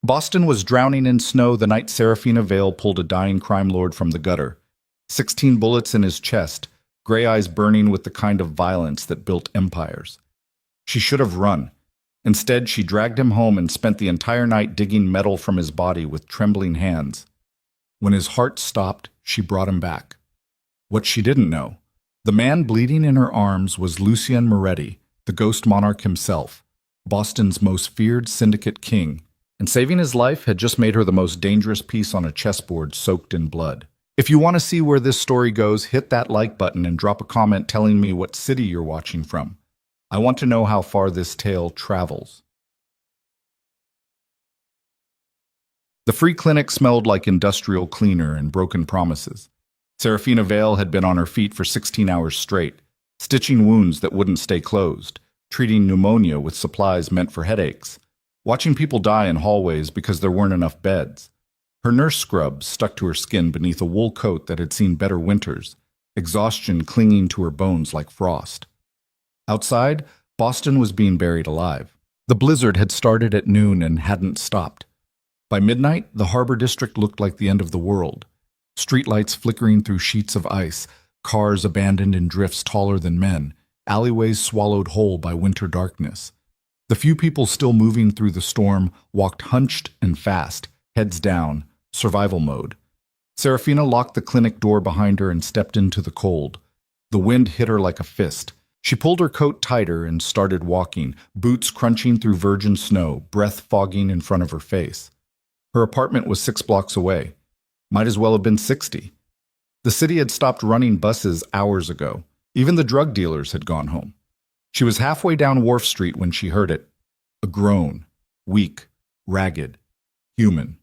Boston was drowning in snow the night Serafina Vale pulled a dying crime lord from the gutter. 16 bullets in his chest, gray eyes burning with the kind of violence that built empires. She should have run. Instead, she dragged him home and spent the entire night digging metal from his body with trembling hands. When his heart stopped, she brought him back. What she didn't know, the man bleeding in her arms was Lucien Moretti, the ghost monarch himself, Boston's most feared syndicate king, and saving his life had just made her the most dangerous piece on a chessboard soaked in blood. If you want to see where this story goes, hit that like button and drop a comment telling me what city you're watching from. I want to know how far this tale travels. The free clinic smelled like industrial cleaner and broken promises. Serafina Vale had been on her feet for 16 hours straight, stitching wounds that wouldn't stay closed, treating pneumonia with supplies meant for headaches, watching people die in hallways because there weren't enough beds. Her nurse scrubs stuck to her skin beneath a wool coat that had seen better winters, exhaustion clinging to her bones like frost. Outside, Boston was being buried alive. The blizzard had started at noon and hadn't stopped. By midnight, the harbor district looked like the end of the world. Streetlights flickering through sheets of ice, cars abandoned in drifts taller than men, alleyways swallowed whole by winter darkness. The few people still moving through the storm walked hunched and fast, heads down, survival mode. Serafina locked the clinic door behind her and stepped into the cold. The wind hit her like a fist. She pulled her coat tighter and started walking, boots crunching through virgin snow, breath fogging in front of her face. Her apartment was 6 blocks away. Might as well have been 60. The city had stopped running buses hours ago. Even the drug dealers had gone home. She was halfway down Wharf Street when she heard it. A groan. Weak. Ragged. Human.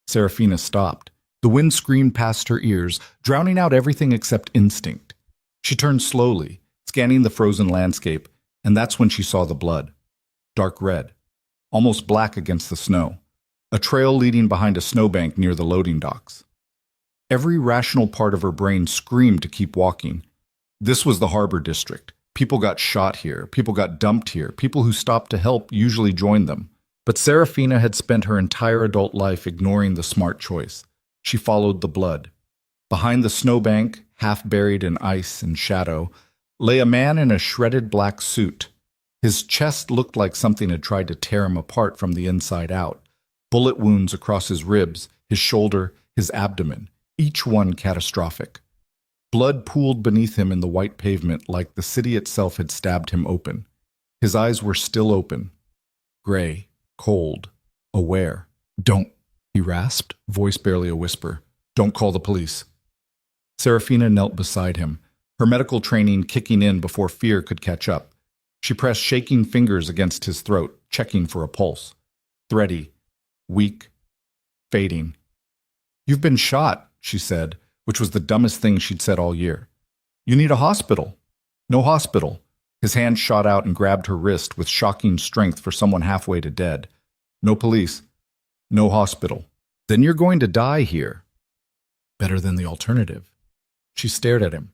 Serafina stopped. The wind screamed past her ears, drowning out everything except instinct. She turned slowly, scanning the frozen landscape, and that's when she saw the blood. Dark red. Almost black against the snow. A trail leading behind a snowbank near the loading docks. Every rational part of her brain screamed to keep walking. This was the harbor district. People got shot here, people got dumped here, people who stopped to help usually joined them. But Serafina had spent her entire adult life ignoring the smart choice. She followed the blood. Behind the snowbank, half buried in ice and shadow, lay a man in a shredded black suit. His chest looked like something had tried to tear him apart from the inside out. Bullet wounds across his ribs, his shoulder, his abdomen, each one catastrophic. Blood pooled beneath him in the white pavement like the city itself had stabbed him open. His eyes were still open. Gray, cold, aware. "Don't," he rasped, voice barely a whisper. "Don't call the police." Serafina knelt beside him, her medical training kicking in before fear could catch up. She pressed shaking fingers against his throat, checking for a pulse. Thready, weak, fading. "You've been shot," she said, which was the dumbest thing she'd said all year. "You need a hospital." "No hospital." His hand shot out and grabbed her wrist with shocking strength for someone halfway to dead. "No police. No hospital." "Then you're going to die here." Better than the alternative. She stared at him.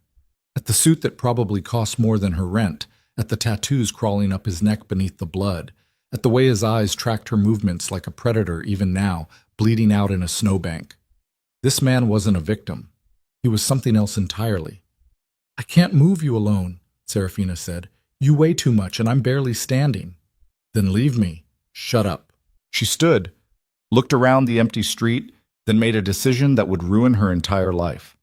At the suit that probably cost more than her rent, at the tattoos crawling up his neck beneath the blood, at the way his eyes tracked her movements like a predator even now, bleeding out in a snowbank. This man wasn't a victim. He was something else entirely. "I can't move you alone," Serafina said. "You weigh too much, and I'm barely standing." "Then leave me." "Shut up." She stood, looked around the empty street, then made a decision that would ruin her entire life.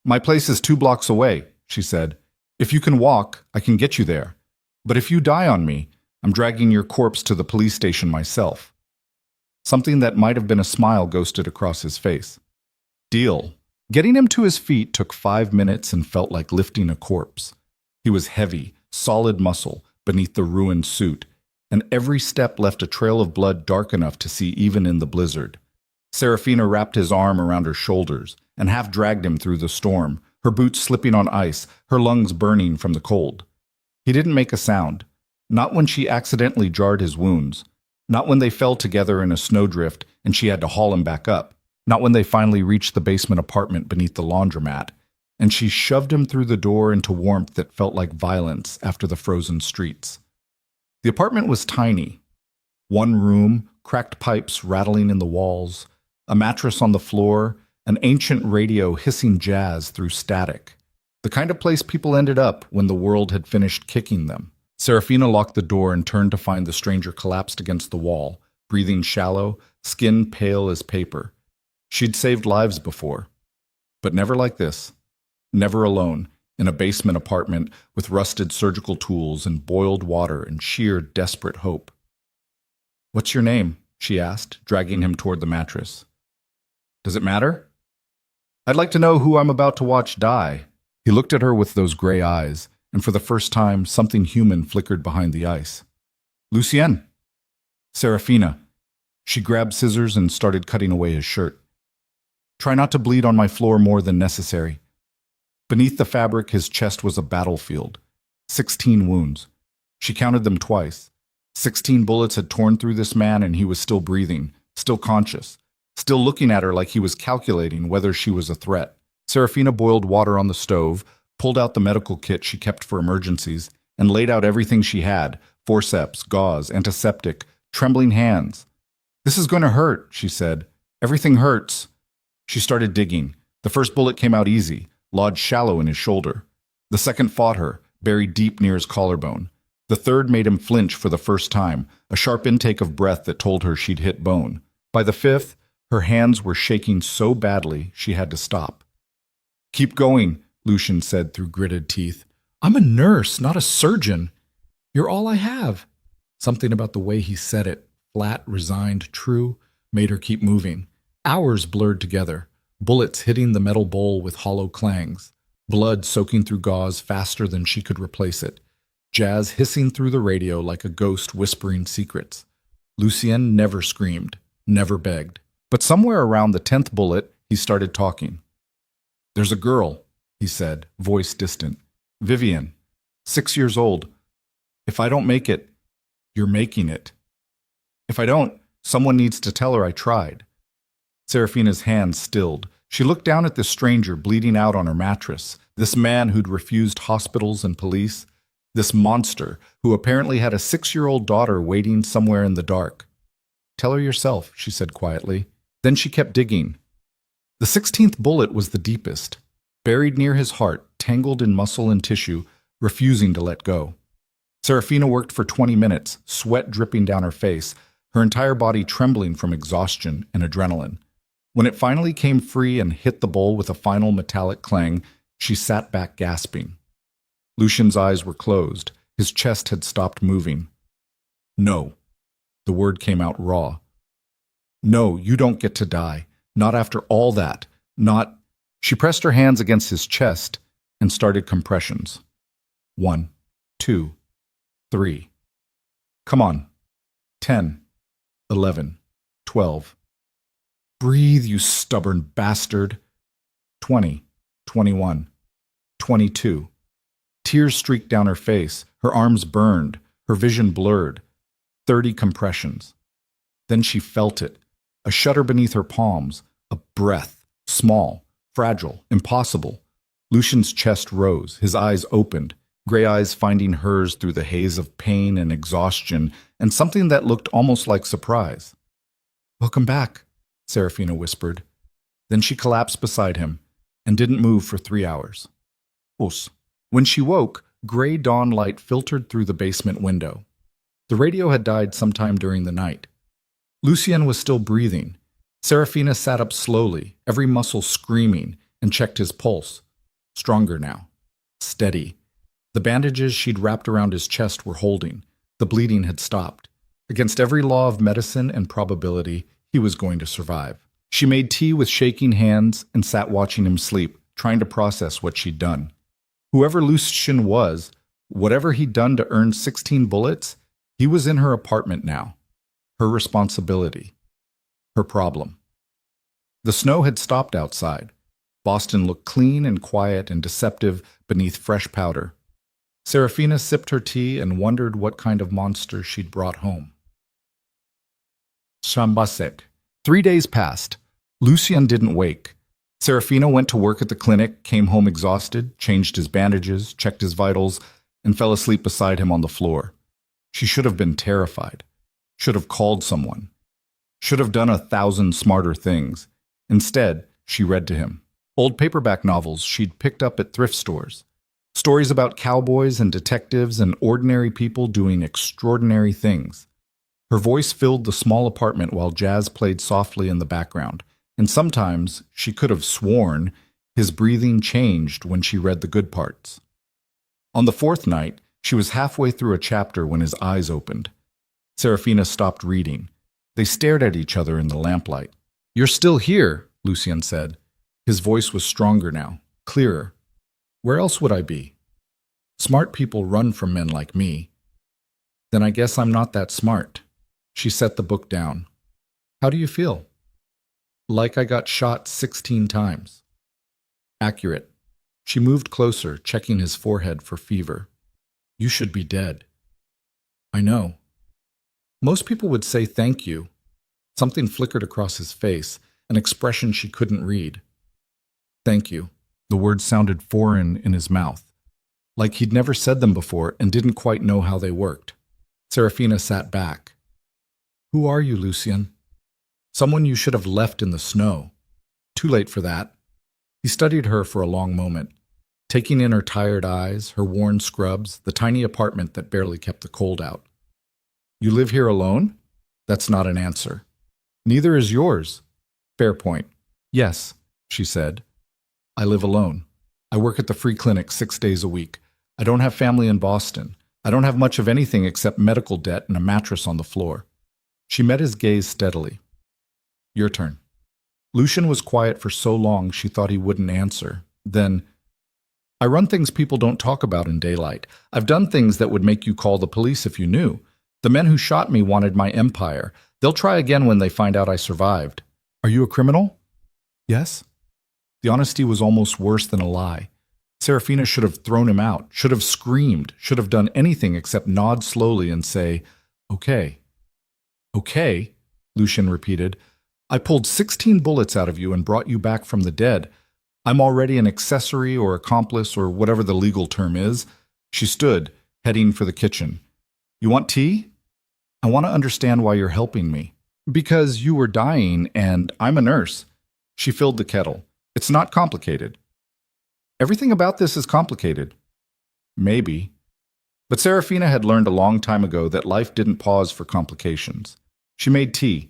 "My place is 2 blocks away," she said. "If you can walk, I can get you there. But if you die on me, I'm dragging your corpse to the police station myself." Something that might have been a smile ghosted across his face. "Deal." Getting him to his feet took 5 minutes and felt like lifting a corpse. He was heavy, solid muscle beneath the ruined suit, and every step left a trail of blood dark enough to see even in the blizzard. Serafina wrapped his arm around her shoulders and half dragged him through the storm, her boots slipping on ice, her lungs burning from the cold. He didn't make a sound, not when she accidentally jarred his wounds, not when they fell together in a snowdrift and she had to haul him back up. Not when they finally reached the basement apartment beneath the laundromat, and she shoved him through the door into warmth that felt like violence after the frozen streets. The apartment was tiny. 1 room, cracked pipes rattling in the walls, a mattress on the floor, an ancient radio hissing jazz through static. The kind of place people ended up when the world had finished kicking them. Serafina locked the door and turned to find the stranger collapsed against the wall, breathing shallow, skin pale as paper. She'd saved lives before, but never like this. Never alone, in a basement apartment with rusted surgical tools and boiled water and sheer desperate hope. "What's your name?" she asked, dragging him toward the mattress. "Does it matter?" "I'd like to know who I'm about to watch die." He looked at her with those gray eyes, and for the first time, something human flickered behind the ice. "Lucienne." "Serafina." She grabbed scissors and started cutting away his shirt. "Try not to bleed on my floor more than necessary." Beneath the fabric, his chest was a battlefield. 16 wounds. She counted them twice. 16 bullets had torn through this man, and he was still breathing, still conscious, still looking at her like he was calculating whether she was a threat. Serafina boiled water on the stove, pulled out the medical kit she kept for emergencies, and laid out everything she had: forceps, gauze, antiseptic, trembling hands. "This is going to hurt," she said. "Everything hurts." She started digging. The first bullet came out easy, lodged shallow in his shoulder. The second fought her, buried deep near his collarbone. The third made him flinch for the first time, a sharp intake of breath that told her she'd hit bone. By the fifth, her hands were shaking so badly she had to stop. "Keep going," Lucian said through gritted teeth. "I'm a nurse, not a surgeon." "You're all I have." Something about the way he said it, flat, resigned, true, made her keep moving. Hours blurred together, bullets hitting the metal bowl with hollow clangs, blood soaking through gauze faster than she could replace it, jazz hissing through the radio like a ghost whispering secrets. Lucienne never screamed, never begged. But somewhere around the 10th bullet, he started talking. "There's a girl," he said, voice distant. "Vivian, 6 years old. If I don't make it, you're making it. If I don't, someone needs to tell her I tried." Serafina's hands stilled. She looked down at this stranger bleeding out on her mattress, this man who'd refused hospitals and police, this monster who apparently had a 6-year-old daughter waiting somewhere in the dark. "Tell her yourself," she said quietly. Then she kept digging. The 16th bullet was the deepest, buried near his heart, tangled in muscle and tissue, refusing to let go. Serafina worked for 20 minutes, sweat dripping down her face, her entire body trembling from exhaustion and adrenaline. When it finally came free and hit the bowl with a final metallic clang, she sat back gasping. Lucian's eyes were closed. His chest had stopped moving. "No." The word came out raw. "No, you don't get to die. Not after all that. Not—" She pressed her hands against his chest and started compressions. 1, 2, 3. "Come on. 10, 11, 12. Breathe, you stubborn bastard. 20, 21, 22. Tears streaked down her face, her arms burned, her vision blurred. 30 compressions. Then she felt it, a shudder beneath her palms, a breath, small, fragile, impossible. Lucian's chest rose, his eyes opened, gray eyes finding hers through the haze of pain and exhaustion, and something that looked almost like surprise. "Welcome back," Serafina whispered. Then she collapsed beside him and didn't move for 3 hours. Us. When she woke, gray dawn light filtered through the basement window. The radio had died sometime during the night. Lucienne was still breathing. Serafina sat up slowly, every muscle screaming, and checked his pulse. Stronger now. Steady. The bandages she'd wrapped around his chest were holding. The bleeding had stopped. Against every law of medicine and probability, he was going to survive. She made tea with shaking hands and sat watching him sleep, trying to process what she'd done. Whoever Lucian was, whatever he'd done to earn 16 bullets, he was in her apartment now. Her responsibility. Her problem. The snow had stopped outside. Boston looked clean and quiet and deceptive beneath fresh powder. Serafina sipped her tea and wondered what kind of monster she'd brought home. Shambasek. 3 days passed. Lucian didn't wake. Serafina went to work at the clinic, came home exhausted, changed his bandages, checked his vitals, and fell asleep beside him on the floor. She should have been terrified. Should have called someone. Should have done 1,000 smarter things. Instead, she read to him. Old paperback novels she'd picked up at thrift stores. Stories about cowboys and detectives and ordinary people doing extraordinary things. Her voice filled the small apartment while jazz played softly in the background, and sometimes, she could have sworn, his breathing changed when she read the good parts. On the fourth night, she was halfway through a chapter when his eyes opened. Serafina stopped reading. They stared at each other in the lamplight. "You're still here," Lucien said. His voice was stronger now, clearer. "Where else would I be? Smart people run from men like me." "Then I guess I'm not that smart." She set the book down. "How do you feel?" "Like I got shot 16 times. "Accurate." She moved closer, checking his forehead for fever. "You should be dead." "I know." "Most people would say thank you." Something flickered across his face, an expression she couldn't read. "Thank you." The words sounded foreign in his mouth, like he'd never said them before and didn't quite know how they worked. Serafina sat back. "Who are you, Lucien?" "Someone you should have left in the snow." "Too late for that." He studied her for a long moment, taking in her tired eyes, her worn scrubs, the tiny apartment that barely kept the cold out. "You live here alone?" "That's not an answer." "Neither is yours." "Fair point." "Yes," she said. "I live alone. I work at the free clinic 6 days a week. I don't have family in Boston. I don't have much of anything except medical debt and a mattress on the floor." She met his gaze steadily. "Your turn." Lucien was quiet for so long she thought he wouldn't answer. Then, "I run things people don't talk about in daylight. I've done things that would make you call the police if you knew. The men who shot me wanted my empire. They'll try again when they find out I survived." "Are you a criminal?" "Yes." The honesty was almost worse than a lie. Serafina should have thrown him out, should have screamed, should have done anything except nod slowly and say, "Okay." "Okay," Lucien repeated. "I pulled 16 bullets out of you and brought you back from the dead. I'm already an accessory or accomplice or whatever the legal term is." She stood, heading for the kitchen. "You want tea?" "I want to understand why you're helping me." "Because you were dying and I'm a nurse." She filled the kettle. "It's not complicated." "Everything about this is complicated." "Maybe." But Serafina had learned a long time ago that life didn't pause for complications. She made tea.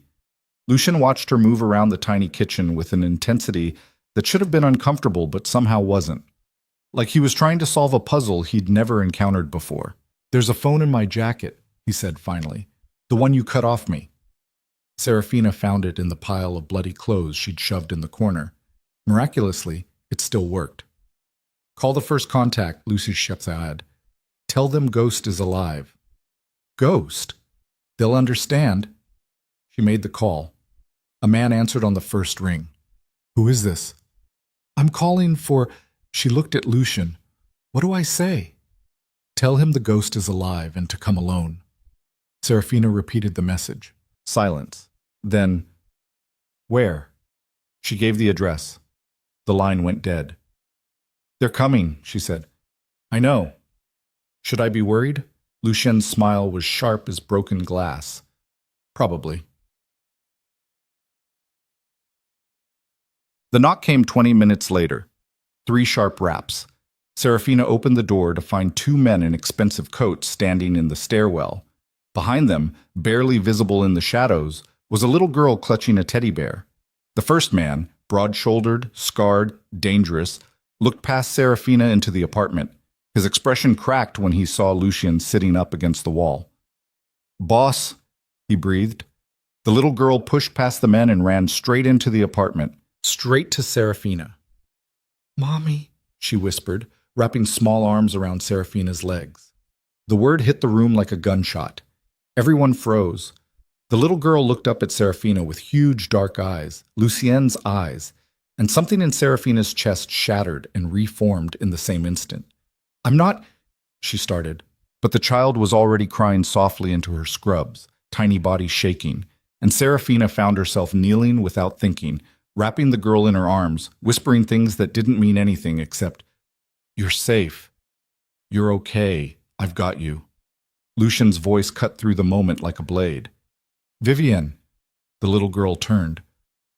Lucien watched her move around the tiny kitchen with an intensity that should have been uncomfortable but somehow wasn't. Like he was trying to solve a puzzle he'd never encountered before. "There's a phone in my jacket," he said finally. "The one you cut off me." Serafina found it in the pile of bloody clothes she'd shoved in the corner. Miraculously, it still worked. "Call the first contact," Lucy said. "Tell them Ghost is alive." "Ghost?" "They'll understand." She made the call. A man answered on the first ring. "Who is this?" "I'm calling for—" She looked at Lucien. "What do I say?" "Tell him the ghost is alive and to come alone." Serafina repeated the message. Silence. Then, "Where?" She gave the address. The line went dead. "They're coming," she said. "I know." "Should I be worried?" Lucien's smile was sharp as broken glass. "Probably." The knock came 20 minutes later. 3 sharp raps. Serafina opened the door to find 2 men in expensive coats standing in the stairwell. Behind them, barely visible in the shadows, was a little girl clutching a teddy bear. The first man, broad-shouldered, scarred, dangerous, looked past Serafina into the apartment. His expression cracked when he saw Lucien sitting up against the wall. "Boss," he breathed. The little girl pushed past the men and ran straight into the apartment, straight to Serafina. "Mommy," she whispered, wrapping small arms around Serafina's legs. The word hit the room like a gunshot. Everyone froze. The little girl looked up at Serafina with huge dark eyes, Lucien's eyes, and something in Serafina's chest shattered and reformed in the same instant. "I'm not—" she started, but the child was already crying softly into her scrubs, tiny body shaking, and Serafina found herself kneeling without thinking, wrapping the girl in her arms, whispering things that didn't mean anything except, "You're safe. You're okay. I've got you." Lucien's voice cut through the moment like a blade. "Vivienne." The little girl turned.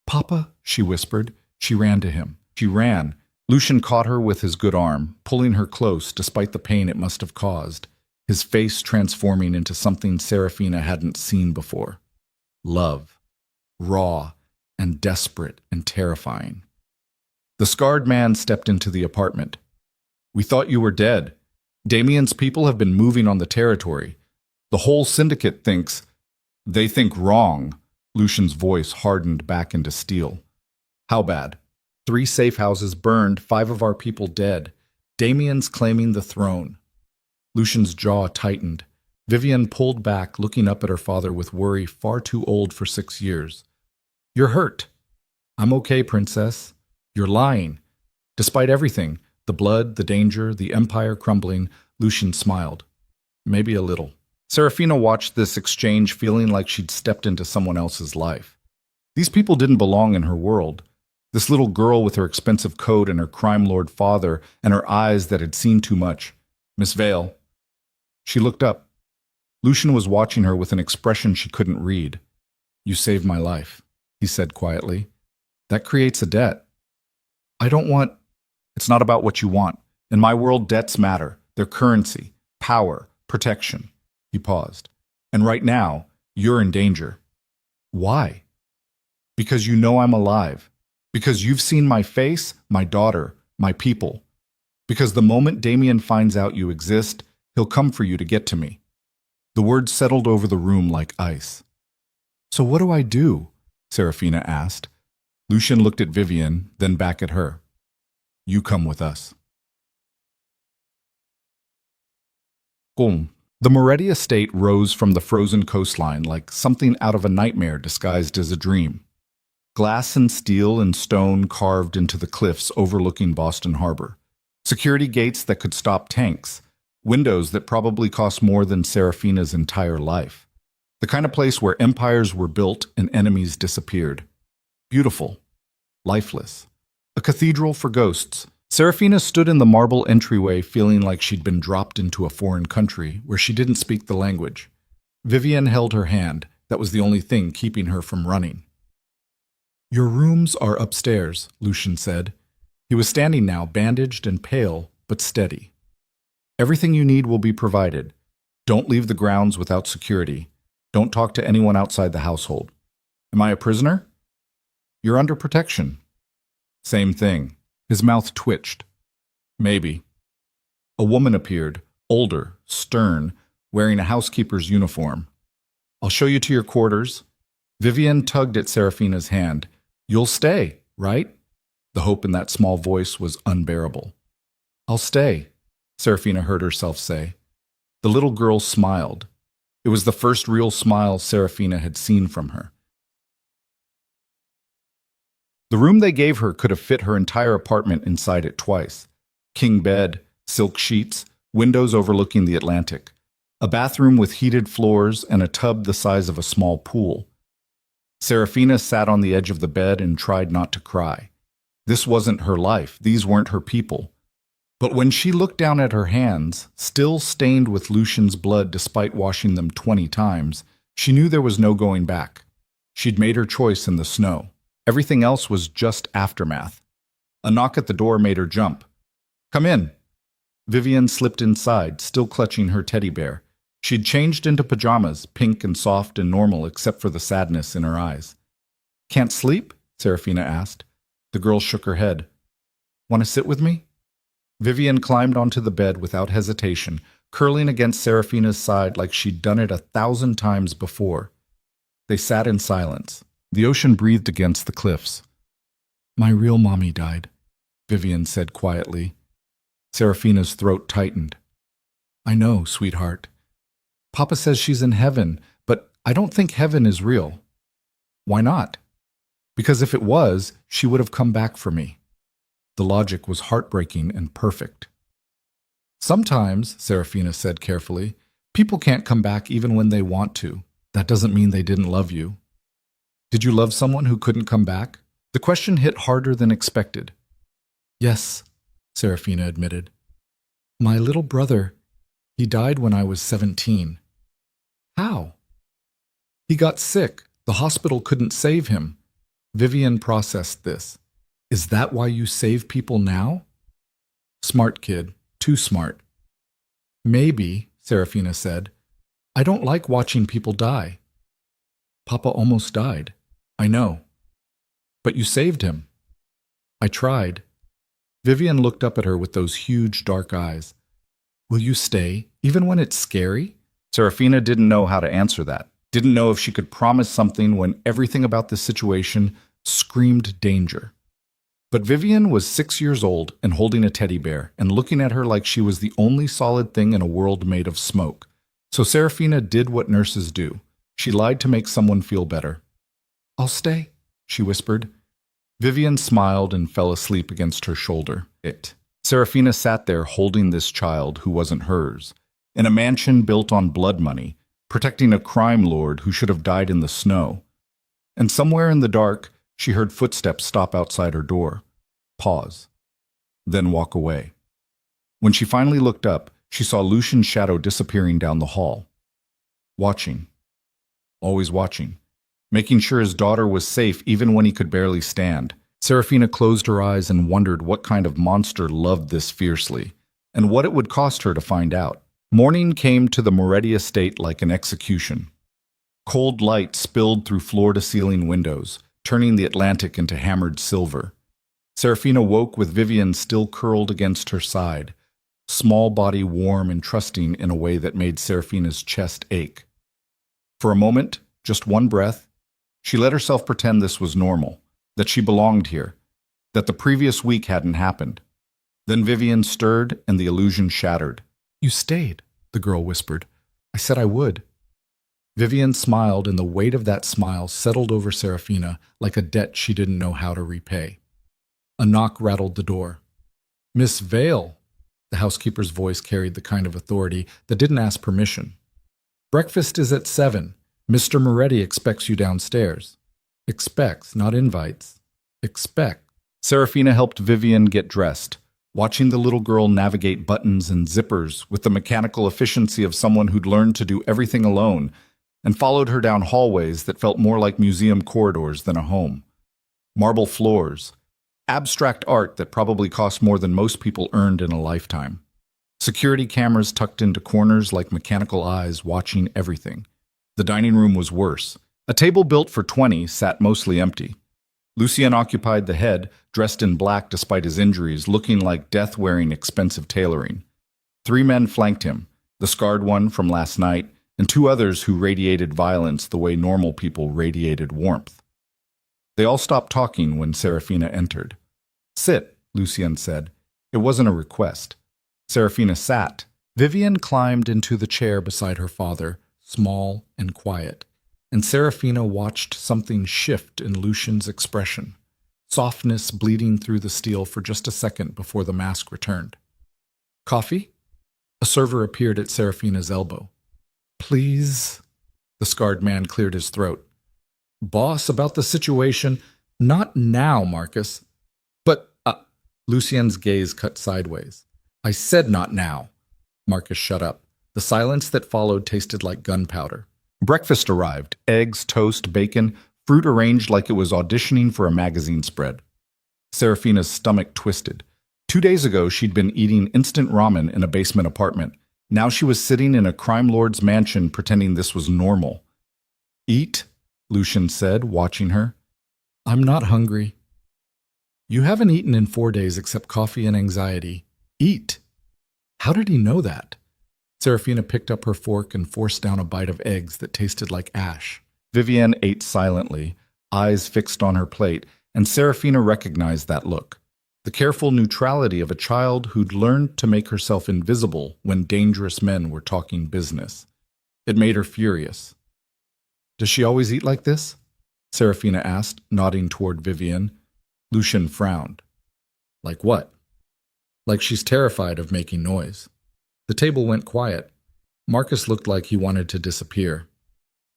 "Papa," she whispered. She ran to him. She ran. Lucian caught her with his good arm, pulling her close despite the pain it must have caused, his face transforming into something Serafina hadn't seen before. Love. Raw and desperate and terrifying. The scarred man stepped into the apartment. "We thought you were dead. Damien's people have been moving on the territory. The whole syndicate thinks—" "They think wrong." Lucian's voice hardened back into steel. "How bad?" "3 safe houses burned, 5 of our people dead. Damien's claiming the throne." Lucian's jaw tightened. Vivian pulled back, looking up at her father with worry far too old for 6 years. "You're hurt." "I'm okay, princess." "You're lying." Despite everything, the blood, the danger, the empire crumbling, Lucian smiled. "Maybe a little." Serafina watched this exchange, feeling like she'd stepped into someone else's life. These people didn't belong in her world. This little girl with her expensive coat and her crime-lord father and her eyes that had seen too much. "Miss Vale." She looked up. Lucian was watching her with an expression she couldn't read. "You saved my life," he said quietly. "That creates a debt." "I don't want—" "It's not about what you want. In my world, debts matter. They're currency, power, protection." He paused. "And right now, you're in danger." "Why?" "Because you know I'm alive. Because you've seen my face, my daughter, my people. Because the moment Damien finds out you exist, he'll come for you to get to me." The words settled over the room like ice. "So what do I do?" Serafina asked. Lucian looked at Vivian, then back at her. "You come with us." Boom. The Moretti estate rose from the frozen coastline like something out of a nightmare disguised as a dream. Glass and steel and stone carved into the cliffs overlooking Boston Harbor. Security gates that could stop tanks. Windows that probably cost more than Serafina's entire life. The kind of place where empires were built and enemies disappeared. Beautiful. Lifeless. A cathedral for ghosts. Serafina stood in the marble entryway feeling like she'd been dropped into a foreign country where she didn't speak the language. Vivian held her hand. That was the only thing keeping her from running. "Your rooms are upstairs," Lucian said. He was standing now, bandaged and pale, but steady. "Everything you need will be provided. Don't leave the grounds without security. Don't talk to anyone outside the household." "Am I a prisoner?" "You're under protection." "Same thing." His mouth twitched. "Maybe." A woman appeared, older, stern, wearing a housekeeper's uniform. "I'll show you to your quarters." Vivian tugged at Serafina's hand. "You'll stay, right?" The hope in that small voice was unbearable. "I'll stay," Serafina heard herself say. The little girl smiled. It was the first real smile Serafina had seen from her. The room they gave her could have fit her entire apartment inside it twice. King bed, silk sheets, windows overlooking the Atlantic. A bathroom with heated floors and a tub the size of a small pool. Serafina sat on the edge of the bed and tried not to cry. This wasn't her life. These weren't her people. But when she looked down at her hands, still stained with Lucian's blood despite washing them 20 times, she knew there was no going back. She'd made her choice in the snow. Everything else was just aftermath. A knock at the door made her jump. "Come in." Vivian slipped inside, still clutching her teddy bear. She'd changed into pajamas, pink and soft and normal except for the sadness in her eyes. "Can't sleep?" Serafina asked. The girl shook her head. "Want to sit with me?" Vivian climbed onto the bed without hesitation, curling against Serafina's side like she'd done it 1,000 times before. They sat in silence. The ocean breathed against the cliffs. "My real mommy died," Vivian said quietly. Serafina's throat tightened. "I know, sweetheart. Papa says she's in heaven, but I don't think heaven is real." "Why not?" "Because if it was, she would have come back for me." The logic was heartbreaking and perfect. "Sometimes," Serafina said carefully, "people can't come back even when they want to. That doesn't mean they didn't love you." "Did you love someone who couldn't come back?" The question hit harder than expected. "Yes," Serafina admitted. "My little brother, he died when I was 17. "How?" "He got sick, The hospital couldn't save him. Vivian processed this. Is that why you save people now? Smart kid. Too smart. Maybe, Serafina said. I don't like watching people die. Papa almost died. I know. But you saved him. I tried. Vivian looked up at her with those huge dark eyes. Will you stay, even when it's scary? Serafina didn't know how to answer that. Didn't know if she could promise something when everything about this situation screamed danger. But Vivian was 6 years old and holding a teddy bear and looking at her like she was the only solid thing in a world made of smoke. So Serafina did what nurses do. She lied to make someone feel better. I'll stay, she whispered. Vivian smiled and fell asleep against her shoulder. Serafina sat there holding this child who wasn't hers, in a mansion built on blood money, protecting a crime lord who should have died in the snow. And somewhere in the dark, she heard footsteps stop outside her door, pause, then walk away. When she finally looked up, she saw Lucian's shadow disappearing down the hall. Watching. Always watching. Making sure his daughter was safe even when he could barely stand. Serafina closed her eyes and wondered what kind of monster loved this fiercely, and what it would cost her to find out. Morning came to the Moretti estate like an execution. Cold light spilled through floor-to-ceiling windows, turning the Atlantic into hammered silver. Serafina woke with Vivian still curled against her side, small body warm and trusting in a way that made Serafina's chest ache. For a moment, just one breath, she let herself pretend this was normal, that she belonged here, that the previous week hadn't happened. Then Vivian stirred and the illusion shattered. You stayed, the girl whispered. I said I would. Vivian smiled, and the weight of that smile settled over Serafina like a debt she didn't know how to repay. A knock rattled the door. Miss Vale, the housekeeper's voice carried the kind of authority that didn't ask permission. Breakfast is at 7. Mr. Moretti expects you downstairs. Expects, not invites. Expect. Serafina helped Vivian get dressed, watching the little girl navigate buttons and zippers with the mechanical efficiency of someone who'd learned to do everything alone, and followed her down hallways that felt more like museum corridors than a home. Marble floors, abstract art that probably cost more than most people earned in a lifetime. Security cameras tucked into corners like mechanical eyes watching everything. The dining room was worse. A table built for 20 sat mostly empty. Lucien occupied the head, dressed in black despite his injuries, looking like death wearing expensive tailoring. 3 men flanked him, the scarred one from last night, and 2 others who radiated violence the way normal people radiated warmth. They all stopped talking when Serafina entered. Sit, Lucien said. It wasn't a request. Serafina sat. Vivian climbed into the chair beside her father, small and quiet, and Serafina watched something shift in Lucian's expression, softness bleeding through the steel for just a second before the mask returned. Coffee? A server appeared at Serafina's elbow. Please? The scarred man cleared his throat. Boss, about the situation. Not now, Marcus. But, Lucien's gaze cut sideways. I said not now. Marcus shut up. The silence that followed tasted like gunpowder. Breakfast arrived. Eggs, toast, bacon, fruit arranged like it was auditioning for a magazine spread. Serafina's stomach twisted. 2 days ago, she'd been eating instant ramen in a basement apartment. Now she was sitting in a crime lord's mansion pretending this was normal. Eat, Lucian said, watching her. I'm not hungry. You haven't eaten in 4 days except coffee and anxiety. Eat. How did he know that? Serafina picked up her fork and forced down a bite of eggs that tasted like ash. Vivian ate silently, eyes fixed on her plate, and Serafina recognized that look. The careful neutrality of a child who'd learned to make herself invisible when dangerous men were talking business. It made her furious. Does she always eat like this? Serafina asked, nodding toward Vivian. Lucian frowned. Like what? Like she's terrified of making noise. The table went quiet. Marcus looked like he wanted to disappear.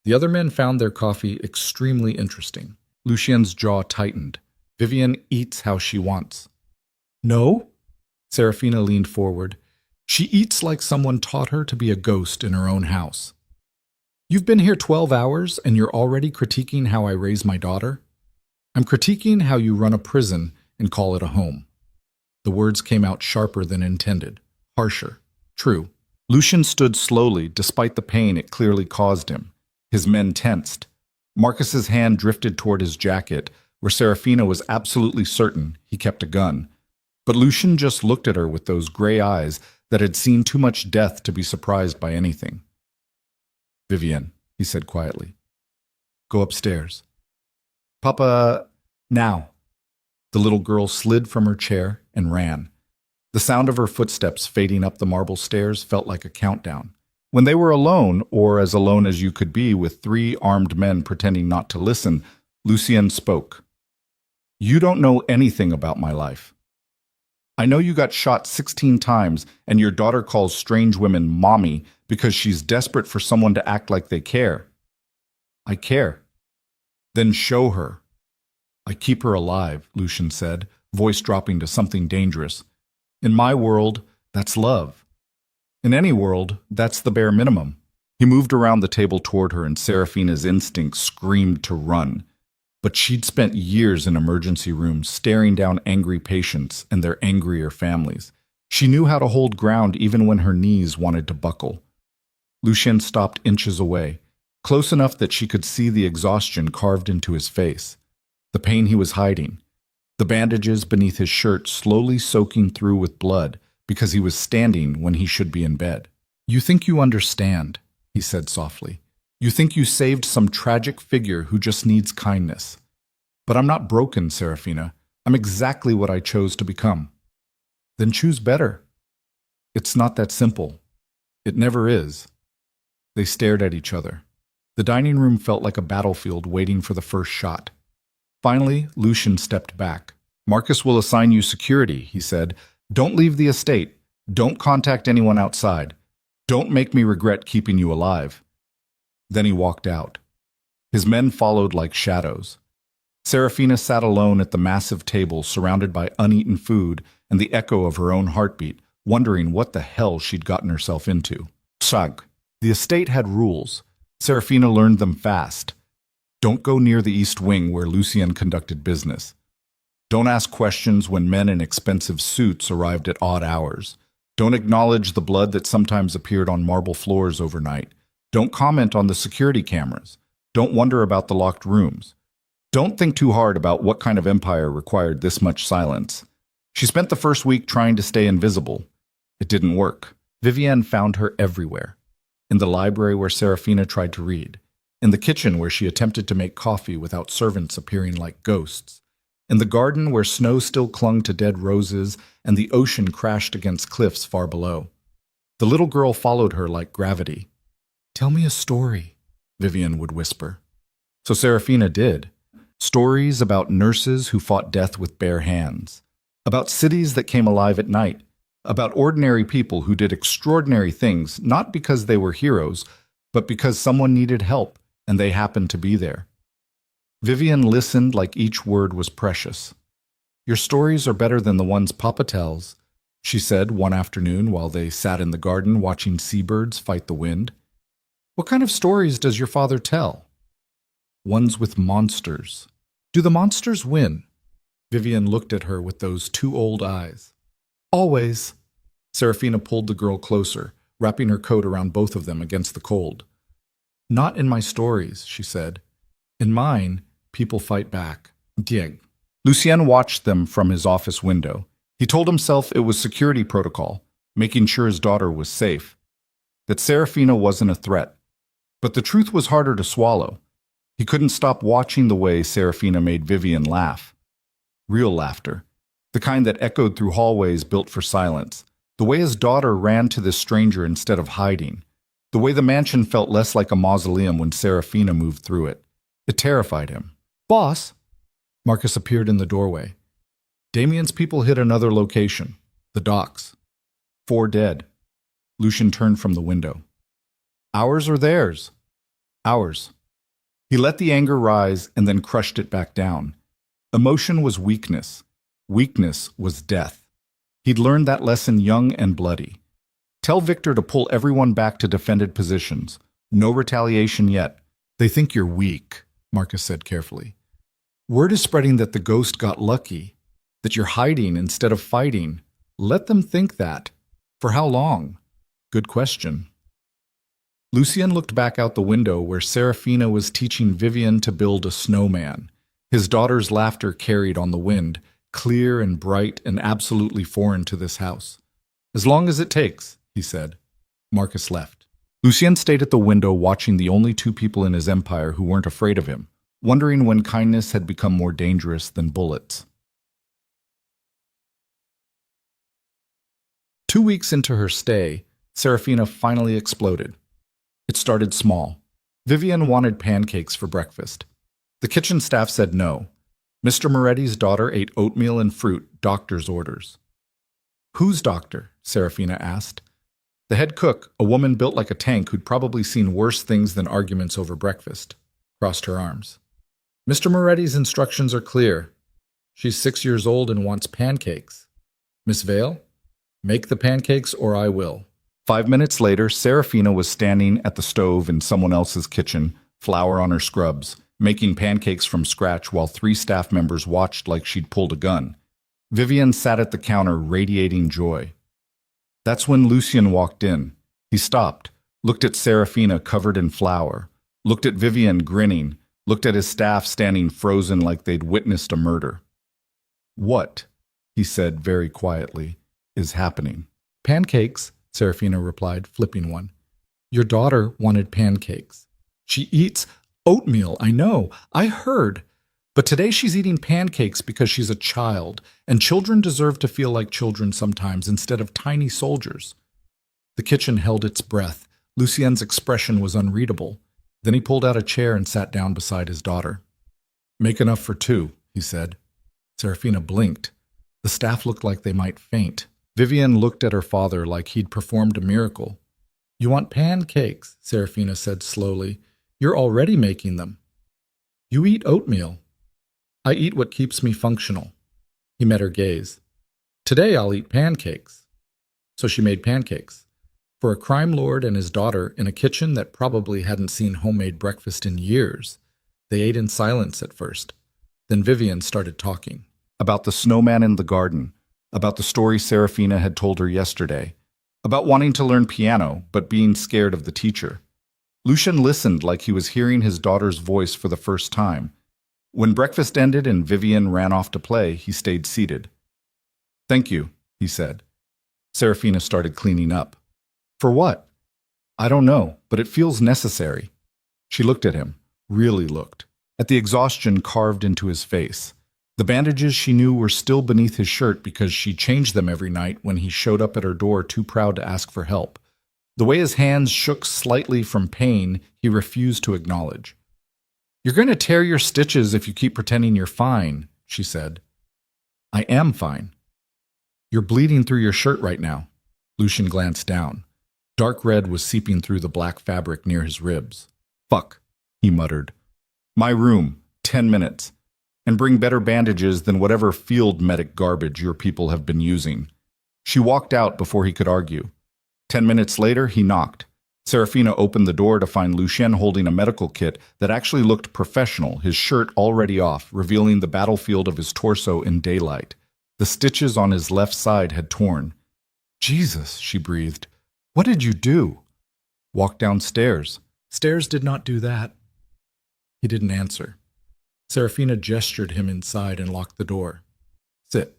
The other men found their coffee extremely interesting. Lucien's jaw tightened. Vivian eats how she wants. No? Serafina leaned forward. She eats like someone taught her to be a ghost in her own house. You've been here 12 hours and you're already critiquing how I raise my daughter? I'm critiquing how you run a prison and call it a home. The words came out sharper than intended, harsher, true. Lucian stood slowly, despite the pain it clearly caused him. His men tensed. Marcus's hand drifted toward his jacket, where Serafina was absolutely certain he kept a gun. But Lucian just looked at her with those gray eyes that had seen too much death to be surprised by anything. "Vivienne," he said quietly, "go upstairs." "Papa, now." The little girl slid from her chair and ran. The sound of her footsteps fading up the marble stairs felt like a countdown. When they were alone, or as alone as you could be with 3 armed men pretending not to listen, Lucien spoke. "You don't know anything about my life. I know you got shot 16 times and your daughter calls strange women mommy because she's desperate for someone to act like they care. I care. Then show her." "I keep her alive," Lucian said, voice dropping to something dangerous. "In my world, that's love. In any world, that's the bare minimum." He moved around the table toward her and Serafina's instinct screamed to run. But she'd spent years in emergency rooms staring down angry patients and their angrier families. She knew how to hold ground even when her knees wanted to buckle. Lucien stopped inches away, close enough that she could see the exhaustion carved into his face, the pain he was hiding, the bandages beneath his shirt slowly soaking through with blood because he was standing when he should be in bed. "You think you understand," he said softly. "You think you saved some tragic figure who just needs kindness. But I'm not broken, Serafina. I'm exactly what I chose to become." "Then choose better." "It's not that simple. It never is." They stared at each other. The dining room felt like a battlefield waiting for the first shot. Finally, Lucian stepped back. "Marcus will assign you security," he said. "Don't leave the estate. Don't contact anyone outside. Don't make me regret keeping you alive." Then he walked out. His men followed like shadows. Serafina sat alone at the massive table surrounded by uneaten food and the echo of her own heartbeat, wondering what the hell she'd gotten herself into. Sag. The estate had rules. Serafina learned them fast. Don't go near the East Wing where Lucien conducted business. Don't ask questions when men in expensive suits arrived at odd hours. Don't acknowledge the blood that sometimes appeared on marble floors overnight. Don't comment on the security cameras. Don't wonder about the locked rooms. Don't think too hard about what kind of empire required this much silence. She spent the first week trying to stay invisible. It didn't work. Vivienne found her everywhere. In the library where Serafina tried to read. In the kitchen where she attempted to make coffee without servants appearing like ghosts. In the garden where snow still clung to dead roses and the ocean crashed against cliffs far below. The little girl followed her like gravity. "Tell me a story," Vivienne would whisper. So Serafina did. Stories about nurses who fought death with bare hands. About cities that came alive at night. About ordinary people who did extraordinary things, not because they were heroes, but because someone needed help, and they happened to be there. Vivienne listened like each word was precious. "Your stories are better than the ones Papa tells," she said one afternoon while they sat in the garden watching seabirds fight the wind. "What kind of stories does your father tell?" "Ones with monsters." "Do the monsters win?" Vivienne looked at her with those 2 old eyes. "Always." Serafina pulled the girl closer, wrapping her coat around both of them against the cold. "Not in my stories," she said. "In mine, people fight back." Dieg. Lucien watched them from his office window. He told himself it was security protocol, making sure his daughter was safe. That Serafina wasn't a threat. But the truth was harder to swallow. He couldn't stop watching the way Serafina made Vivienne laugh. Real laughter. The kind that echoed through hallways built for silence. The way his daughter ran to this stranger instead of hiding. The way the mansion felt less like a mausoleum when Serafina moved through it. It terrified him. "Boss!" Marcus appeared in the doorway. "Damien's people hit another location. The docks. 4 dead." Lucian turned from the window. "Ours or theirs?" "Ours." He let the anger rise and then crushed it back down. Emotion was weakness. Weakness was death. He'd learned that lesson young and bloody. Tell Victor to pull everyone back to defended positions. No retaliation yet. They think you're weak, Marcus said carefully. Word is spreading that the ghost got lucky, that you're hiding instead of fighting. Let them think that. For how long? Good question. Lucien looked back out the window where Serafina was teaching Vivian to build a snowman. His daughter's laughter carried on the wind, clear and bright and absolutely foreign to this house. As long as it takes, he said. Marcus left. Lucien stayed at the window watching the only two people in his empire who weren't afraid of him, wondering when kindness had become more dangerous than bullets. 2 weeks into her stay, Serafina finally exploded. It started small. Vivian wanted pancakes for breakfast. The kitchen staff said no. Mr. Moretti's daughter ate oatmeal and fruit, doctor's orders. Whose doctor? Serafina asked. The head cook, a woman built like a tank who'd probably seen worse things than arguments over breakfast, crossed her arms. Mr. Moretti's instructions are clear. She's 6 years old and wants pancakes. Miss Vale, make the pancakes or I will. 5 minutes later, Serafina was standing at the stove in someone else's kitchen, flour on her scrubs, making pancakes from scratch while 3 staff members watched like she'd pulled a gun. Vivian sat at the counter, radiating joy. That's when Lucien walked in. He stopped, looked at Serafina covered in flour, looked at Vivian grinning, looked at his staff standing frozen like they'd witnessed a murder. What, he said very quietly, is happening? Pancakes, Serafina replied, flipping one. Your daughter wanted pancakes. She eats oatmeal, I know. I heard. But today she's eating pancakes because she's a child, and children deserve to feel like children sometimes instead of tiny soldiers. The kitchen held its breath. Lucien's expression was unreadable. Then he pulled out a chair and sat down beside his daughter. Make enough for 2, he said. Serafina blinked. The staff looked like they might faint. Vivian looked at her father like he'd performed a miracle. You want pancakes, Serafina said slowly. You're already making them. You eat oatmeal. I eat what keeps me functional. He met her gaze. Today I'll eat pancakes. So she made pancakes. For a crime lord and his daughter in a kitchen that probably hadn't seen homemade breakfast in years. They ate in silence at first. Then Vivian started talking. About the snowman in the garden. About the story Serafina had told her yesterday. About wanting to learn piano, but being scared of the teacher. Lucien listened like he was hearing his daughter's voice for the first time. When breakfast ended and Vivian ran off to play, he stayed seated. Thank you, he said. Serafina started cleaning up. For what? I don't know, but it feels necessary. She looked at him, really looked, at the exhaustion carved into his face. The bandages she knew were still beneath his shirt because she changed them every night when he showed up at her door too proud to ask for help. The way his hands shook slightly from pain, he refused to acknowledge. You're going to tear your stitches if you keep pretending you're fine, she said. I am fine. You're bleeding through your shirt right now. Lucien glanced down. Dark red was seeping through the black fabric near his ribs. Fuck, he muttered. My room, 10 minutes. And bring better bandages than whatever field medic garbage your people have been using. She walked out before he could argue. 10 minutes later, he knocked. Serafina opened the door to find Lucien holding a medical kit that actually looked professional, his shirt already off, revealing the battlefield of his torso in daylight. The stitches on his left side had torn. Jesus, she breathed. What did you do? Walk downstairs. Stairs did not do that. He didn't answer. Serafina gestured him inside and locked the door. Sit.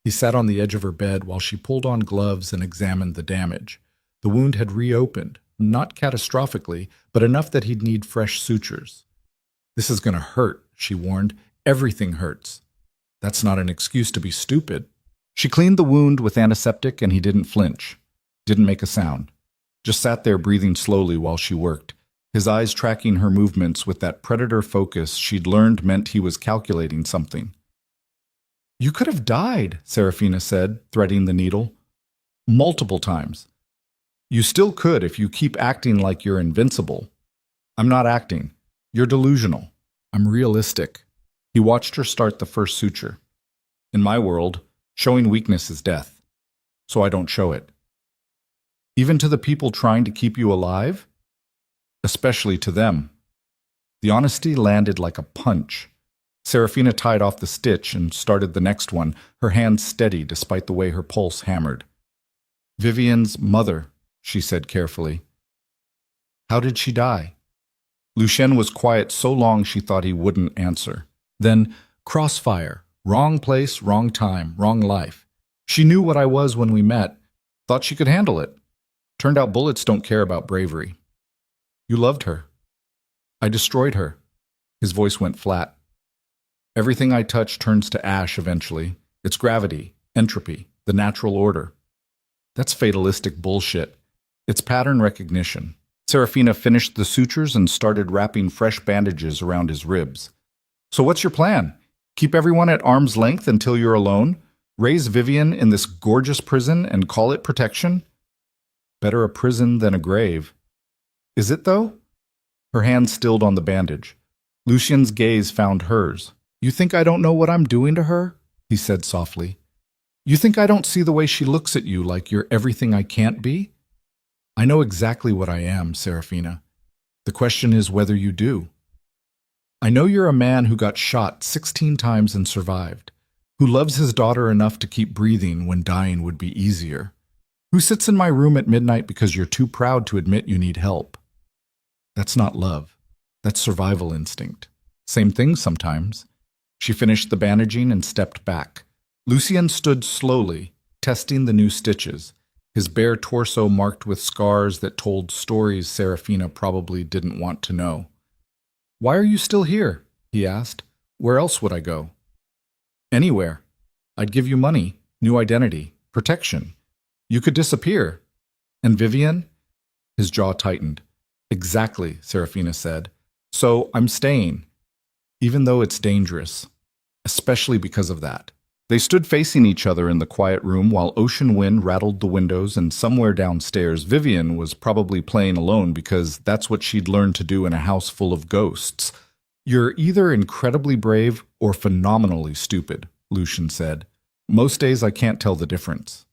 He sat on the edge of her bed while she pulled on gloves and examined the damage. The wound had reopened, not catastrophically, but enough that he'd need fresh sutures. This is going to hurt, she warned. Everything hurts. That's not an excuse to be stupid. She cleaned the wound with antiseptic and he didn't flinch. Didn't make a sound. Just sat there breathing slowly while she worked, his eyes tracking her movements with that predator focus she'd learned meant he was calculating something. You could have died, Serafina said, threading the needle. Multiple times. You still could if you keep acting like you're invincible. I'm not acting. You're delusional. I'm realistic. He watched her start the first suture. In my world, showing weakness is death. So I don't show it. Even to the people trying to keep you alive? especially to them. The honesty landed like a punch. Serafina tied off the stitch and started the next one, her hand steady despite the way her pulse hammered. Vivian's mother, she said carefully. How did she die? Lucien was quiet so long she thought he wouldn't answer. Then, crossfire. Wrong place, wrong time, wrong life. She knew what I was when we met. Thought she could handle it. Turned out bullets don't care about bravery. You loved her. I destroyed her. His voice went flat. Everything I touch turns to ash eventually. It's gravity, entropy, the natural order. That's fatalistic bullshit. It's pattern recognition. Serafina finished the sutures and started wrapping fresh bandages around his ribs. So what's your plan? Keep everyone at arm's length until you're alone? Raise Vivian in this gorgeous prison and call it protection? Better a prison than a grave. Is it, though? Her hand stilled on the bandage. Lucien's gaze found hers. You think I don't know what I'm doing to her? He said softly. You think I don't see the way she looks at you like you're everything I can't be? I know exactly what I am, Serafina. The question is whether you do. I know you're a man who got shot 16 times and survived, who loves his daughter enough to keep breathing when dying would be easier, who sits in my room at midnight because you're too proud to admit you need help. That's not love. That's survival instinct. Same thing sometimes. She finished the bandaging and stepped back. Lucien stood slowly, testing the new stitches, his bare torso marked with scars that told stories Serafina probably didn't want to know. Why are you still here? He asked. Where else would I go? Anywhere. I'd give you money, new identity, protection. You could disappear. And Vivian? His jaw tightened. Exactly, Serafina said. So I'm staying, even though it's dangerous, especially because of that. They stood facing each other in the quiet room while ocean wind rattled the windows, and somewhere downstairs Vivian was probably playing alone because that's what she'd learned to do in a house full of ghosts. You're either incredibly brave or phenomenally stupid, Lucien said. Most days I can't tell the difference.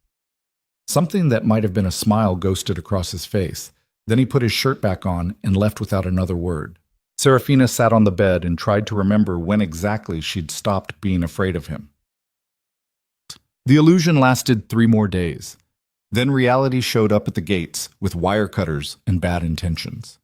Something that might have been a smile ghosted across his face. Then he put his shirt back on and left without another word. Serafina sat on the bed and tried to remember when exactly she'd stopped being afraid of him. The illusion lasted 3 more days. Then reality showed up at the gates with wire cutters and bad intentions.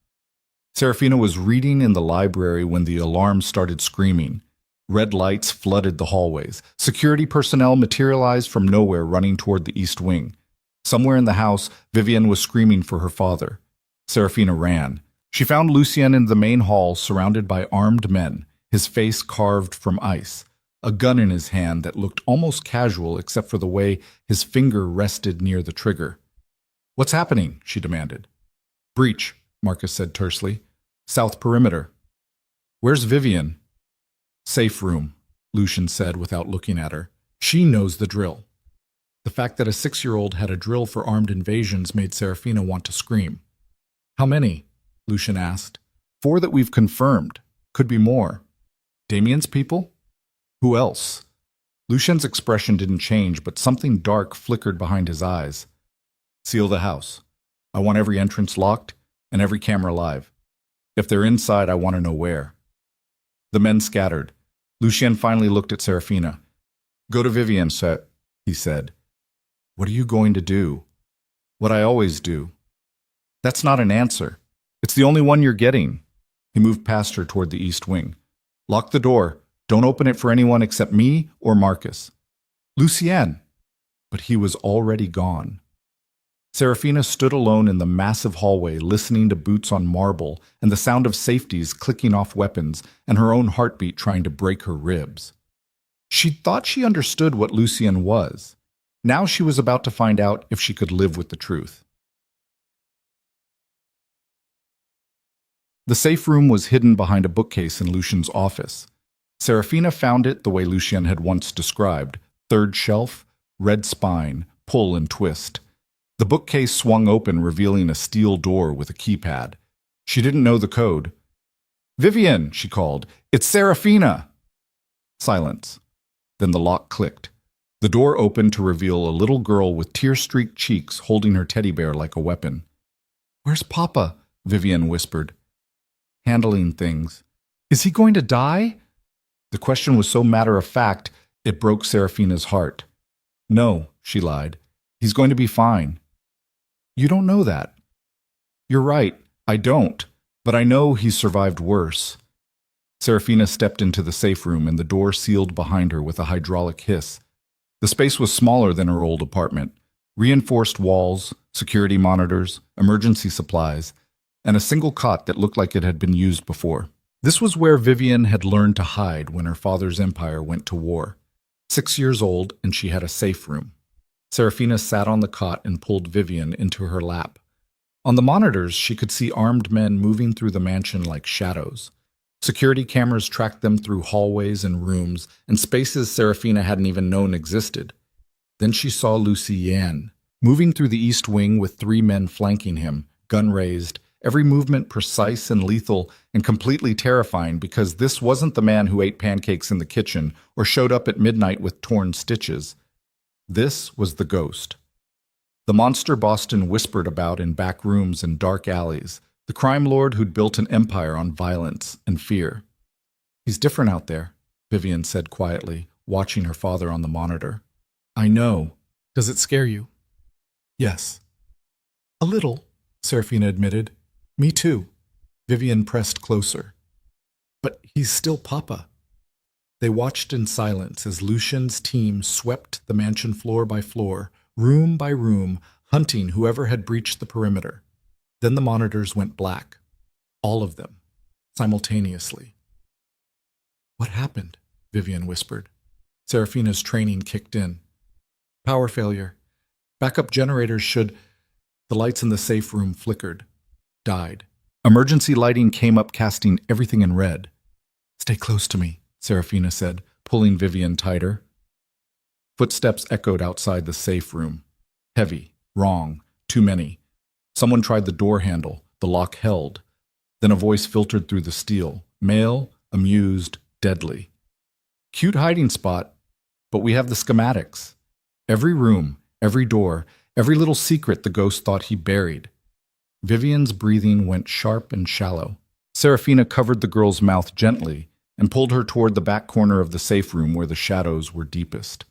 Serafina was reading in the library when the alarm started screaming. Red lights flooded the hallways. Security personnel materialized from nowhere running toward the east wing. Somewhere in the house, Vivian was screaming for her father. Serafina ran. She found Lucien in the main hall surrounded by armed men, his face carved from ice, a gun in his hand that looked almost casual except for the way his finger rested near the trigger. What's happening? She demanded. Breach, Marcus said tersely. South perimeter. Where's Vivian? Safe room, Lucien said without looking at her. She knows the drill. The fact that a 6-year-old had a drill for armed invasions made Serafina want to scream. How many? Lucien asked. 4 that we've confirmed. Could be more. Damien's people? Who else? Lucien's expression didn't change, but something dark flickered behind his eyes. Seal the house. I want every entrance locked and every camera live. If they're inside, I want to know where. The men scattered. Lucien finally looked at Serafina. Go to Vivian, he said. What are you going to do? What I always do. That's not an answer. It's the only one you're getting. He moved past her toward the east wing. Lock the door. Don't open it for anyone except me or Marcus. Lucien! But he was already gone. Serafina stood alone in the massive hallway, listening to boots on marble and the sound of safeties clicking off weapons and her own heartbeat trying to break her ribs. She thought she understood what Lucien was. Now she was about to find out if she could live with the truth. The safe room was hidden behind a bookcase in Lucien's office. Serafina found it the way Lucien had once described, 3rd shelf, red spine, pull and twist. The bookcase swung open, revealing a steel door with a keypad. She didn't know the code. Vivian, she called. It's Serafina! Silence. Then the lock clicked. The door opened to reveal a little girl with tear-streaked cheeks holding her teddy bear like a weapon. Where's Papa? Vivian whispered. Handling things. Is he going to die? The question was so matter-of-fact, it broke Serafina's heart. No, she lied. He's going to be fine. You don't know that. You're right, I don't, but I know he's survived worse. Serafina stepped into the safe room and the door sealed behind her with a hydraulic hiss. The space was smaller than her old apartment. Reinforced walls, security monitors, emergency supplies, and a single cot that looked like it had been used before. This was where Vivian had learned to hide when her father's empire went to war. 6 years old, and she had a safe room. Serafina sat on the cot and pulled Vivian into her lap. On the monitors, she could see armed men moving through the mansion like shadows. Security cameras tracked them through hallways and rooms and spaces Serafina hadn't even known existed. Then she saw Lucy Yan, moving through the east wing with 3 men flanking him, gun raised, every movement precise and lethal and completely terrifying because this wasn't the man who ate pancakes in the kitchen or showed up at midnight with torn stitches. This was the ghost. The monster Boston whispered about in back rooms and dark alleys, the crime lord who'd built an empire on violence and fear. He's different out there, Vivian said quietly, watching her father on the monitor. I know. Does it scare you? Yes. A little, Serafina admitted. Me too. Vivian pressed closer. But he's still Papa. They watched in silence as Lucian's team swept the mansion floor by floor, room by room, hunting whoever had breached the perimeter. Then the monitors went black. All of them, simultaneously. What happened? Vivian whispered. Serafina's training kicked in. Power failure. Backup generators should... The lights in the safe room flickered. Died. Emergency lighting came up, casting everything in red. Stay close to me, Serafina said, pulling Vivian tighter. Footsteps echoed outside the safe room. Heavy, wrong, too many. Someone tried the door handle. The lock held. Then a voice filtered through the steel. Male, amused, deadly. Cute hiding spot, but we have the schematics. Every room, every door, every little secret the ghost thought he buried. Vivian's breathing went sharp and shallow. Serafina covered the girl's mouth gently and pulled her toward the back corner of the safe room where the shadows were deepest.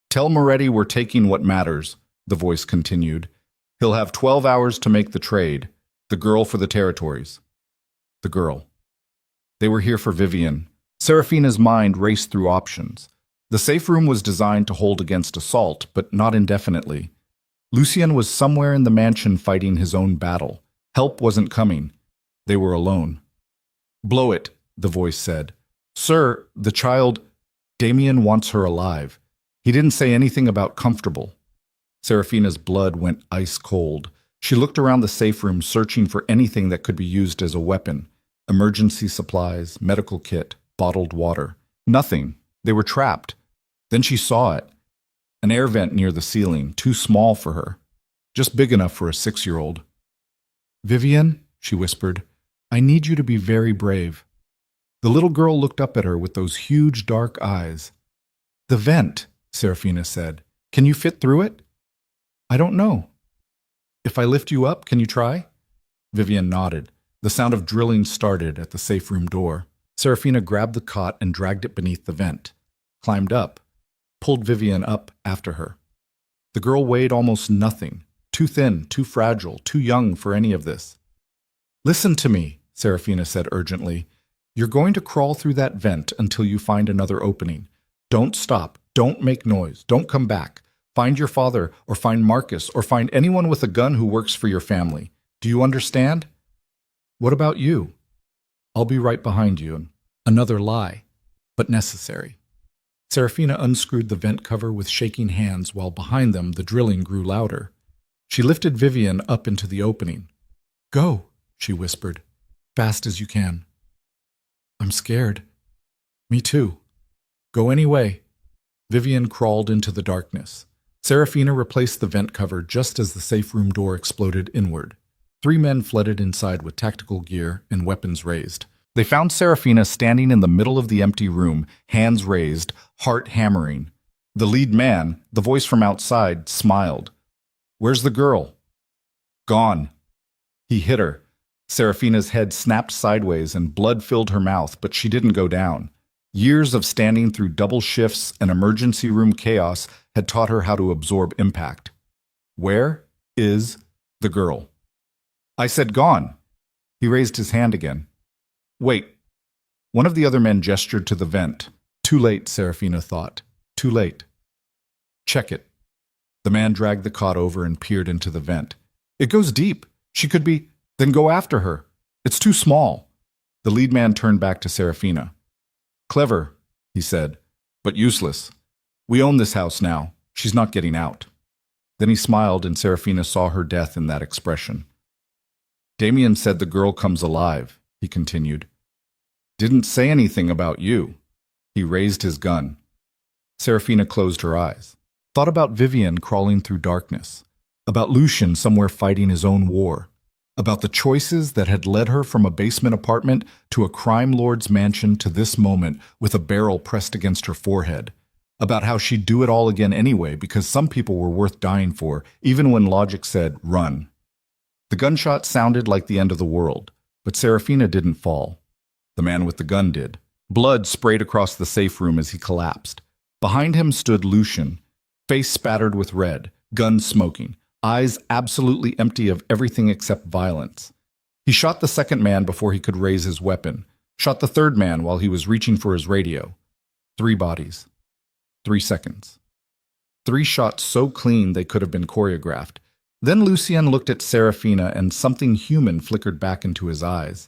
Tell Moretti we're taking what matters, the voice continued. He'll have 12 hours to make the trade. The girl for the territories. The girl. They were here for Vivian. Serafina's mind raced through options. The safe room was designed to hold against assault, but not indefinitely. Lucien was somewhere in the mansion fighting his own battle. Help wasn't coming. They were alone. Blow it, the voice said. Sir, the child... Damien wants her alive. He didn't say anything about comfortable. Serafina's blood went ice cold. She looked around the safe room searching for anything that could be used as a weapon. Emergency supplies, medical kit, bottled water. Nothing. They were trapped. Then she saw it. An air vent near the ceiling, too small for her. Just big enough for a 6-year-old. Vivian, she whispered, I need you to be very brave. The little girl looked up at her with those huge dark eyes. The vent, Serafina said. Can you fit through it? I don't know. If I lift you up, can you try? Vivian nodded. The sound of drilling started at the safe room door. Serafina grabbed the cot and dragged it beneath the vent, climbed up, pulled Vivian up after her. The girl weighed almost nothing, too thin, too fragile, too young for any of this. Listen to me, Serafina said urgently. You're going to crawl through that vent until you find another opening. Don't stop. Don't make noise. Don't come back. Find your father, or find Marcus, or find anyone with a gun who works for your family. Do you understand? What about you? I'll be right behind you. Another lie, but necessary. Serafina unscrewed the vent cover with shaking hands while behind them the drilling grew louder. She lifted Vivian up into the opening. Go, she whispered, fast as you can. I'm scared. Me too. Go anyway. Vivian crawled into the darkness. Serafina replaced the vent cover just as the safe room door exploded inward. 3 men flooded inside with tactical gear and weapons raised. They found Serafina standing in the middle of the empty room, hands raised, heart hammering. The lead man, the voice from outside, smiled. Where's the girl? Gone. He hit her. Serafina's head snapped sideways and blood filled her mouth, but she didn't go down. Years of standing through double shifts and emergency room chaos had taught her how to absorb impact. Where is the girl? I said gone. He raised his hand again. Wait. One of the other men gestured to the vent. Too late, Serafina thought. Too late. Check it. The man dragged the cot over and peered into the vent. It goes deep. She could be... Then go after her. It's too small. The lead man turned back to Serafina. Clever, he said, but useless. We own this house now. She's not getting out. Then he smiled, and Serafina saw her death in that expression. Damien said the girl comes alive, he continued. Didn't say anything about you. He raised his gun. Serafina closed her eyes. Thought about Vivian crawling through darkness. About Lucian somewhere fighting his own war. About the choices that had led her from a basement apartment to a crime lord's mansion to this moment with a barrel pressed against her forehead. About how she'd do it all again anyway because some people were worth dying for, even when logic said, run. The gunshot sounded like the end of the world, but Serafina didn't fall. The man with the gun did. Blood sprayed across the safe room as he collapsed. Behind him stood Lucian, face spattered with red, gun smoking, eyes absolutely empty of everything except violence. He shot the second man before he could raise his weapon, shot the third man while he was reaching for his radio. 3 bodies. 3 seconds. 3 shots so clean they could have been choreographed. Then Lucien looked at Serafina and something human flickered back into his eyes.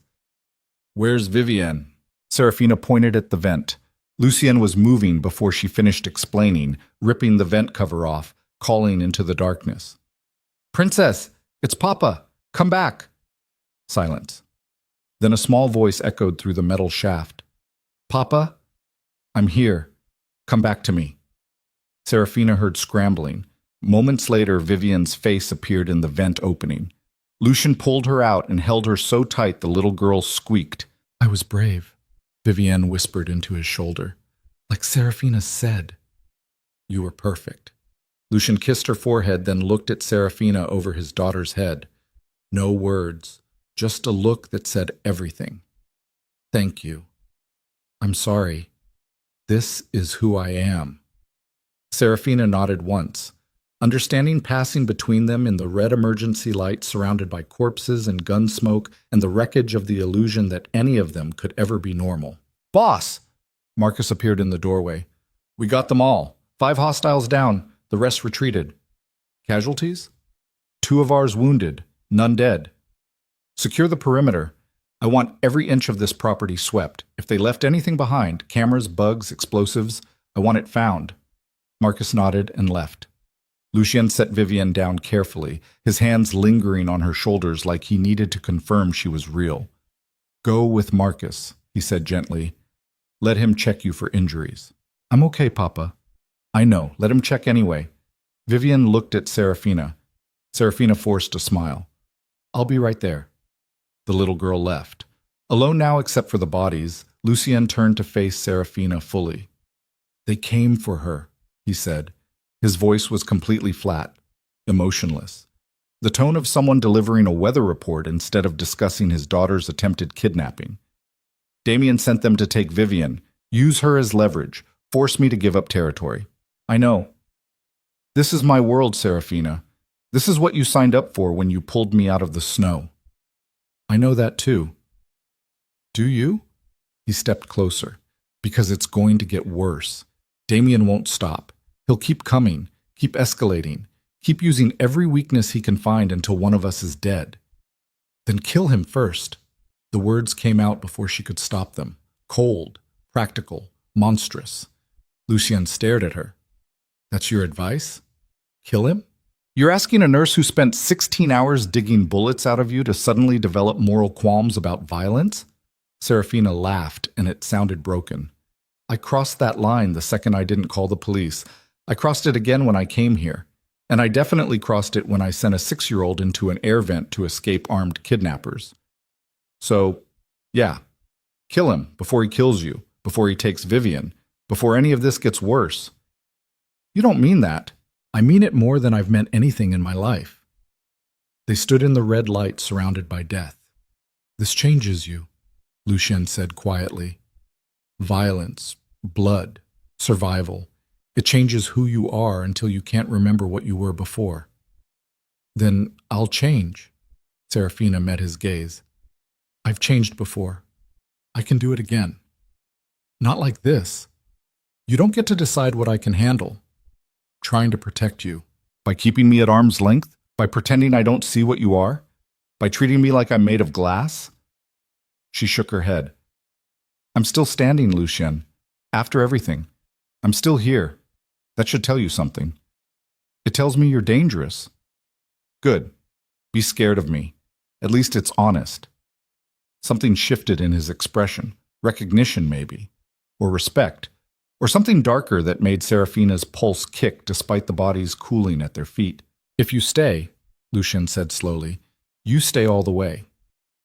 Where's Vivienne? Serafina pointed at the vent. Lucien was moving before she finished explaining, ripping the vent cover off, calling into the darkness. Princess, it's Papa. Come back. Silence. Then a small voice echoed through the metal shaft. Papa? I'm here. Come back to me. Serafina heard scrambling. Moments later, Vivian's face appeared in the vent opening. Lucian pulled her out and held her so tight the little girl squeaked. I was brave, Vivienne whispered into his shoulder. Like Serafina said. You were perfect. Lucian kissed her forehead, then looked at Serafina over his daughter's head. No words, just a look that said everything. Thank you. I'm sorry. This is who I am. Serafina nodded once, understanding passing between them in the red emergency light surrounded by corpses and gun smoke and the wreckage of the illusion that any of them could ever be normal. Boss! Marcus appeared in the doorway. We got them all. 5 hostiles down. The rest retreated. Casualties? 2 of ours wounded, none dead. Secure the perimeter. I want every inch of this property swept. If they left anything behind, cameras, bugs, explosives, I want it found. Marcus nodded and left. Lucien set Vivienne down carefully, his hands lingering on her shoulders like he needed to confirm she was real. Go with Marcus, he said gently. Let him check you for injuries. I'm okay, Papa. I know. Let him check anyway. Vivienne looked at Serafina. Serafina forced a smile. I'll be right there. The little girl left. Alone now except for the bodies, Lucien turned to face Serafina fully. They came for her, he said. His voice was completely flat, emotionless. The tone of someone delivering a weather report instead of discussing his daughter's attempted kidnapping. Damien sent them to take Vivienne, use her as leverage, force me to give up territory. I know. This is my world, Serafina. This is what you signed up for when you pulled me out of the snow. I know that too. Do you? He stepped closer. Because it's going to get worse. Damien won't stop. He'll keep coming, keep escalating, keep using every weakness he can find until one of us is dead. Then kill him first. The words came out before she could stop them. Cold, practical, monstrous. Lucien stared at her. That's your advice? Kill him? You're asking a nurse who spent 16 hours digging bullets out of you to suddenly develop moral qualms about violence? Serafina laughed, and it sounded broken. I crossed that line the second I didn't call the police. I crossed it again when I came here. And I definitely crossed it when I sent a 6-year-old into an air vent to escape armed kidnappers. So, yeah, kill him before he kills you, before he takes Vivian, before any of this gets worse. You don't mean that. I mean it more than I've meant anything in my life. They stood in the red light surrounded by death. This changes you, Lucien said quietly. Violence, blood, survival. It changes who you are until you can't remember what you were before. Then I'll change. Serafina met his gaze. I've changed before. I can do it again. Not like this. You don't get to decide what I can handle. Trying to protect you. By keeping me at arm's length? By pretending I don't see what you are? By treating me like I'm made of glass? She shook her head. I'm still standing, Lucien. After everything. I'm still here. That should tell you something. It tells me you're dangerous. Good. Be scared of me. At least it's honest. Something shifted in his expression. Recognition, maybe. Or respect. Or something darker that made Serafina's pulse kick despite the bodies cooling at their feet. If you stay, Lucien said slowly, you stay all the way.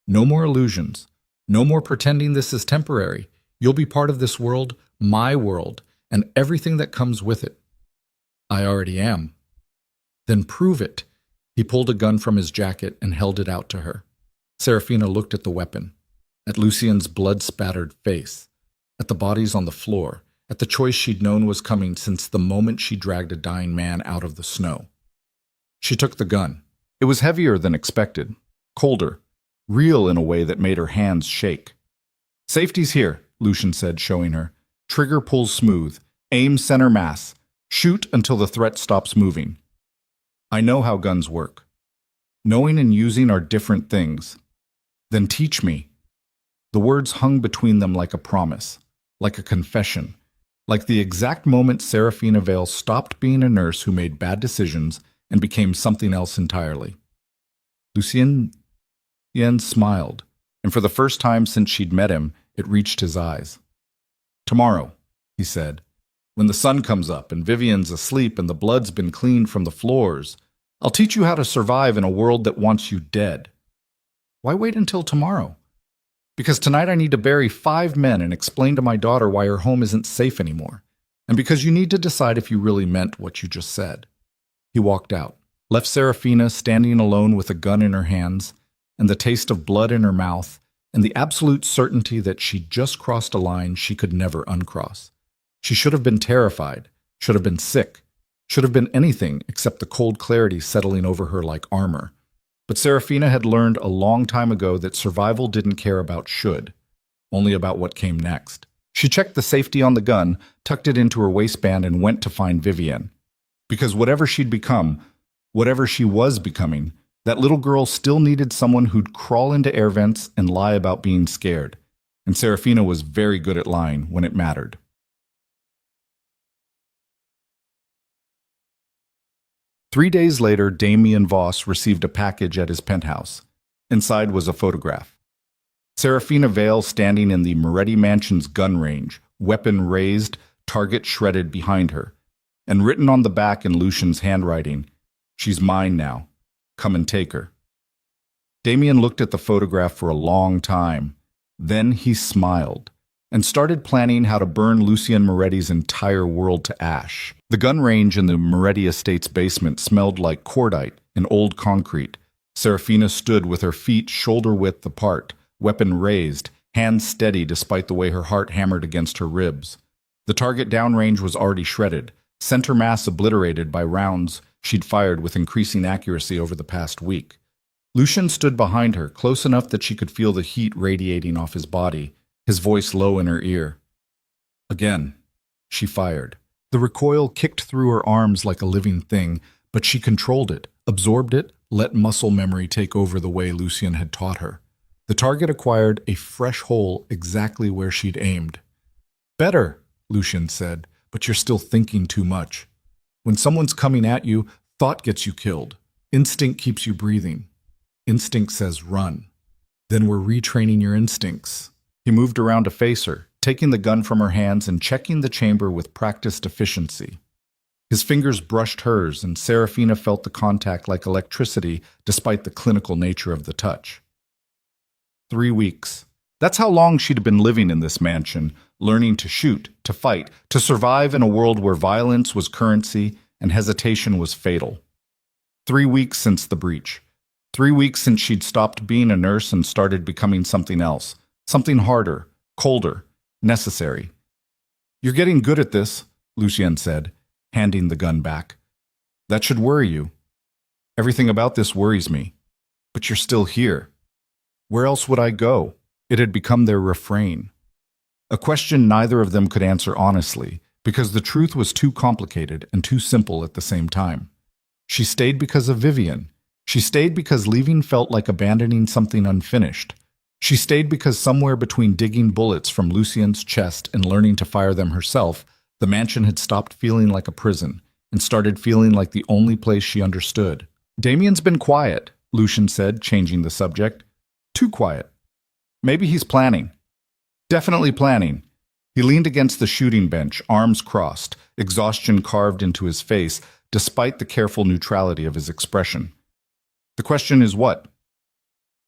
No more illusions. No more pretending this is temporary. You'll be part of this world, my world, and everything that comes with it. I already am. Then prove it. He pulled a gun from his jacket and held it out to her. Serafina looked at the weapon, at Lucien's blood-spattered face, at the bodies on the floor, at the choice she'd known was coming since the moment she dragged a dying man out of the snow. She took the gun. It was heavier than expected, colder, real in a way that made her hands shake. Safety's here, Lucien said, showing her. Trigger pulls smooth. Aim center mass. Shoot until the threat stops moving. I know how guns work. Knowing and using are different things. Then teach me. The words hung between them like a promise, like a confession, like the exact moment Serafina Vale stopped being a nurse who made bad decisions and became something else entirely. Lucien smiled, and for the first time since she'd met him, it reached his eyes. Tomorrow, he said, when the sun comes up and Vivian's asleep and the blood's been cleaned from the floors, I'll teach you how to survive in a world that wants you dead. Why wait until tomorrow? Because tonight I need to bury 5 men and explain to my daughter why her home isn't safe anymore, and because you need to decide if you really meant what you just said. He walked out, left Serafina standing alone with a gun in her hands, and the taste of blood in her mouth, and the absolute certainty that she'd just crossed a line she could never uncross. She should have been terrified, should have been sick, should have been anything except the cold clarity settling over her like armor. But Serafina had learned a long time ago that survival didn't care about should, only about what came next. She checked the safety on the gun, tucked it into her waistband, and went to find Vivian. Because whatever she'd become, whatever she was becoming, that little girl still needed someone who'd crawl into air vents and lie about being scared. And Serafina was very good at lying when it mattered. Three days later, Damien Voss received a package at his penthouse. Inside was a photograph. Serafina Vale standing in the Moretti Mansion's gun range, weapon raised, target shredded behind her. And written on the back in Lucien's handwriting, "She's mine now. Come and take her." Damien looked at the photograph for a long time. Then he smiled and started planning how to burn Lucien Moretti's entire world to ash. The gun range in the Moretti estate's basement smelled like cordite and old concrete. Serafina stood with her feet shoulder-width apart, weapon raised, hands steady despite the way her heart hammered against her ribs. The target downrange was already shredded, center mass obliterated by rounds she'd fired with increasing accuracy over the past week. Lucien stood behind her, close enough that she could feel the heat radiating off his body, his voice low in her ear. Again, she fired. The recoil kicked through her arms like a living thing, but she controlled it, absorbed it, let muscle memory take over the way Lucien had taught her. The target acquired a fresh hole exactly where she'd aimed. "Better," Lucien said, "but you're still thinking too much. When someone's coming at you, thought gets you killed. Instinct keeps you breathing. Instinct says run. Then we're retraining your instincts." He moved around to face her, taking the gun from her hands and checking the chamber with practiced efficiency. His fingers brushed hers, and Serafina felt the contact like electricity despite the clinical nature of the touch. 3 weeks. That's how long she'd been living in this mansion, learning to shoot, to fight, to survive in a world where violence was currency and hesitation was fatal. 3 weeks since the breach. 3 weeks since she'd stopped being a nurse and started becoming something else. Something harder, colder, necessary. You're getting good at this, Lucien said, handing the gun back. That should worry you. Everything about this worries me. But you're still here. Where else would I go? It had become their refrain. A question neither of them could answer honestly, because the truth was too complicated and too simple at the same time. She stayed because of Vivian. She stayed because leaving felt like abandoning something unfinished. She stayed because somewhere between digging bullets from Lucien's chest and learning to fire them herself, the mansion had stopped feeling like a prison and started feeling like the only place she understood. Damien's been quiet, Lucien said, changing the subject. Too quiet. Maybe he's planning. Definitely planning. He leaned against the shooting bench, arms crossed, exhaustion carved into his face, despite the careful neutrality of his expression. The question is what?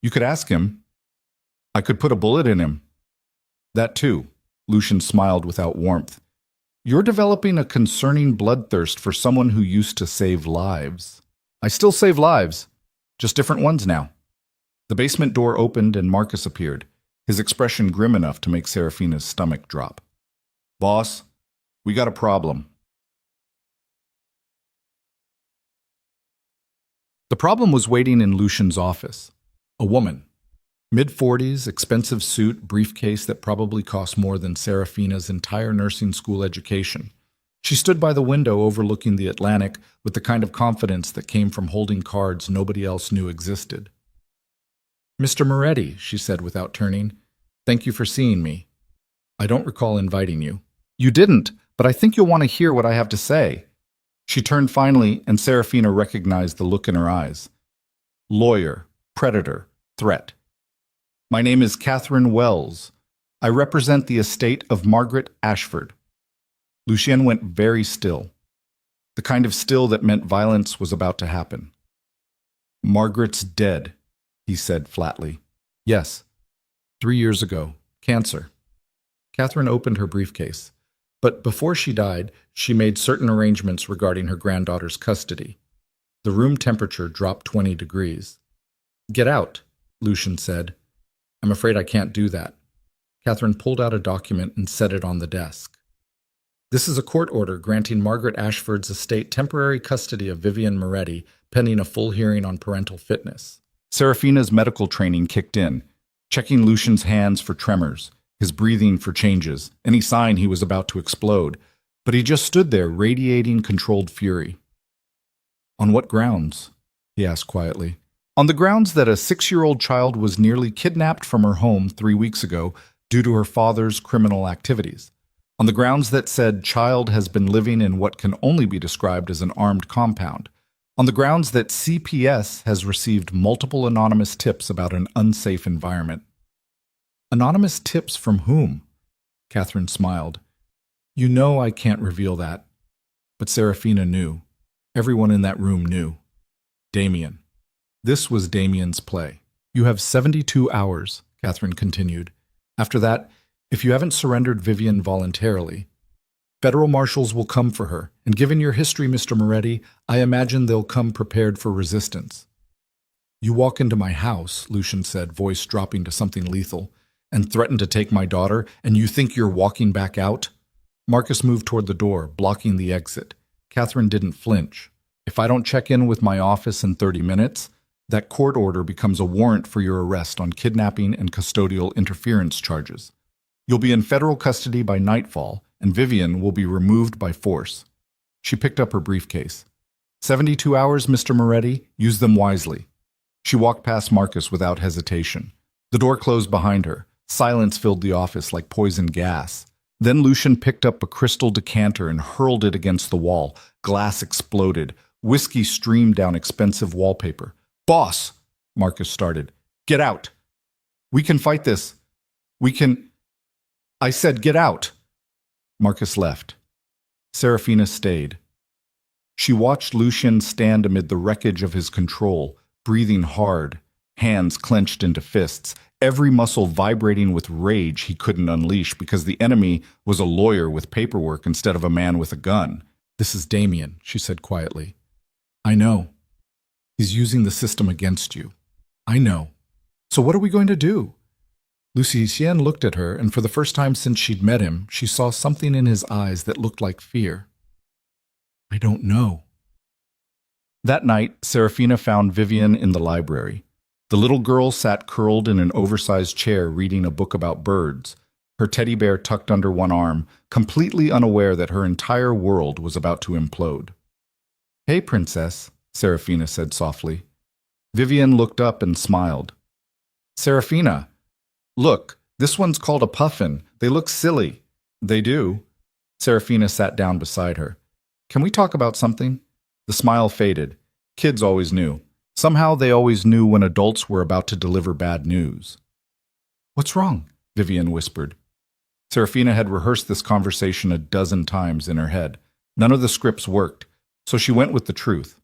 You could ask him. I could put a bullet in him. That too, Lucien smiled without warmth. You're developing a concerning bloodthirst for someone who used to save lives. I still save lives, just different ones now. The basement door opened and Marcus appeared, his expression grim enough to make Serafina's stomach drop. Boss, we got a problem. The problem was waiting in Lucien's office. A woman. Mid-40s, expensive suit, briefcase that probably cost more than Serafina's entire nursing school education. She stood by the window overlooking the Atlantic with the kind of confidence that came from holding cards nobody else knew existed. Mr. Moretti, she said without turning, thank you for seeing me. I don't recall inviting you. You didn't, but I think you'll want to hear what I have to say. She turned finally, and Serafina recognized the look in her eyes. Lawyer, predator, threat. My name is Catherine Wells. I represent the estate of Margaret Ashford. Lucien went very still, the kind of still that meant violence was about to happen. Margaret's dead, he said flatly. Yes, 3 years ago, cancer. Catherine opened her briefcase, but before she died, she made certain arrangements regarding her granddaughter's custody. The room temperature dropped 20 degrees. Get out, Lucien said. I'm afraid I can't do that. Catherine pulled out a document and set it on the desk. This is a court order granting Margaret Ashford's estate temporary custody of Vivian Moretti, pending a full hearing on parental fitness. Serafina's medical training kicked in, checking Lucien's hands for tremors, his breathing for changes, any sign he was about to explode, but he just stood there radiating controlled fury. On what grounds? He asked quietly. On the grounds that a 6-year-old child was nearly kidnapped from her home 3 weeks ago due to her father's criminal activities. On the grounds that said child has been living in what can only be described as an armed compound. On the grounds that CPS has received multiple anonymous tips about an unsafe environment. Anonymous tips from whom? Catherine smiled. You know I can't reveal that. But Serafina knew. Everyone in that room knew. Damien. This was Damien's play. You have 72 hours, Catherine continued. After that, if you haven't surrendered Vivian voluntarily, federal marshals will come for her, and given your history, Mr. Moretti, I imagine they'll come prepared for resistance. You walk into my house, Lucien said, voice dropping to something lethal, and threaten to take my daughter, and you think you're walking back out? Marcus moved toward the door, blocking the exit. Catherine didn't flinch. If I don't check in with my office in 30 minutes, that court order becomes a warrant for your arrest on kidnapping and custodial interference charges. You'll be in federal custody by nightfall, and Vivian will be removed by force. She picked up her briefcase. 72 hours, Mr. Moretti. Use them wisely. She walked past Marcus without hesitation. The door closed behind her. Silence filled the office like poison gas. Then Lucien picked up a crystal decanter and hurled it against the wall. Glass exploded. Whiskey streamed down expensive wallpaper. Boss, Marcus started. Get out. We can fight this. We can... I said get out. Marcus left. Serafina stayed. She watched Lucien stand amid the wreckage of his control, breathing hard, hands clenched into fists, every muscle vibrating with rage he couldn't unleash because the enemy was a lawyer with paperwork instead of a man with a gun. This is Damien, she said quietly. I know. He's using the system against you. I know. So what are we going to do? Lucien looked at her, and for the first time since she'd met him, she saw something in his eyes that looked like fear. I don't know. That night, Serafina found Vivian in the library. The little girl sat curled in an oversized chair reading a book about birds, her teddy bear tucked under one arm, completely unaware that her entire world was about to implode. "Hey, princess," Serafina said softly. Vivian looked up and smiled. "Serafina, look, this one's called a puffin. They look silly." "They do." Serafina sat down beside her. "Can we talk about something?" The smile faded. Kids always knew. Somehow they always knew when adults were about to deliver bad news. "What's wrong?" Vivian whispered. Serafina had rehearsed this conversation a dozen times in her head. None of the scripts worked, so she went with the truth.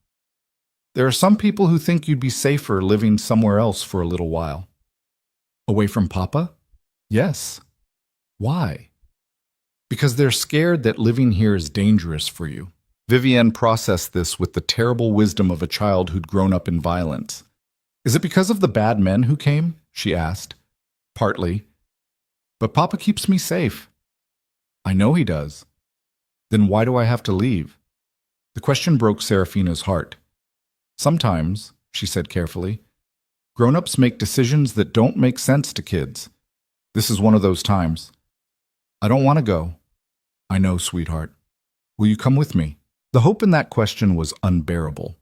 "There are some people who think you'd be safer living somewhere else for a little while." "Away from Papa?" "Yes." "Why?" "Because they're scared that living here is dangerous for you." Vivienne processed this with the terrible wisdom of a child who'd grown up in violence. "Is it because of the bad men who came?" she asked. "Partly. But Papa keeps me safe." "I know he does." "Then why do I have to leave?" The question broke Serafina's heart. "Sometimes," she said carefully, "grown-ups make decisions that don't make sense to kids. This is one of those times." "I don't want to go." "I know, sweetheart. Will you come with me?" The hope in that question was unbearable.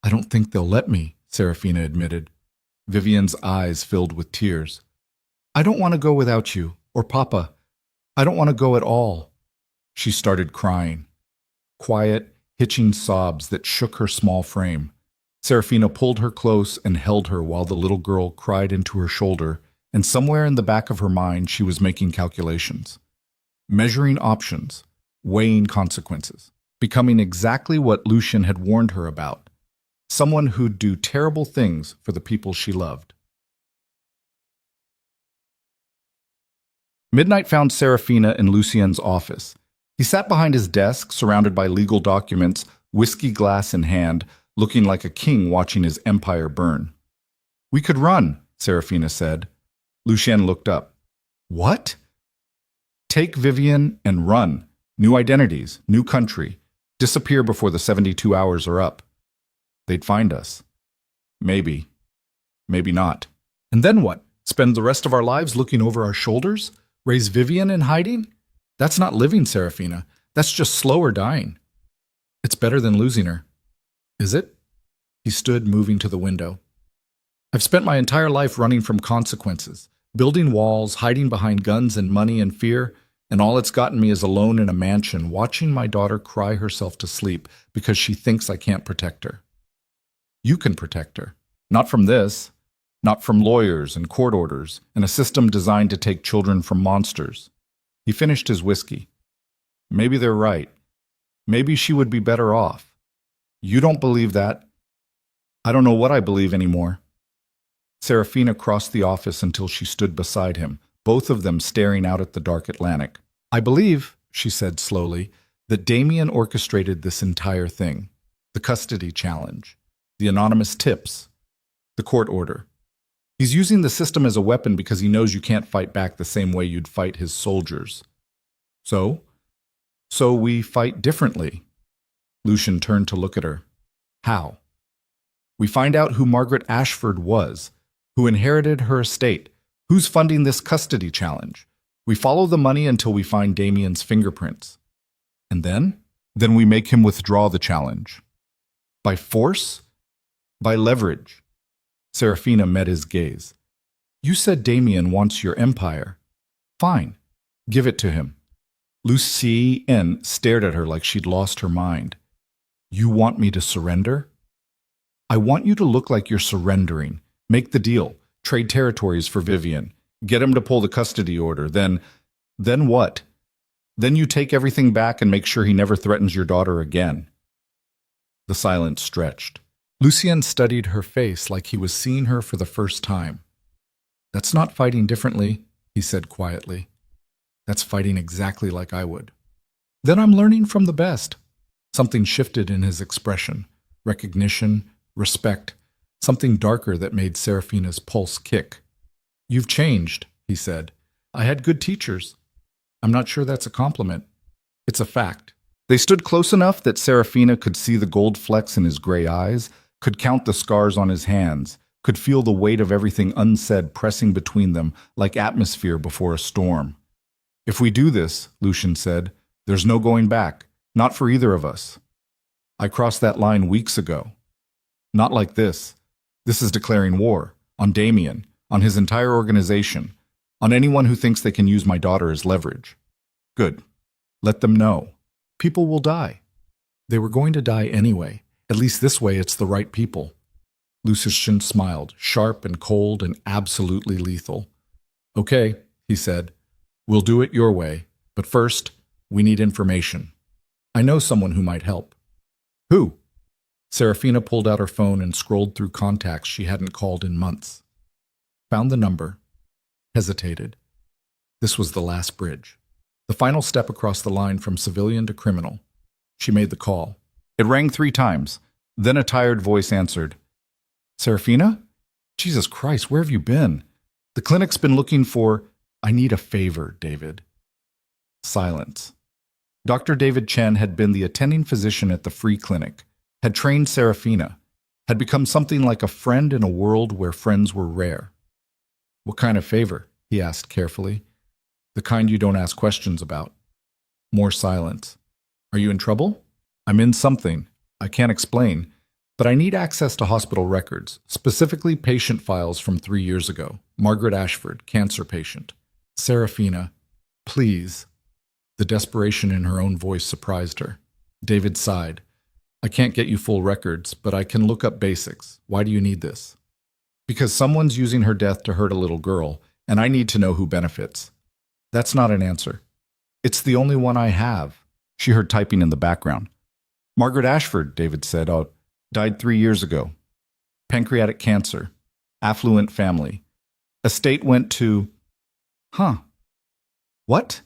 "I don't think they'll let me," Serafina admitted. Vivian's eyes filled with tears. "I don't want to go without you, or Papa. I don't want to go at all." She started crying. Quiet, hitching sobs that shook her small frame. Serafina pulled her close and held her while the little girl cried into her shoulder, and somewhere in the back of her mind she was making calculations. Measuring options, weighing consequences, becoming exactly what Lucien had warned her about. Someone who'd do terrible things for the people she loved. Midnight found Serafina in Lucien's office. He sat behind his desk, surrounded by legal documents, whiskey glass in hand, looking like a king watching his empire burn. "We could run," Serafina said. Lucien looked up. "What?" "Take Vivian and run. New identities, new country. Disappear before the 72 hours are up." "They'd find us." "Maybe. Maybe not." "And then what? Spend the rest of our lives looking over our shoulders? Raise Vivian in hiding? That's not living, Serafina. That's just slower dying." "It's better than losing her." "Is it?" He stood, moving to the window. "I've spent my entire life running from consequences, building walls, hiding behind guns and money and fear, and all it's gotten me is alone in a mansion, watching my daughter cry herself to sleep because she thinks I can't protect her." "You can protect her. Not from this. Not from lawyers and court orders, and a system designed to take children from monsters." He finished his whiskey. "Maybe they're right. Maybe she would be better off." "You don't believe that?" "I don't know what I believe anymore." Serafina crossed the office until she stood beside him, both of them staring out at the dark Atlantic. "I believe," she said slowly, "that Damien orchestrated this entire thing. The custody challenge, the anonymous tips, the court order. He's using the system as a weapon because he knows you can't fight back the same way you'd fight his soldiers. So we fight differently." Lucien turned to look at her. "How?" "We find out who Margaret Ashford was, who inherited her estate, who's funding this custody challenge. We follow the money until we find Damien's fingerprints. And then? Then we make him withdraw the challenge. By force? By leverage." Serafina met his gaze. "You said Damien wants your empire. Fine. Give it to him." Lucien stared at her like she'd lost her mind. "You want me to surrender?" "I want you to look like you're surrendering. Make the deal. Trade territories for Vivian. Get him to pull the custody order. Then what? Then you take everything back and make sure he never threatens your daughter again." The silence stretched. Lucien studied her face like he was seeing her for the first time. "That's not fighting differently," he said quietly. "That's fighting exactly like I would." "Then I'm learning from the best." Something shifted in his expression. Recognition, respect. something darker that made Serafina's pulse kick. "You've changed," he said. "I had good teachers." "I'm not sure that's a compliment. It's a fact." They stood close enough that Serafina could see the gold flecks in his gray eyes, could count the scars on his hands, could feel the weight of everything unsaid pressing between them like atmosphere before a storm. "If we do this," Lucian said, "there's no going back, not for either of us. I crossed that line weeks ago. Not like this. This is declaring war, on Damien, on his entire organization, on anyone who thinks they can use my daughter as leverage. Good. Let them know. People will die." They were going to die anyway. At least this way it's the right people. Lucian smiled, sharp and cold and absolutely lethal. "Okay," he said. "We'll do it your way. But first, we need information. I know someone who might help." "Who?" Serafina pulled out her phone and scrolled through contacts she hadn't called in months. Found the number. Hesitated. This was the last bridge. The final step across the line from civilian to criminal. She made the call. It rang 3 times. Then a tired voice answered. "Serafina? Jesus Christ, where have you been? The clinic's been looking for—" "I need a favor, David." Silence. Dr. David Chen had been the attending physician at the free clinic, had trained Serafina, had become something like a friend in a world where friends were rare. "What kind of favor?" he asked carefully. "The kind you don't ask questions about." More silence. "Are you in trouble?" "I'm in something. I can't explain, but I need access to hospital records, specifically patient files from 3 years ago. Margaret Ashford, cancer patient." "Serafina, please." The desperation in her own voice surprised her. David sighed. "I can't get you full records, but I can look up basics. Why do you need this?" "Because someone's using her death to hurt a little girl, and I need to know who benefits." "That's not an answer." "It's the only one I have." She heard typing in the background. "Margaret Ashford," David said, "died 3 years ago. Pancreatic cancer. Affluent family. Estate went to—" "Huh. What?"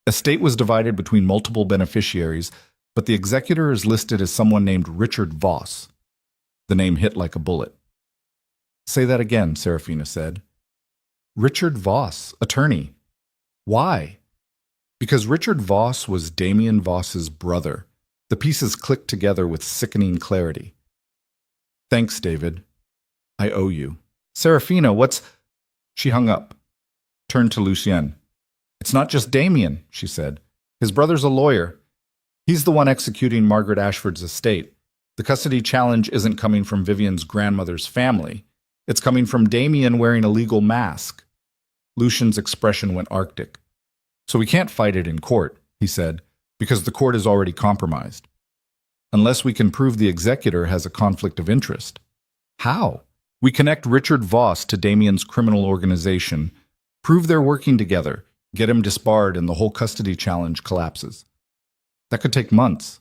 "Estate was divided between multiple beneficiaries, but the executor is listed as someone named Richard Voss." The name hit like a bullet. "Say that again," Serafina said. "Richard Voss, attorney. Why?" "Because Richard Voss was Damien Voss's brother." The pieces clicked together with sickening clarity. "Thanks, David. I owe you." "Serafina, what's—" She hung up, turned to Lucien. "It's not just Damien," she said. "His brother's a lawyer. He's the one executing Margaret Ashford's estate. The custody challenge isn't coming from Vivian's grandmother's family. It's coming from Damien wearing a legal mask." Lucian's expression went arctic. "So we can't fight it in court," he said, "because the court is already compromised. Unless we can prove the executor has a conflict of interest." "How?" "We connect Richard Voss to Damien's criminal organization, prove they're working together, get him disbarred, and the whole custody challenge collapses. That could take months.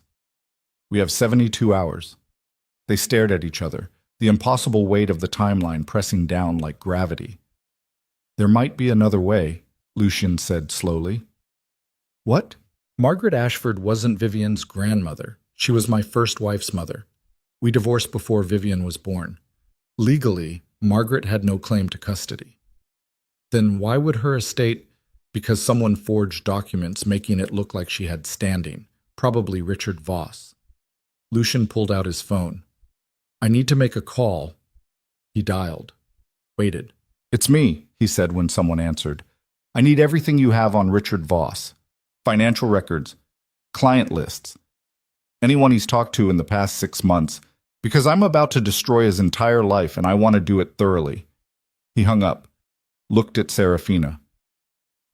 We have 72 hours. They stared at each other, the impossible weight of the timeline pressing down like gravity. "There might be another way," Lucian said slowly. "What?" "Margaret Ashford wasn't Vivian's grandmother. She was my first wife's mother. We divorced before Vivian was born. Legally, Margaret had no claim to custody. Then why would her estate—" "Because someone forged documents making it look like she had standing, probably Richard Voss." Lucian pulled out his phone. "I need to make a call." He dialed. Waited. "It's me," he said when someone answered. "I need everything you have on Richard Voss. Financial records, client lists, anyone he's talked to in the past 6 months, because I'm about to destroy his entire life and I want to do it thoroughly." He hung up, looked at Serafina.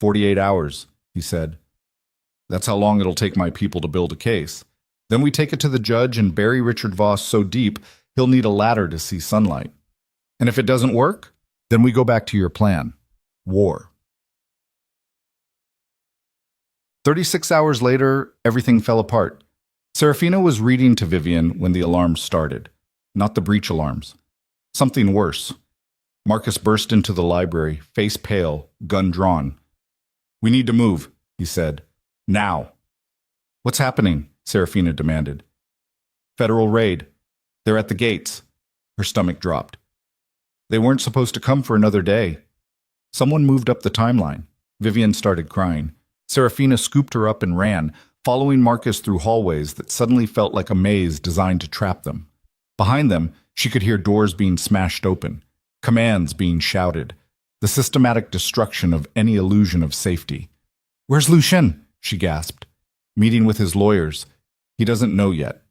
48 hours, he said. "That's how long it'll take my people to build a case. Then we take it to the judge and bury Richard Voss so deep he'll need a ladder to see sunlight. And if it doesn't work, then we go back to your plan. War." 36 hours later, everything fell apart. Serafina was reading to Vivian when the alarms started. Not the breach alarms. Something worse. Marcus burst into the library, face pale, gun drawn. "We need to move," he said. "Now." "What's happening?" Serafina demanded. "Federal raid. They're at the gates. Her stomach dropped. They weren't supposed to come for another day. Someone moved up the timeline. Vivian started crying. Serafina scooped her up and ran, following Marcus through hallways that suddenly felt like a maze designed to trap them. Behind them, she could hear doors being smashed open, commands being shouted, the systematic destruction of any illusion of safety. "Where's Lucien?" she gasped. "Meeting with his lawyers. He doesn't know yet."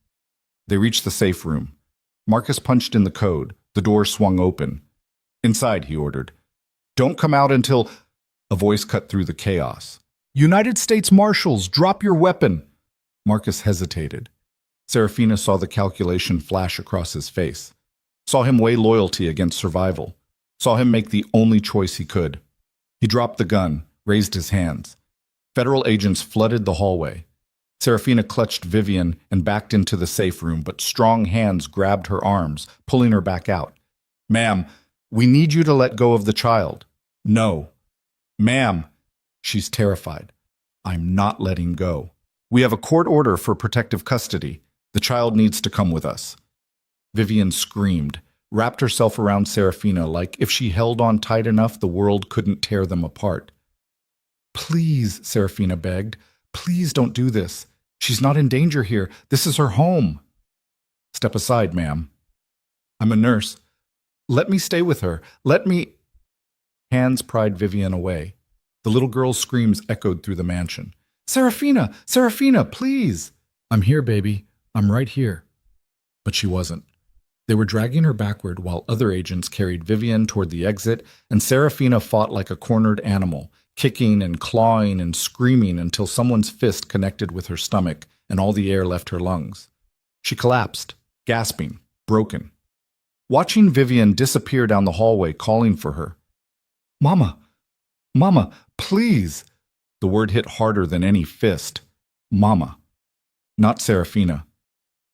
They reached the safe room. Marcus punched in the code. The door swung open. "Inside," he ordered. "Don't come out until—" A voice cut through the chaos. "United States Marshals, drop your weapon!" Marcus hesitated. Serafina saw the calculation flash across his face, saw him weigh loyalty against survival, saw him make the only choice he could. He dropped the gun, raised his hands. Federal agents flooded the hallway. Serafina clutched Vivian and backed into the safe room, but strong hands grabbed her arms, pulling her back out. "Ma'am, we need you to let go of the child." "No." "Ma'am." She's terrified. "I'm not letting go. We have a court order for protective custody. The child needs to come with us." Vivian screamed, wrapped herself around Serafina like if she held on tight enough the world couldn't tear them apart. "Please," Serafina begged. "Please don't do this. She's not in danger here. This is her home." "Step aside, ma'am." "I'm a nurse. Let me stay with her. Let me—" Hands pried Vivian away. The little girl's screams echoed through the mansion. "Serafina! Serafina, please!" "I'm here, baby. I'm right here." But she wasn't. They were dragging her backward while other agents carried Vivian toward the exit, and Serafina fought like a cornered animal, kicking and clawing and screaming until someone's fist connected with her stomach and all the air left her lungs. She collapsed, gasping, broken. Watching Vivian disappear down the hallway calling for her. "Mama! Mama, please!" The word hit harder than any fist. Mama. Not Serafina.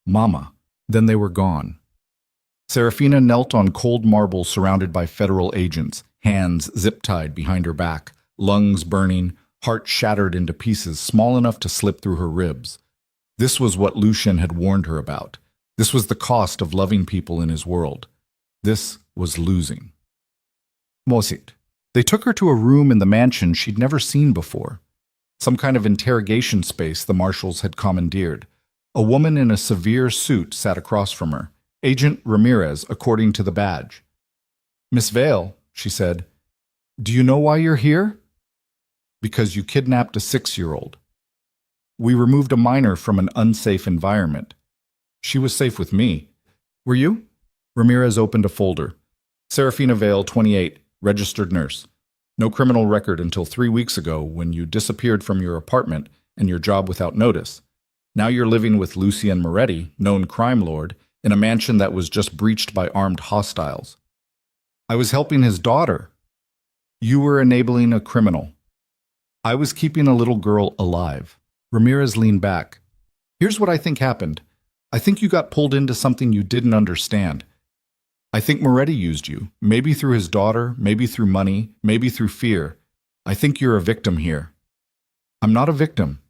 Mama. Then they were gone. Serafina knelt on cold marble surrounded by federal agents, hands zip-tied behind her back, lungs burning, heart shattered into pieces small enough to slip through her ribs. This was what Lucien had warned her about. This was the cost of loving people in his world. This was losing. Mosit. They took her to a room in the mansion she'd never seen before. Some kind of interrogation space the marshals had commandeered. A woman in a severe suit sat across from her. Agent Ramirez, according to the badge. "Miss Vale," she said, "do you know why you're here?" "Because you kidnapped a 6-year-old. We removed a minor from an unsafe environment. She was safe with me. Were you?" Ramirez opened a folder. "Serafina Vale, 28, registered nurse. No criminal record until 3 weeks ago when you disappeared from your apartment and your job without notice. Now you're living with Lucien Moretti, known crime lord, in a mansion that was just breached by armed hostiles." "I was helping his daughter." "You were enabling a criminal." "I was keeping a little girl alive." Ramirez leaned back. "Here's what I think happened. I think you got pulled into something you didn't understand. I think Moretti used you, maybe through his daughter, maybe through money, maybe through fear. I think you're a victim here." "I'm not a victim."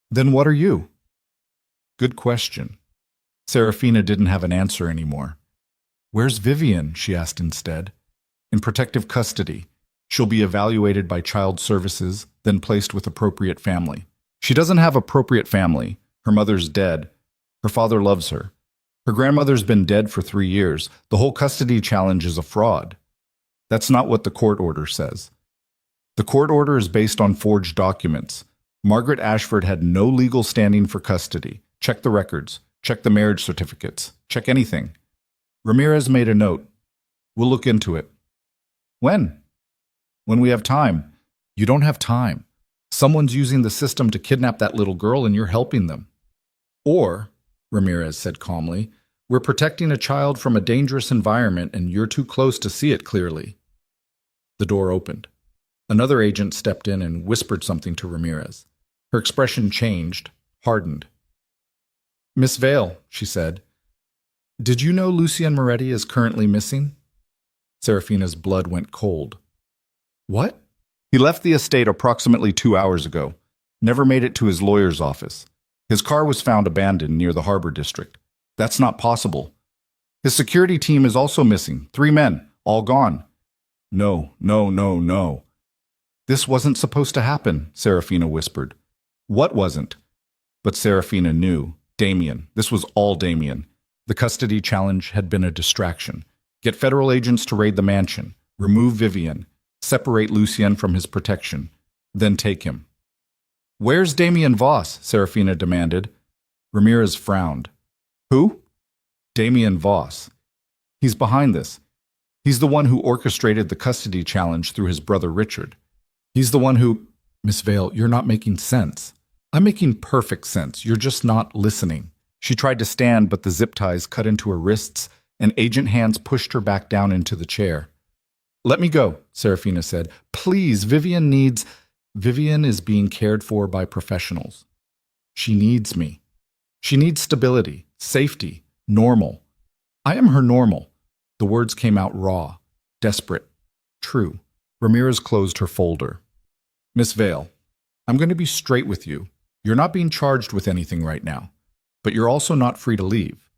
"Then what are you?" "Good question." Serafina didn't have an answer anymore. "Where's Vivian?" she asked instead. "In protective custody. She'll be evaluated by child services, then placed with appropriate family." "She doesn't have appropriate family. Her mother's dead. Her father loves her. Her grandmother's been dead for 3 years. The whole custody challenge is a fraud." "That's not what the court order says." "The court order is based on forged documents. Margaret Ashford had no legal standing for custody. Check the records. Check the marriage certificates. Check anything." Ramirez made a note. "We'll look into it." "When?" "When we have time." "You don't have time. Someone's using the system to kidnap that little girl and you're helping them." "Or," Ramirez said calmly, "we're protecting a child from a dangerous environment and you're too close to see it clearly." The door opened. Another agent stepped in and whispered something to Ramirez. Her expression changed, hardened. "Miss Vale," she said, "did you know Lucien Moretti is currently missing?" Serafina's blood went cold. "What?" "He left the estate approximately 2 hours ago. Never made it to his lawyer's office. His car was found abandoned near the Harbor District. That's not possible. His security team is also missing. 3 men, all gone. No, no, no, no. This wasn't supposed to happen, Serafina whispered. What wasn't? But Serafina knew. Damien. This was all Damien. The custody challenge had been a distraction. Get federal agents to raid the mansion. Remove Vivian. Separate Lucien from his protection. Then take him. Where's Damien Voss? Serafina demanded. Ramirez frowned. Who? Damien Voss. He's behind this. He's the one who orchestrated the custody challenge through his brother Richard. He's the one who… Miss Vale, you're not making sense. I'm making perfect sense. You're just not listening. She tried to stand, but the zip ties cut into her wrists, and agent hands pushed her back down into the chair. Let me go, Serafina said. Please, Vivian is being cared for by professionals. She needs me. She needs stability, safety, normal. I am her normal. The words came out raw, desperate, true. Ramirez closed her folder. Miss Vale, I'm going to be straight with you. You're not being charged with anything right now, but you're also not free to leave.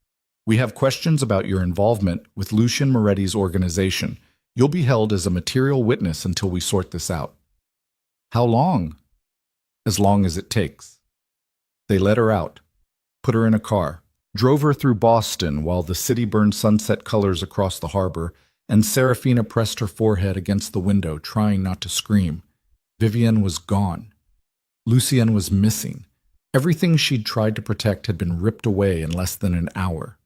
We have questions about your involvement with Lucien Moretti's organization. You'll be held as a material witness until we sort this out. How long? As long as it takes. They let her out, put her in a car, drove her through Boston while the city burned sunset colors across the harbor, and Serafina pressed her forehead against the window, trying not to scream. Vivian was gone. Lucien was missing. Everything she'd tried to protect had been ripped away in less than an hour.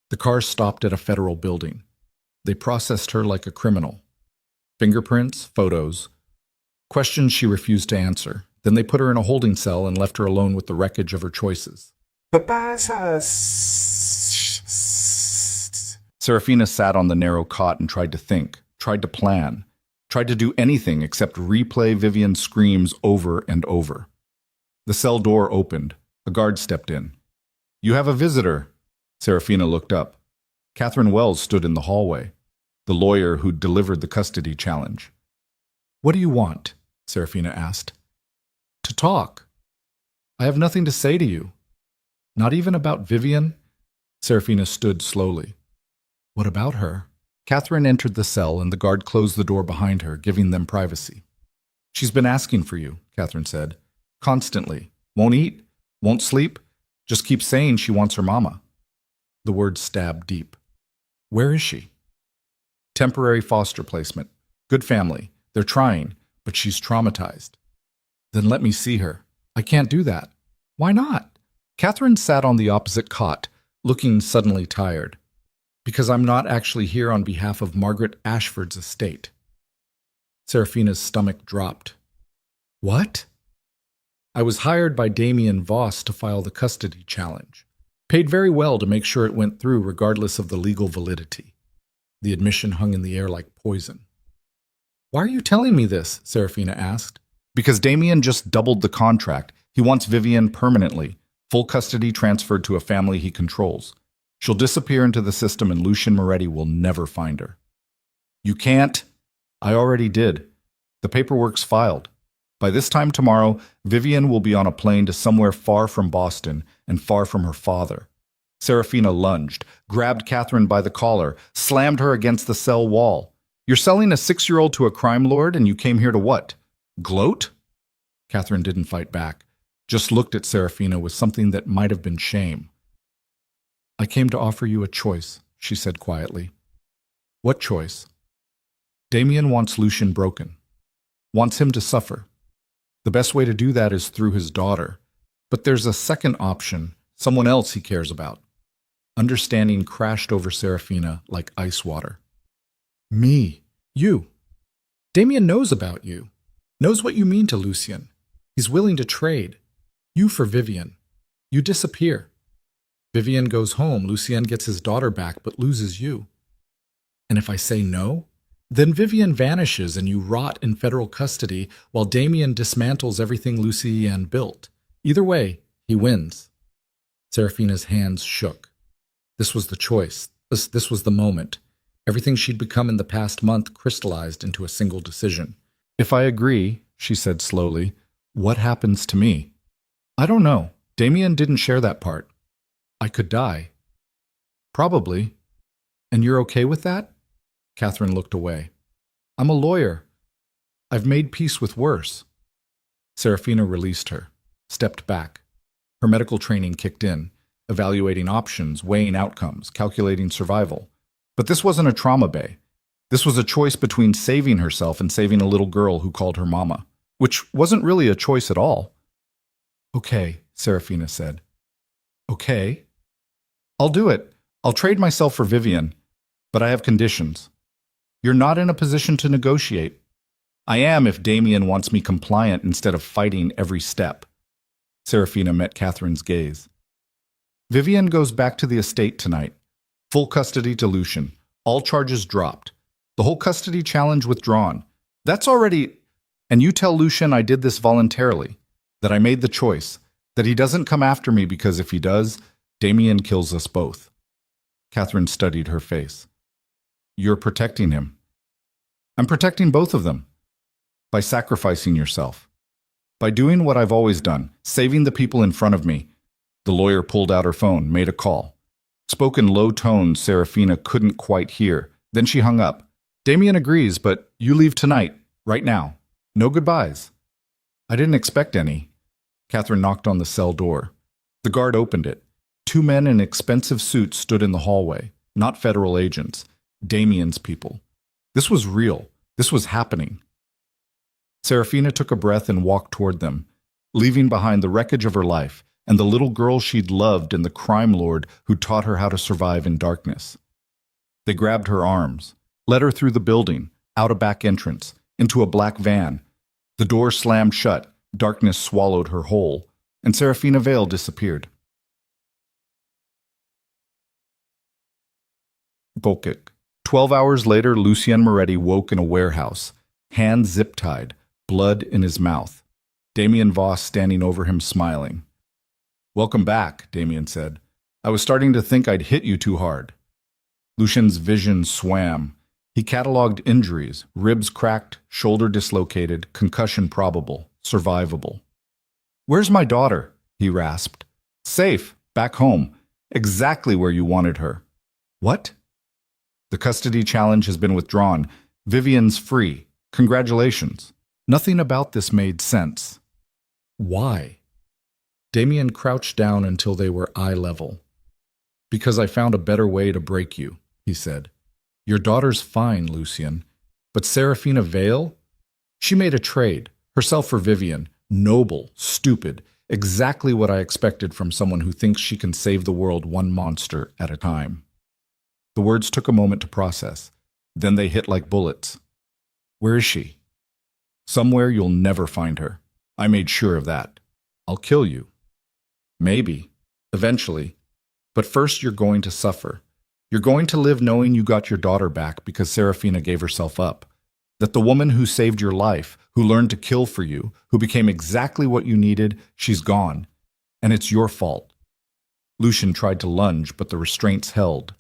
The car stopped at a federal building. They processed her like a criminal. Fingerprints, photos, questions she refused to answer. Then they put her in a holding cell and left her alone with the wreckage of her choices. Serafina sat on the narrow cot and tried to think, tried to plan, tried to do anything except replay Vivian's screams over and over. The cell door opened. A guard stepped in. You have a visitor. Serafina looked up. Catherine Wells stood in the hallway, the lawyer who'd delivered the custody challenge. What do you want? Serafina asked. To talk. I have nothing to say to you. Not even about Vivian? Serafina stood slowly. What about her? Catherine entered the cell and the guard closed the door behind her, giving them privacy. She's been asking for you, Catherine said. Constantly. Won't eat, won't sleep, just keeps saying she wants her mama. The words stabbed deep. Where is she? Temporary foster placement. Good family. They're trying, but she's traumatized. Then let me see her. I can't do that. Why not? Catherine sat on the opposite cot, looking suddenly tired. Because I'm not actually here on behalf of Margaret Ashford's estate. Serafina's stomach dropped. What? I was hired by Damien Voss to file the custody challenge. Paid very well to make sure it went through regardless of the legal validity. The admission hung in the air like poison. Why are you telling me this? Serafina asked. Because Damien just doubled the contract. He wants Vivian permanently, full custody transferred to a family he controls. She'll disappear into the system and Lucien Moretti will never find her. You can't. I already did. The paperwork's filed. By this time tomorrow, Vivian will be on a plane to somewhere far from Boston and far from her father. Serafina lunged, grabbed Catherine by the collar, slammed her against the cell wall. You're selling a 6-year-old to a crime lord and you came here to what? Gloat? Catherine didn't fight back, just looked at Serafina with something that might have been shame. I came to offer you a choice, she said quietly. What choice? Damien wants Lucien broken. Wants him to suffer. The best way to do that is through his daughter. But there's a second option, someone else he cares about. Understanding crashed over Serafina like ice water. Me. You. Damien knows about you. Knows what you mean to Lucien. He's willing to trade. You for Vivian. You disappear. Vivian goes home, Lucien gets his daughter back, but loses you. And if I say no, then Vivian vanishes and you rot in federal custody while Damien dismantles everything Lucien built. Either way, he wins. Serafina's hands shook. This was the choice. This was the moment. Everything she'd become in the past month crystallized into a single decision. If I agree, she said slowly, what happens to me? I don't know. Damien didn't share that part. I could die. Probably. And you're okay with that? Catherine looked away. I'm a lawyer. I've made peace with worse. Serafina released her, stepped back. Her medical training kicked in, evaluating options, weighing outcomes, calculating survival. But this wasn't a trauma bay. This was a choice between saving herself and saving a little girl who called her mama, which wasn't really a choice at all. Okay, Serafina said. Okay. I'll do it. I'll trade myself for Vivian, but I have conditions. You're not in a position to negotiate. I am if Damien wants me compliant instead of fighting every step. Serafina met Catherine's gaze. Vivian goes back to the estate tonight. Full custody to Lucian. All charges dropped. The whole custody challenge withdrawn. That's already... And you tell Lucian I did this voluntarily, that I made the choice, that he doesn't come after me because if he does, Damien kills us both. Catherine studied her face. You're protecting him. I'm protecting both of them. By sacrificing yourself. By doing what I've always done, saving the people in front of me. The lawyer pulled out her phone, made a call. Spoke in low tones Serafina couldn't quite hear. Then she hung up. Damien agrees, but you leave tonight, right now. No goodbyes. I didn't expect any. Catherine knocked on the cell door. The guard opened it. 2 men in expensive suits stood in the hallway, not federal agents. Damien's people. This was real. This was happening. Serafina took a breath and walked toward them, leaving behind the wreckage of her life and the little girl she'd loved and the crime lord who taught her how to survive in darkness. They grabbed her arms, led her through the building, out a back entrance, into a black van. The door slammed shut, darkness swallowed her whole, and Serafina Vale disappeared. Bokik. 12 hours later, Lucien Moretti woke in a warehouse, hands zip-tied, blood in his mouth. Damien Voss standing over him smiling. Welcome back, Damien said. I was starting to think I'd hit you too hard. Lucien's vision swam. He cataloged injuries, ribs cracked, shoulder dislocated, concussion probable, survivable. Where's my daughter? He rasped. Safe, back home, exactly where you wanted her. What? The custody challenge has been withdrawn. Vivian's free. Congratulations. Nothing about this made sense. Why? Damien crouched down until they were eye level. Because I found a better way to break you, he said. Your daughter's fine, Lucien. But Serafina Vale? She made a trade, herself for Vivian. Noble, stupid, exactly what I expected from someone who thinks she can save the world one monster at a time. The words took a moment to process. Then they hit like bullets. Where is she? Somewhere you'll never find her. I made sure of that. I'll kill you. Maybe. Eventually. But first you're going to suffer. You're going to live knowing you got your daughter back because Serafina gave herself up. That the woman who saved your life, who learned to kill for you, who became exactly what you needed, she's gone. And it's your fault. Lucien tried to lunge, but the restraints held.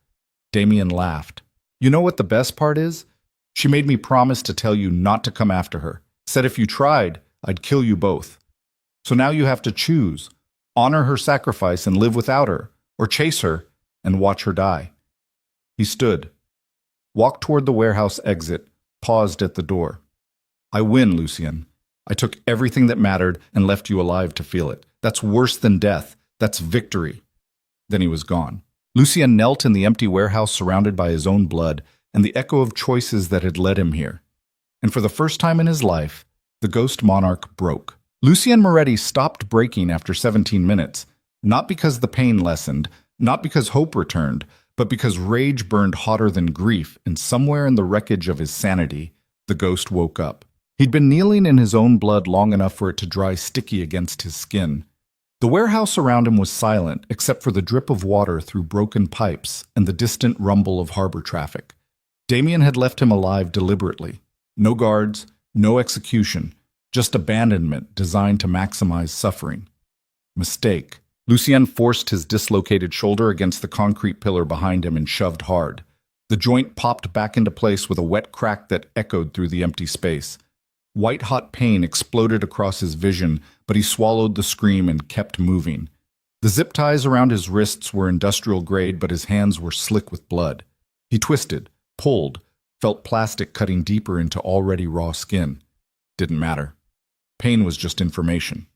Damien laughed. You know what the best part is? She made me promise to tell you not to come after her. Said if you tried, I'd kill you both. So now you have to choose. Honor her sacrifice and live without her, or chase her and watch her die. He stood, walked toward the warehouse exit, paused at the door. I win, Lucien. I took everything that mattered and left you alive to feel it. That's worse than death. That's victory. Then he was gone. Lucien knelt in the empty warehouse surrounded by his own blood and the echo of choices that had led him here. And for the first time in his life, the ghost monarch broke. Lucien Moretti stopped breaking after 17 minutes, not because the pain lessened, not because hope returned, but because rage burned hotter than grief, and somewhere in the wreckage of his sanity, the ghost woke up. He'd been kneeling in his own blood long enough for it to dry sticky against his skin. The warehouse around him was silent, except for the drip of water through broken pipes and the distant rumble of harbor traffic. Damien had left him alive deliberately. No guards, no execution, just abandonment designed to maximize suffering. Mistake. Lucien forced his dislocated shoulder against the concrete pillar behind him and shoved hard. The joint popped back into place with a wet crack that echoed through the empty space. White-hot pain exploded across his vision, but he swallowed the scream and kept moving. The zip ties around his wrists were industrial grade, but his hands were slick with blood. He twisted, pulled, felt plastic cutting deeper into already raw skin. Didn't matter. Pain was just information.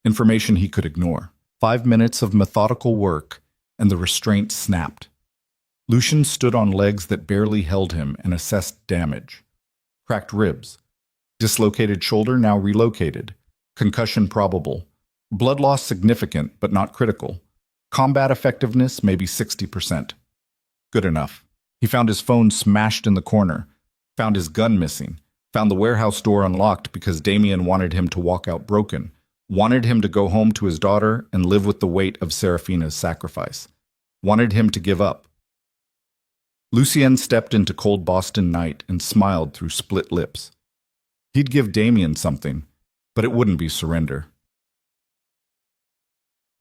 Information he could ignore. 5 minutes of methodical work, and the restraint snapped. Lucian stood on legs that barely held him and assessed damage. Cracked ribs. Dislocated shoulder now relocated. Concussion probable. Blood loss significant, but not critical. Combat effectiveness maybe 60%. Good enough. He found his phone smashed in the corner. Found his gun missing. Found the warehouse door unlocked because Damien wanted him to walk out broken. Wanted him to go home to his daughter and live with the weight of Serafina's sacrifice. Wanted him to give up. Lucien stepped into cold Boston night and smiled through split lips. He'd give Damien something, but it wouldn't be surrender.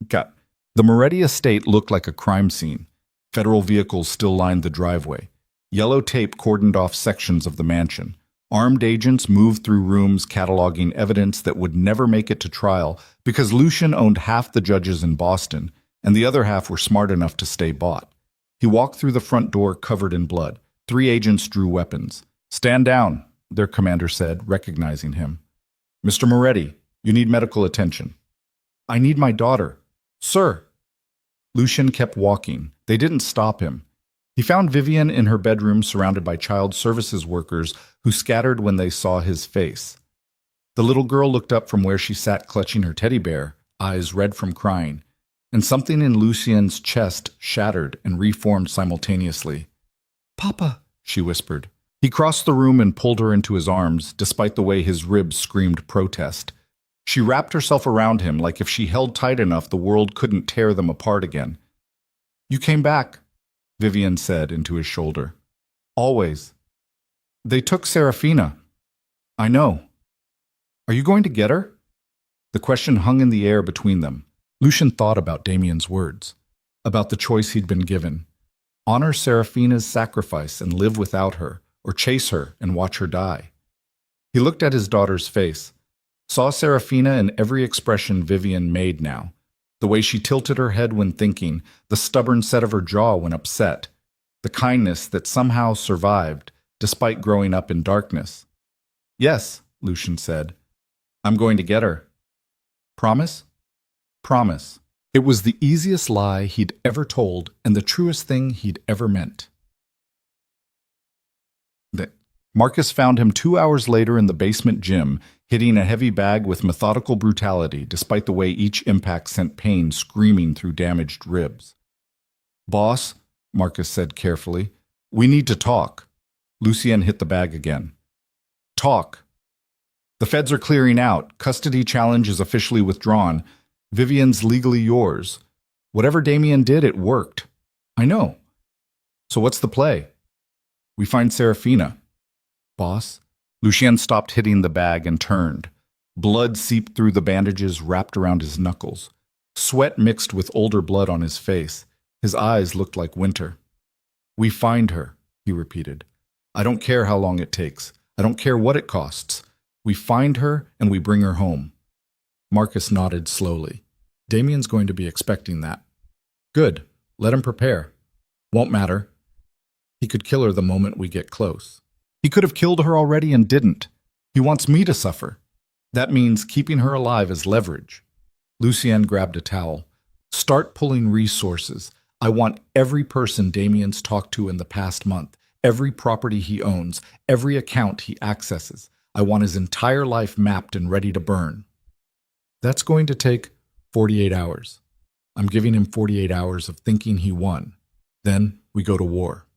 Cut. The Moretti estate looked like a crime scene. Federal vehicles still lined the driveway. Yellow tape cordoned off sections of the mansion. Armed agents moved through rooms cataloging evidence that would never make it to trial because Lucian owned half the judges in Boston, and the other half were smart enough to stay bought. He walked through the front door covered in blood. 3 agents drew weapons. "Stand down," their commander said, recognizing him. "Mr. Moretti, you need medical attention." "I need my daughter." "Sir." Lucian kept walking. They didn't stop him. He found Vivian in her bedroom surrounded by child services workers who scattered when they saw his face. The little girl looked up from where she sat clutching her teddy bear, eyes red from crying, and something in Lucien's chest shattered and reformed simultaneously. "Papa," she whispered. He crossed the room and pulled her into his arms, despite the way his ribs screamed protest. She wrapped herself around him like if she held tight enough the world couldn't tear them apart again. "You came back," Vivian said into his shoulder. "Always." "They took Serafina." "I know." "Are you going to get her?" The question hung in the air between them. Lucian thought about Damien's words, about the choice he'd been given. Honor Serafina's sacrifice and live without her, or chase her and watch her die. He looked at his daughter's face, saw Serafina in every expression Vivian made now, the way she tilted her head when thinking, the stubborn set of her jaw when upset, the kindness that somehow survived, despite growing up in darkness. "Yes," Lucian said. "I'm going to get her." "Promise?" "Promise." It was the easiest lie he'd ever told and the truest thing he'd ever meant. Marcus found him 2 hours later in the basement gym, hitting a heavy bag with methodical brutality despite the way each impact sent pain screaming through damaged ribs. "Boss," Marcus said carefully, "we need to talk." Lucien hit the bag again. "Talk." "The feds are clearing out. Custody challenge is officially withdrawn. Vivian's legally yours. Whatever Damien did, it worked." "I know." "So what's the play?" "We find Serafina." "Boss?" Lucien stopped hitting the bag and turned. Blood seeped through the bandages wrapped around his knuckles. Sweat mixed with older blood on his face. His eyes looked like winter. "We find her," he repeated. "I don't care how long it takes. I don't care what it costs. We find her and we bring her home." Marcus nodded slowly. Damien's going to be expecting that. "Good. Let him prepare. Won't matter. He could kill her the moment we get close. He could have killed her already and didn't. He wants me to suffer. That means keeping her alive as leverage." Lucien grabbed a towel. "Start pulling resources. I want every person Damien's talked to in the past month, every property he owns, every account he accesses. I want his entire life mapped and ready to burn." "That's going to take 48 hours. I'm giving him 48 hours of thinking he won. Then we go to war."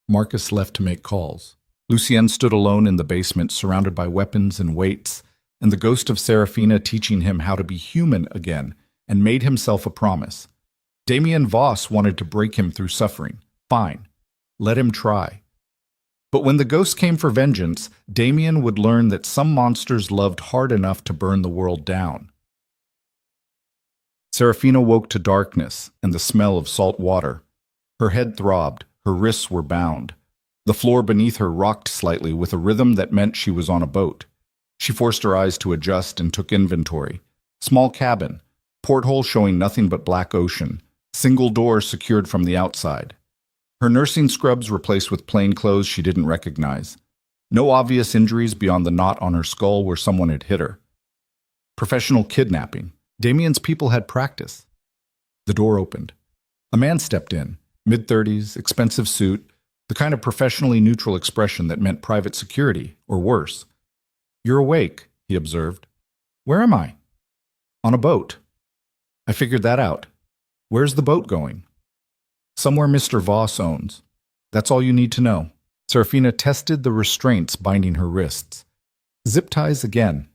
Marcus left to make calls. Lucien stood alone in the basement, surrounded by weapons and weights, and the ghost of Serafina teaching him how to be human again, and made himself a promise. Damien Voss wanted to break him through suffering. Fine. Let him try. But when the ghost came for vengeance, Damien would learn that some monsters loved hard enough to burn the world down. Serafina woke to darkness and the smell of salt water. Her head throbbed, her wrists were bound. The floor beneath her rocked slightly with a rhythm that meant she was on a boat. She forced her eyes to adjust and took inventory. Small cabin, porthole showing nothing but black ocean, single door secured from the outside. Her nursing scrubs replaced with plain clothes she didn't recognize. No obvious injuries beyond the knot on her skull where someone had hit her. Professional kidnapping. Damien's people had practice. The door opened. A man stepped in, mid-30s, expensive suit, the kind of professionally neutral expression that meant private security, or worse. "You're awake," he observed. "Where am I?" "On a boat." "I figured that out. Where's the boat going?" "Somewhere Mr. Voss owns. That's all you need to know." Serafina tested the restraints binding her wrists. Zip ties again.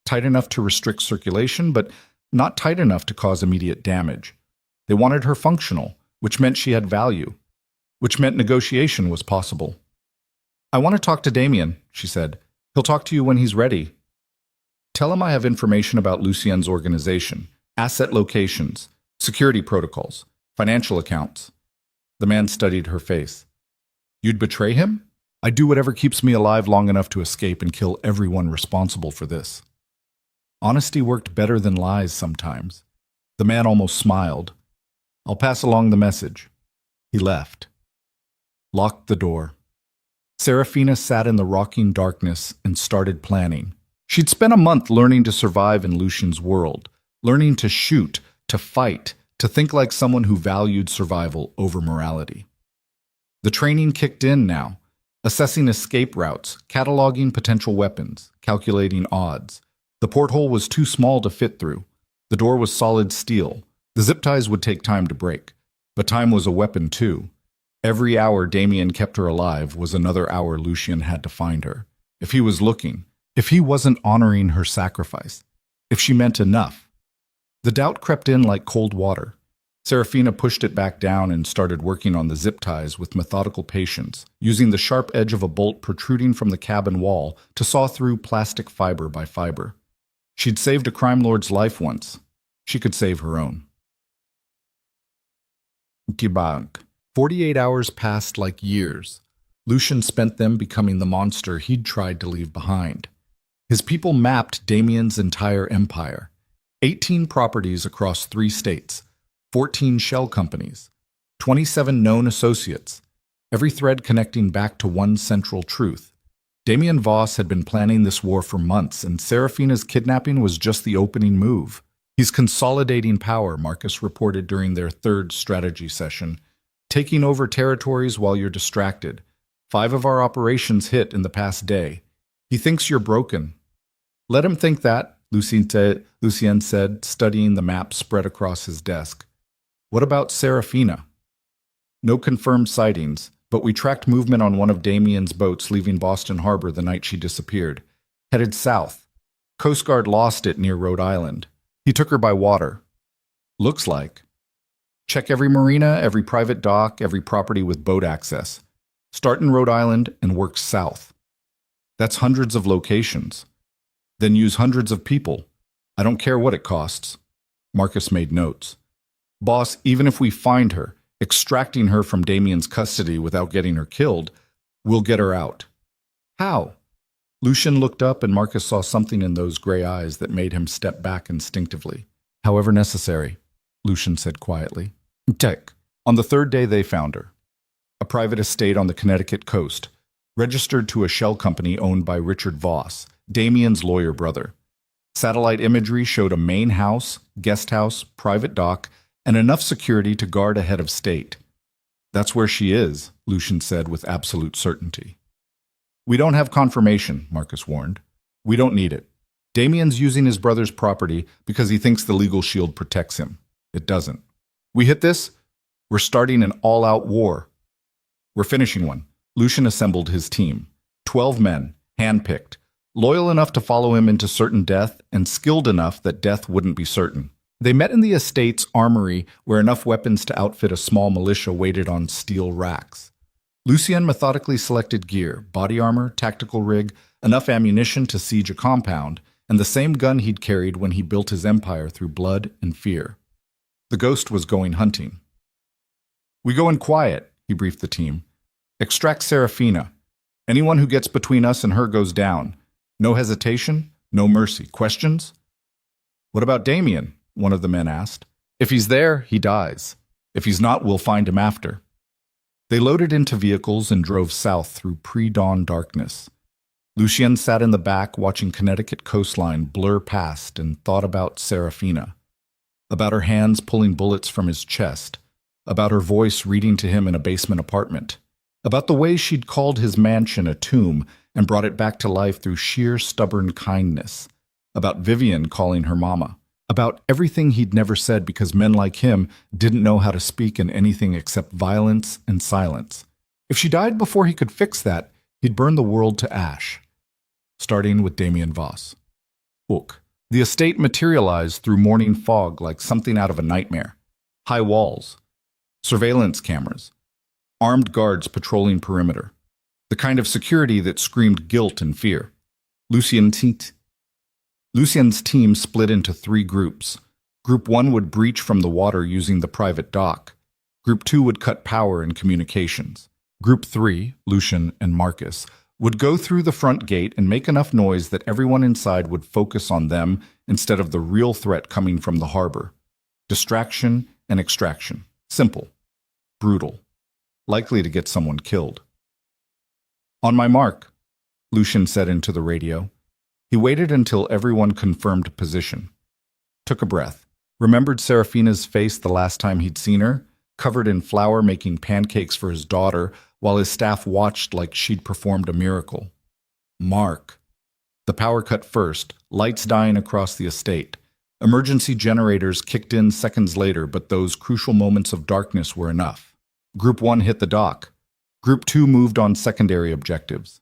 Tight enough to restrict circulation, but not tight enough to cause immediate damage. They wanted her functional, which meant she had value, which meant negotiation was possible. "I want to talk to Damien," she said. "He'll talk to you when he's ready. Tell him I have information about Lucien's organization, asset locations, security protocols, financial accounts." The man studied her face. "You'd betray him?" "I'd do whatever keeps me alive long enough to escape and kill everyone responsible for this." Honesty worked better than lies sometimes. The man almost smiled. "I'll pass along the message." He left. Locked the door. Serafina sat in the rocking darkness and started planning. She'd spent a month learning to survive in Lucien's world, learning to shoot, to fight, to think like someone who valued survival over morality. The training kicked in now, assessing escape routes, cataloging potential weapons, calculating odds. The porthole was too small to fit through. The door was solid steel. The zip ties would take time to break. But time was a weapon too. Every hour Damien kept her alive was another hour Lucien had to find her. If he was looking, if he wasn't honoring her sacrifice, if she meant enough. The doubt crept in like cold water. Serafina pushed it back down and started working on the zip ties with methodical patience, using the sharp edge of a bolt protruding from the cabin wall to saw through plastic fiber by fiber. She'd saved a crime lord's life once. She could save her own. Kibag. 48 hours passed like years. Lucien spent them becoming the monster he'd tried to leave behind. His people mapped Damien's entire empire. 18 properties across 3 states, 14 shell companies, 27 known associates, every thread connecting back to one central truth. Damien Voss had been planning this war for months, and Serafina's kidnapping was just the opening move. "He's consolidating power," Marcus reported during their 3rd strategy session. "Taking over territories while you're distracted. 5 of our operations hit in the past day. He thinks you're broken." "Let him think that," Lucien said, studying the map spread across his desk. "What about Serafina?" "No confirmed sightings, but we tracked movement on one of Damien's boats leaving Boston Harbor the night she disappeared. Headed south. Coast Guard lost it near Rhode Island. He took her by water. Looks like. Check every marina, every private dock, every property with boat access. Start in Rhode Island and work south. That's hundreds of locations. Then use hundreds of people. I don't care what it costs." Marcus made notes. "Boss, even if we find her, extracting her from Damien's custody without getting her killed, we'll get her out." "How?" Lucien looked up and Marcus saw something in those gray eyes that made him step back instinctively. "However necessary," Lucien said quietly. "Check." On the 3rd day they found her. A private estate on the Connecticut coast, registered to a shell company owned by Richard Voss, Damien's lawyer brother. Satellite imagery showed a main house, guest house, private dock, and enough security to guard a head of state. "That's where she is," Lucien said with absolute certainty. "We don't have confirmation," Marcus warned. "We don't need it. Damien's using his brother's property because he thinks the legal shield protects him. It doesn't. We hit this, we're starting an all-out war. We're finishing one." Lucien assembled his team. 12 men, handpicked, loyal enough to follow him into certain death and skilled enough that death wouldn't be certain. They met in the estate's armory where enough weapons to outfit a small militia waited on steel racks. Lucien methodically selected gear, body armor, tactical rig, enough ammunition to siege a compound, and the same gun he'd carried when he built his empire through blood and fear. The ghost was going hunting. "We go in quiet," he briefed the team. "Extract Serafina. Anyone who gets between us and her goes down. No hesitation, no mercy. Questions?" "What about Damien?" one of the men asked. "If he's there, he dies. If he's not, we'll find him after." They loaded into vehicles and drove south through pre-dawn darkness. Lucien sat in the back watching Connecticut coastline blur past and thought about Serafina, about her hands pulling bullets from his chest, about her voice reading to him in a basement apartment, about the way she'd called his mansion a tomb and brought it back to life through sheer stubborn kindness, about Vivian calling her mama, about everything he'd never said because men like him didn't know how to speak in anything except violence and silence. If she died before he could fix that, he'd burn the world to ash. Starting with Damien Voss. Book. The estate materialized through morning fog like something out of a nightmare. High walls, surveillance cameras, armed guards patrolling perimeter, the kind of security that screamed guilt and fear. Lucien's team split into 3 groups. Group 1 would breach from the water using the private dock. Group 2 would cut power and communications. Group 3, Lucien and Marcus, would go through the front gate and make enough noise that everyone inside would focus on them instead of the real threat coming from the harbor. Distraction and extraction. Simple. Brutal. Likely to get someone killed. On my mark, Lucien said into the radio. He waited until everyone confirmed position. Took a breath. Remembered Serafina's face the last time he'd seen her, covered in flour making pancakes for his daughter, while his staff watched like she'd performed a miracle. Mark. The power cut first, lights dying across the estate. Emergency generators kicked in seconds later, but those crucial moments of darkness were enough. Group 1 hit the dock. Group 2 moved on secondary objectives.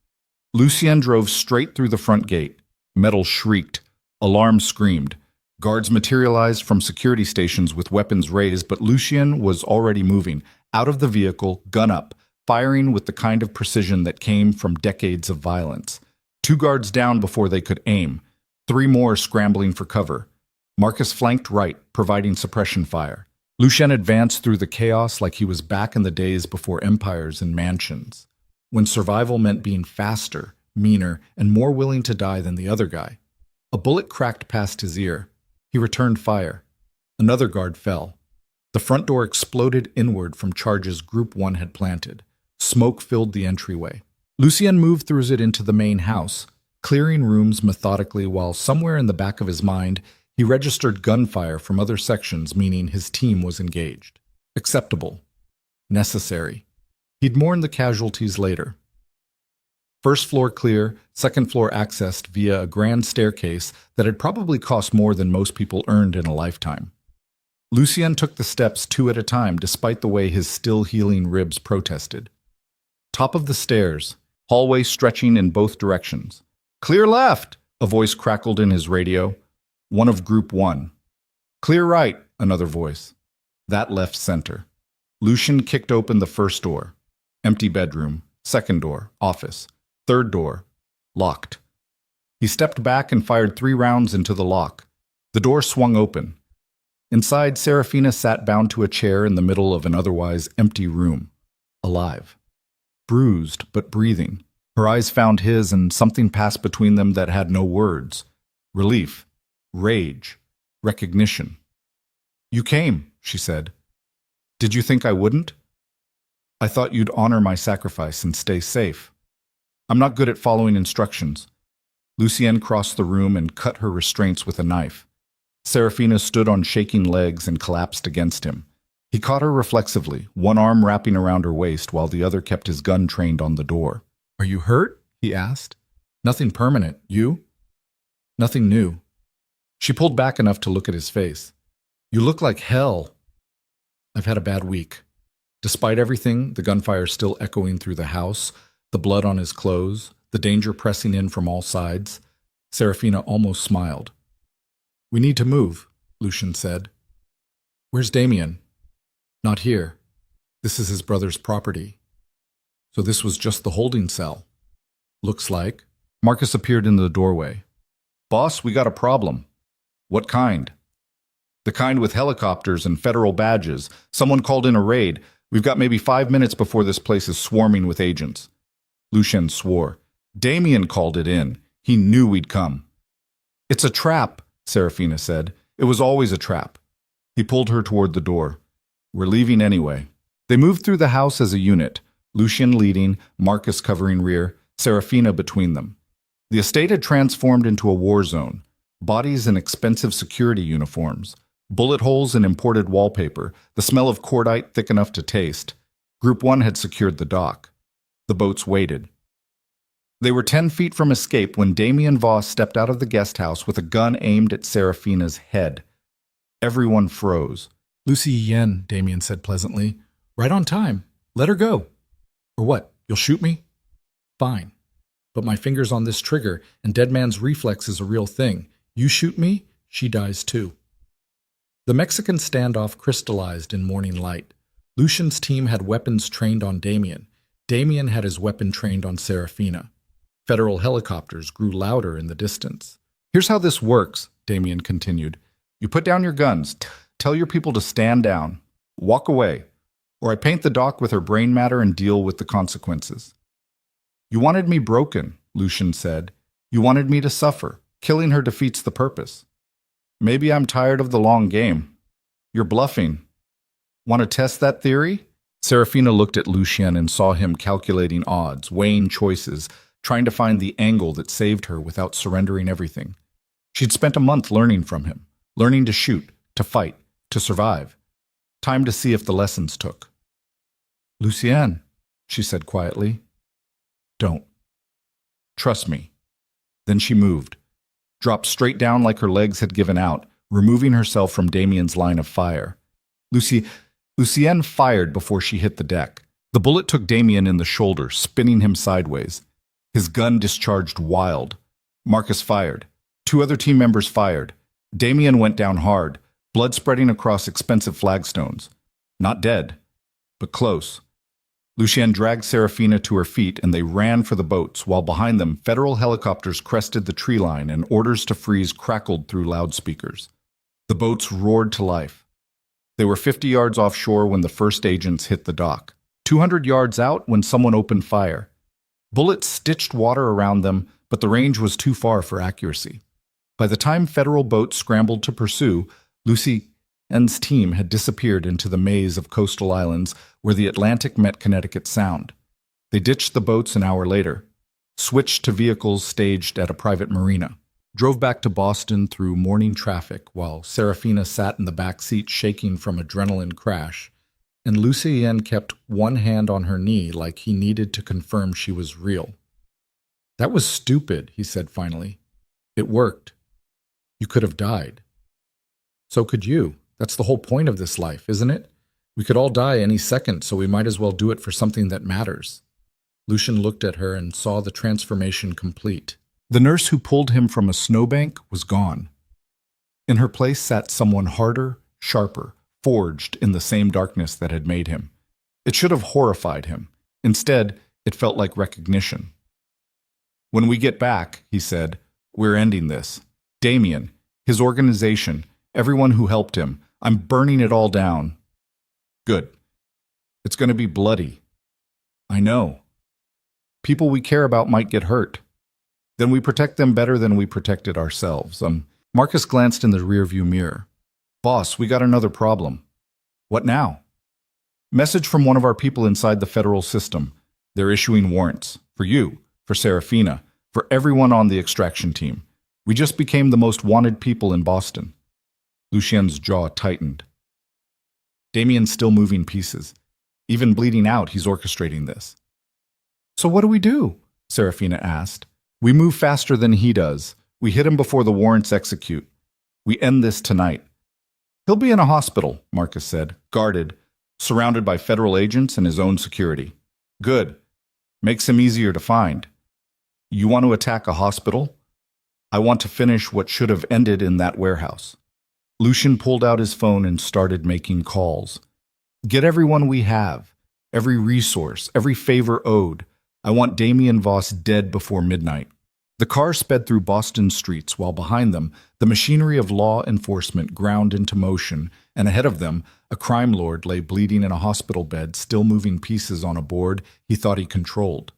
Lucien drove straight through the front gate. Metal shrieked. Alarms screamed. Guards materialized from security stations with weapons raised, but Lucien was already moving, out of the vehicle, gun up, firing with the kind of precision that came from decades of violence. 2 guards down before they could aim. 3 more scrambling for cover. Marcus flanked right, providing suppression fire. Lucien advanced through the chaos like he was back in the days before empires and mansions, when survival meant being faster, meaner, and more willing to die than the other guy. A bullet cracked past his ear. He returned fire. Another guard fell. The front door exploded inward from charges Group 1 had planted. Smoke filled the entryway. Lucien moved through it into the main house, clearing rooms methodically while somewhere in the back of his mind he registered gunfire from other sections, meaning his team was engaged. Acceptable. Necessary. He'd mourn the casualties later. First floor clear, second floor accessed via a grand staircase that had probably cost more than most people earned in a lifetime. Lucien took the steps 2 at a time despite the way his still-healing ribs protested. Top of the stairs, hallway stretching in both directions. Clear left, a voice crackled in his radio. One of Group 1. Clear right, another voice. That left center. Lucien kicked open the first door. Empty bedroom. Second door, office. Third door, locked. He stepped back and fired 3 rounds into the lock. The door swung open. Inside, Serafina sat bound to a chair in the middle of an otherwise empty room. Alive. Bruised, but breathing. Her eyes found his, and something passed between them that had no words. Relief. Rage. Recognition. You came, she said. Did you think I wouldn't? I thought you'd honor my sacrifice and stay safe. I'm not good at following instructions. Lucien crossed the room and cut her restraints with a knife. Serafina stood on shaking legs and collapsed against him. He caught her reflexively, one arm wrapping around her waist while the other kept his gun trained on the door. Are you hurt? He asked. Nothing permanent. You? Nothing new. She pulled back enough to look at his face. You look like hell. I've had a bad week. Despite everything, the gunfire still echoing through the house, the blood on his clothes, the danger pressing in from all sides, Serafina almost smiled. We need to move, Lucien said. Where's Damien? Not here. This is his brother's property. So this was just the holding cell. Looks like. Marcus appeared in the doorway. Boss, we got a problem. What kind? The kind with helicopters and federal badges. Someone called in a raid. We've got maybe 5 minutes before this place is swarming with agents. Lucien swore. Damien called it in. He knew we'd come. It's a trap, Serafina said. It was always a trap. He pulled her toward the door. We're leaving anyway. They moved through the house as a unit, Lucien leading, Marcus covering rear, Serafina between them. The estate had transformed into a war zone, bodies in expensive security uniforms, bullet holes in imported wallpaper, the smell of cordite thick enough to taste. Group 1 had secured the dock. The boats waited. They were 10 feet from escape when Damien Voss stepped out of the guest house with a gun aimed at Serafina's head. Everyone froze. Lucy Yen, Damien said pleasantly. Right on time. Let her go. Or what, you'll shoot me? Fine. But my finger's on this trigger, and Dead Man's reflex is a real thing. You shoot me, she dies too. The Mexican standoff crystallized in morning light. Lucian's team had weapons trained on Damien. Damien had his weapon trained on Serafina. Federal helicopters grew louder in the distance. Here's how this works, Damien continued. You put down your guns, tell your people to stand down, walk away, or I paint the dock with her brain matter and deal with the consequences. You wanted me broken, Lucian said. You wanted me to suffer. Killing her defeats the purpose. Maybe I'm tired of the long game. You're bluffing. Want to test that theory? Serafina looked at Lucien and saw him calculating odds, weighing choices, trying to find the angle that saved her without surrendering everything. She'd spent a month learning from him, learning to shoot, to fight, to survive. Time to see if the lessons took. Lucien, she said quietly. Don't. Trust me. Then she moved, dropped straight down like her legs had given out, removing herself from Damien's line of fire. Lucienne fired before she hit the deck. The bullet took Damien in the shoulder, spinning him sideways. His gun discharged wild. Marcus fired. 2 other team members fired. Damien went down hard, blood spreading across expensive flagstones. Not dead, but close. Lucien dragged Serafina to her feet and they ran for the boats, while behind them federal helicopters crested the tree line and orders to freeze crackled through loudspeakers. The boats roared to life. They were 50 yards offshore when the first agents hit the dock, 200 yards out when someone opened fire. Bullets stitched water around them, but the range was too far for accuracy. By the time federal boats scrambled to pursue, Lucien's team had disappeared into the maze of coastal islands where the Atlantic met Connecticut Sound. They ditched the boats an hour later, switched to vehicles staged at a private marina, drove back to Boston through morning traffic while Serafina sat in the back seat shaking from adrenaline crash, and Lucien kept one hand on her knee like he needed to confirm she was real. That was stupid, he said finally. It worked. You could have died. So could you. That's the whole point of this life, isn't it? We could all die any second, so we might as well do it for something that matters. Lucien looked at her and saw the transformation complete. The nurse who pulled him from a snowbank was gone. In her place sat someone harder, sharper, forged in the same darkness that had made him. It should have horrified him. Instead, it felt like recognition. When we get back, he said, we're ending this. Damien, his organization, everyone who helped him, I'm burning it all down. Good. It's going to be bloody. I know. People we care about might get hurt. Then we protect them better than we protected ourselves. Marcus glanced in the rearview mirror. Boss, we got another problem. What now? Message from one of our people inside the federal system. They're issuing warrants. For you, for Serafina, for everyone on the extraction team. We just became the most wanted people in Boston. Lucien's jaw tightened. Damien's still moving pieces. Even bleeding out, he's orchestrating this. So what do we do? Serafina asked. We move faster than he does. We hit him before the warrants execute. We end this tonight. He'll be in a hospital, Marcus said, guarded, surrounded by federal agents and his own security. Good. Makes him easier to find. You want to attack a hospital? I want to finish what should have ended in that warehouse. Lucien pulled out his phone and started making calls. Get everyone we have, every resource, every favor owed. I want Damien Voss dead before midnight. The car sped through Boston streets while behind them, the machinery of law enforcement ground into motion, and ahead of them, a crime lord lay bleeding in a hospital bed, still moving pieces on a board he thought he controlled.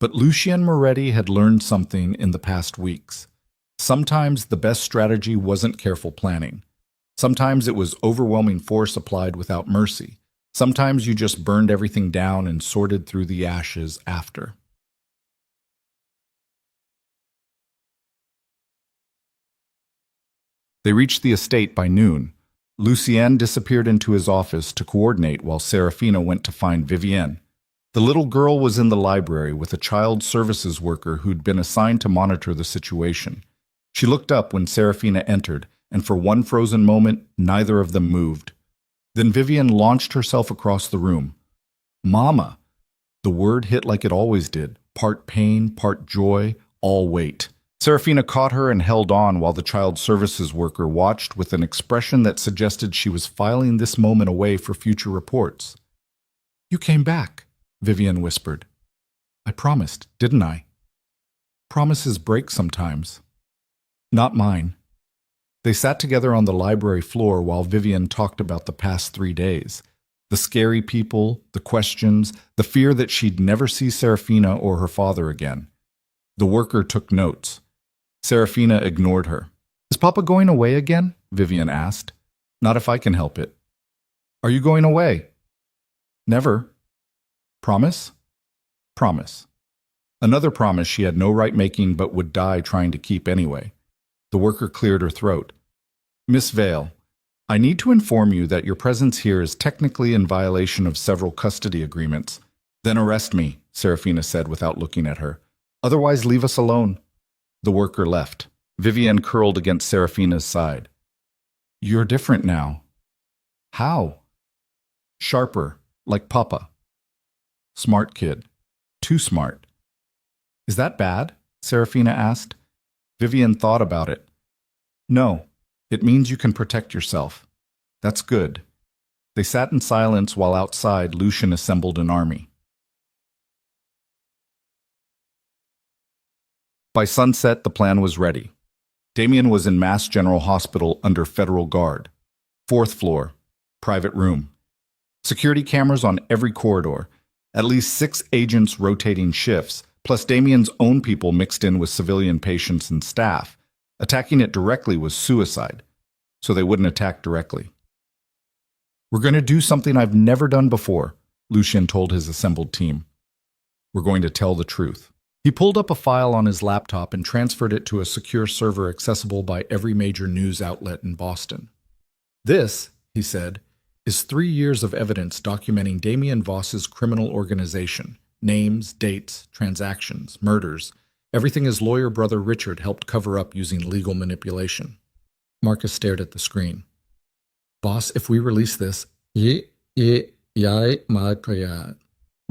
But Lucien Moretti had learned something in the past weeks. Sometimes the best strategy wasn't careful planning. Sometimes it was overwhelming force applied without mercy. Sometimes you just burned everything down and sorted through the ashes after. They reached the estate by noon. Lucien disappeared into his office to coordinate while Serafina went to find Vivienne. The little girl was in the library with a child services worker who'd been assigned to monitor the situation. She looked up when Serafina entered, and for one frozen moment, neither of them moved. Then Vivienne launched herself across the room. "Mama!" The word hit like it always did, part pain, part joy, all weight. Serafina caught her and held on while the child services worker watched with an expression that suggested she was filing this moment away for future reports. "You came back," Vivienne whispered. "I promised, didn't I?" "Promises break sometimes." "Not mine." They sat together on the library floor while Vivienne talked about the past 3 days. The scary people, the questions, the fear that she'd never see Serafina or her father again. The worker took notes. Serafina ignored her. "Is Papa going away again?" Vivienne asked. "Not if I can help it." "Are you going away?" "Never." "Promise?" "Promise." Another promise she had no right making but would die trying to keep anyway. The worker cleared her throat. "Miss Vale, I need to inform you that your presence here is technically in violation of several custody agreements." "Then arrest me," Serafina said without looking at her. "Otherwise leave us alone." The worker left. Vivienne curled against Serafina's side. "You're different now." "How?" "Sharper, like Papa." "Smart kid. Too smart." "Is that bad?" Serafina asked. Vivienne thought about it. "No, it means you can protect yourself." "That's good." They sat in silence while outside Lucien assembled an army. By sunset, the plan was ready. Damien was in Mass General Hospital under federal guard. 4th floor, private room. Security cameras on every corridor. At least 6 agents rotating shifts, plus Damien's own people mixed in with civilian patients and staff. Attacking it directly was suicide, so they wouldn't attack directly. "We're going to do something I've never done before," Lucien told his assembled team. "We're going to tell the truth." He pulled up a file on his laptop and transferred it to a secure server accessible by every major news outlet in Boston. "This," he said, "is 3 years of evidence documenting Damien Voss's criminal organization. Names, dates, transactions, murders, everything his lawyer brother Richard helped cover up using legal manipulation." Marcus stared at the screen. "Boss, if we release this, we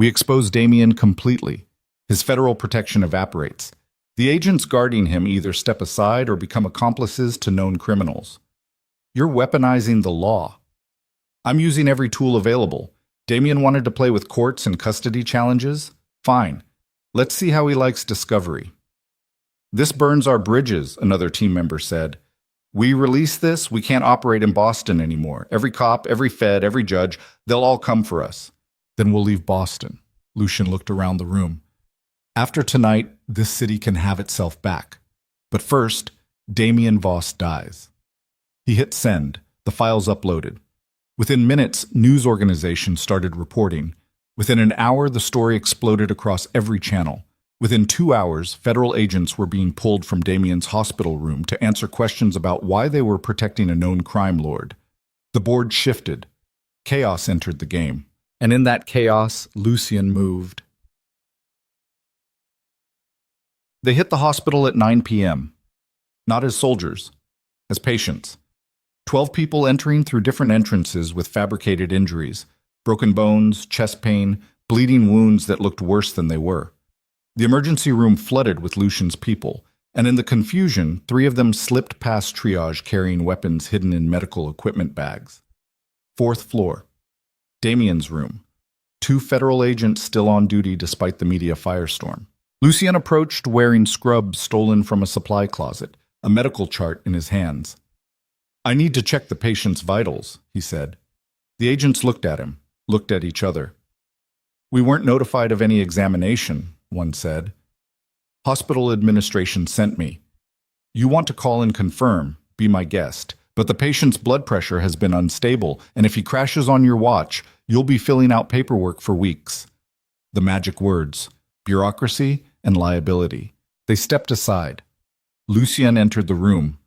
expose Damien completely. His federal protection evaporates. The agents guarding him either step aside or become accomplices to known criminals. You're weaponizing the law." "I'm using every tool available. Damien wanted to play with courts and custody challenges? Fine. Let's see how he likes discovery." "This burns our bridges," another team member said. "We release this, we can't operate in Boston anymore. Every cop, every fed, every judge, they'll all come for us." "Then we'll leave Boston." Lucien looked around the room. "After tonight, this city can have itself back. But first, Damien Voss dies." He hit send. The files uploaded. Within minutes, news organizations started reporting. Within an hour, the story exploded across every channel. Within 2 hours, federal agents were being pulled from Damien's hospital room to answer questions about why they were protecting a known crime lord. The board shifted. Chaos entered the game. And in that chaos, Lucien moved. They hit the hospital at 9 p.m. Not as soldiers, as patients. 12 people entering through different entrances with fabricated injuries, broken bones, chest pain, bleeding wounds that looked worse than they were. The emergency room flooded with Lucien's people, and in the confusion, 3 of them slipped past triage carrying weapons hidden in medical equipment bags. 4th floor. Damien's room. 2 federal agents still on duty despite the media firestorm. Lucien approached wearing scrubs stolen from a supply closet, a medical chart in his hands. "I need to check the patient's vitals," he said. The agents looked at him, looked at each other. "We weren't notified of any examination," one said. "Hospital administration sent me. You want to call and confirm, be my guest, But the patient's blood pressure has been unstable, and if he crashes on your watch, you'll be filling out paperwork for weeks. The magic words, bureaucracy and liability. They stepped aside. Lucien entered the room.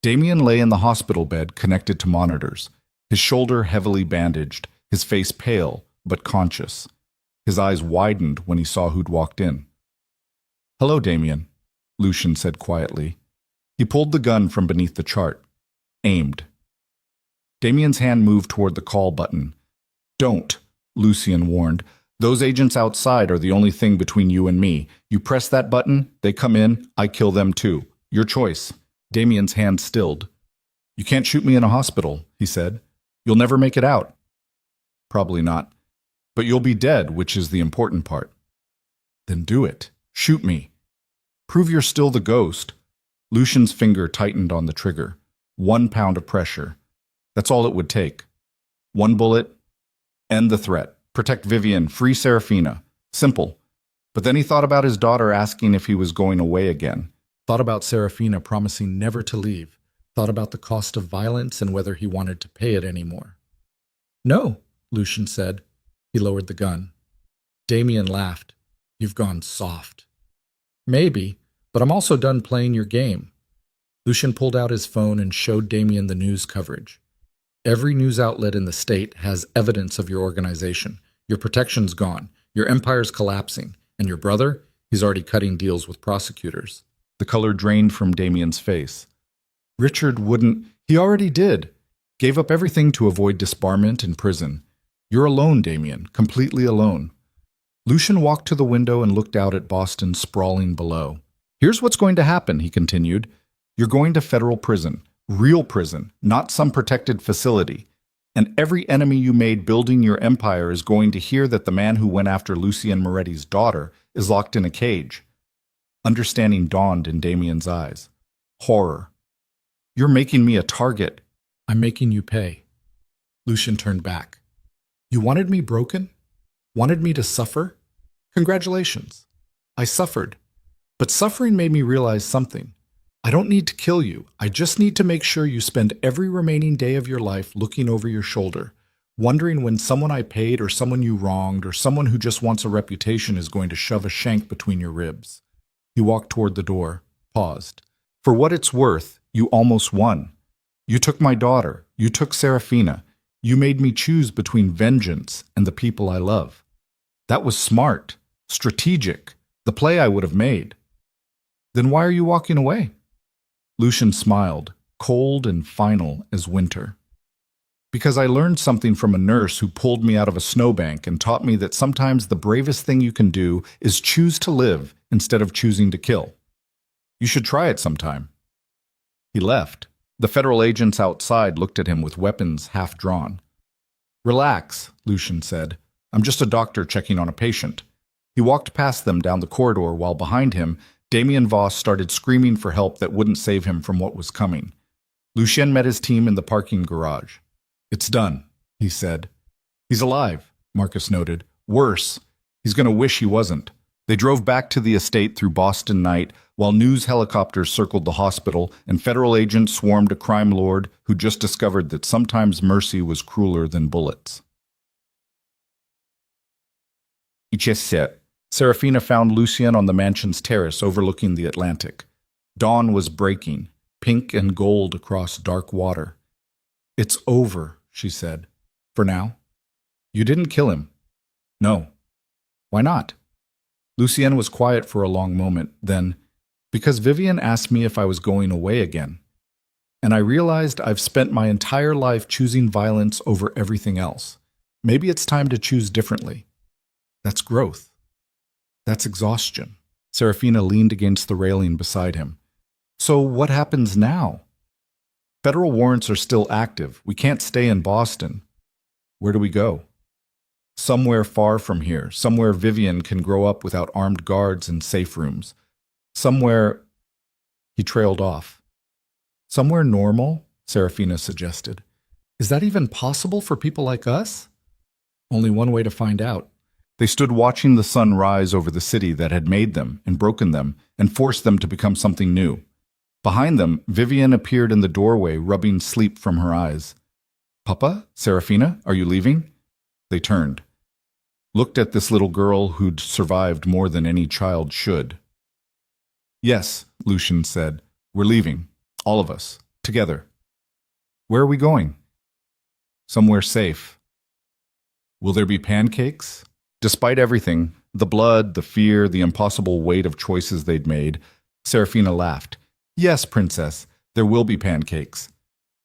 Damien lay in the hospital bed connected to monitors, his shoulder heavily bandaged, his face pale but conscious. His eyes widened when he saw who'd walked in. "Hello, Damien," Lucien said quietly. He pulled the gun from beneath the chart. Aimed. Damien's hand moved toward the call button. "Don't," Lucien warned. "Those agents outside are the only thing between you and me. You press that button, they come in, I kill them too. Your choice." Damien's hand stilled. "You can't shoot me in a hospital," he said. "You'll never make it out." "Probably not. But you'll be dead, which is the important part." "Then do it. Shoot me. Prove you're still the ghost." Lucien's finger tightened on the trigger. 1 pound of pressure. That's all it would take. 1 bullet. End the threat. Protect Vivian. Free Serafina. Simple. But then he thought about his daughter asking if he was going away again. Thought about Serafina promising never to leave. Thought about the cost of violence and whether he wanted to pay it anymore. "No," Lucien said. He lowered the gun. Damien laughed. "You've gone soft." "Maybe, but I'm also done playing your game." Lucien pulled out his phone and showed Damien the news coverage. "Every news outlet in the state has evidence of your organization. Your protection's gone, your empire's collapsing, and your brother, he's already cutting deals with prosecutors." The color drained from Damien's face. "Richard wouldn't. He already did. Gave up everything to avoid disbarment and prison. You're alone, Damien, completely alone." Lucien walked to the window and looked out at Boston sprawling below. "Here's what's going to happen," he continued. "You're going to federal prison, real prison, not some protected facility. And every enemy you made building your empire is going to hear that the man who went after Lucien Moretti's daughter is locked in a cage." Understanding dawned in Damien's eyes. Horror. "You're making me a target." "I'm making you pay." Lucien turned back. "You wanted me broken? Wanted me to suffer? Congratulations. I suffered. But suffering made me realize something. I don't need to kill you. I just need to make sure you spend every remaining day of your life looking over your shoulder, wondering when someone I paid or someone you wronged or someone who just wants a reputation is going to shove a shank between your ribs." He walked toward the door, paused. "For what it's worth, you almost won. You took my daughter. You took Serafina. You made me choose between vengeance and the people I love. That was smart, strategic, the play I would have made." "Then why are you walking away?" Lucien smiled, cold and final as winter. "Because I learned something from a nurse who pulled me out of a snowbank and taught me that sometimes the bravest thing you can do is choose to live instead of choosing to kill. You should try it sometime." He left. The federal agents outside looked at him with weapons half drawn. "Relax," Lucien said. "I'm just a doctor checking on a patient." He walked past them down the corridor while behind him, Damien Voss started screaming for help that wouldn't save him from what was coming. Lucien met his team in the parking garage. "It's done," he said. "He's alive," Marcus noted. "Worse, he's going to wish he wasn't." They drove back to the estate through Boston night while news helicopters circled the hospital and federal agents swarmed a crime lord who just discovered that sometimes mercy was crueler than bullets. Serafina found Lucien on the mansion's terrace overlooking the Atlantic. Dawn was breaking, pink and gold across dark water. "It's over," she said. "For now." "You didn't kill him." "No." "Why not?" Lucien was quiet for a long moment, then, "Because Vivian asked me if I was going away again. And I realized I've spent my entire life choosing violence over everything else. Maybe it's time to choose differently." "That's growth. That's exhaustion." Serafina leaned against the railing beside him. "So what happens now?" "Federal warrants are still active. We can't stay in Boston." "Where do we go?" "Somewhere far from here, somewhere Vivian can grow up without armed guards and safe rooms. Somewhere—" He trailed off. "Somewhere normal," Serafina suggested. "Is that even possible for people like us?" "Only one way to find out." They stood watching the sun rise over the city that had made them and broken them and forced them to become something new. Behind them, Vivian appeared in the doorway, rubbing sleep from her eyes. Papa? Serafina? Are you leaving? They turned. Looked at this little girl who'd survived more than any child should. Yes, Lucian said. We're leaving. All of us. Together. Where are we going? Somewhere safe. Will there be pancakes? Despite everything, the blood, the fear, the impossible weight of choices they'd made, Serafina laughed. Yes, princess, there will be pancakes.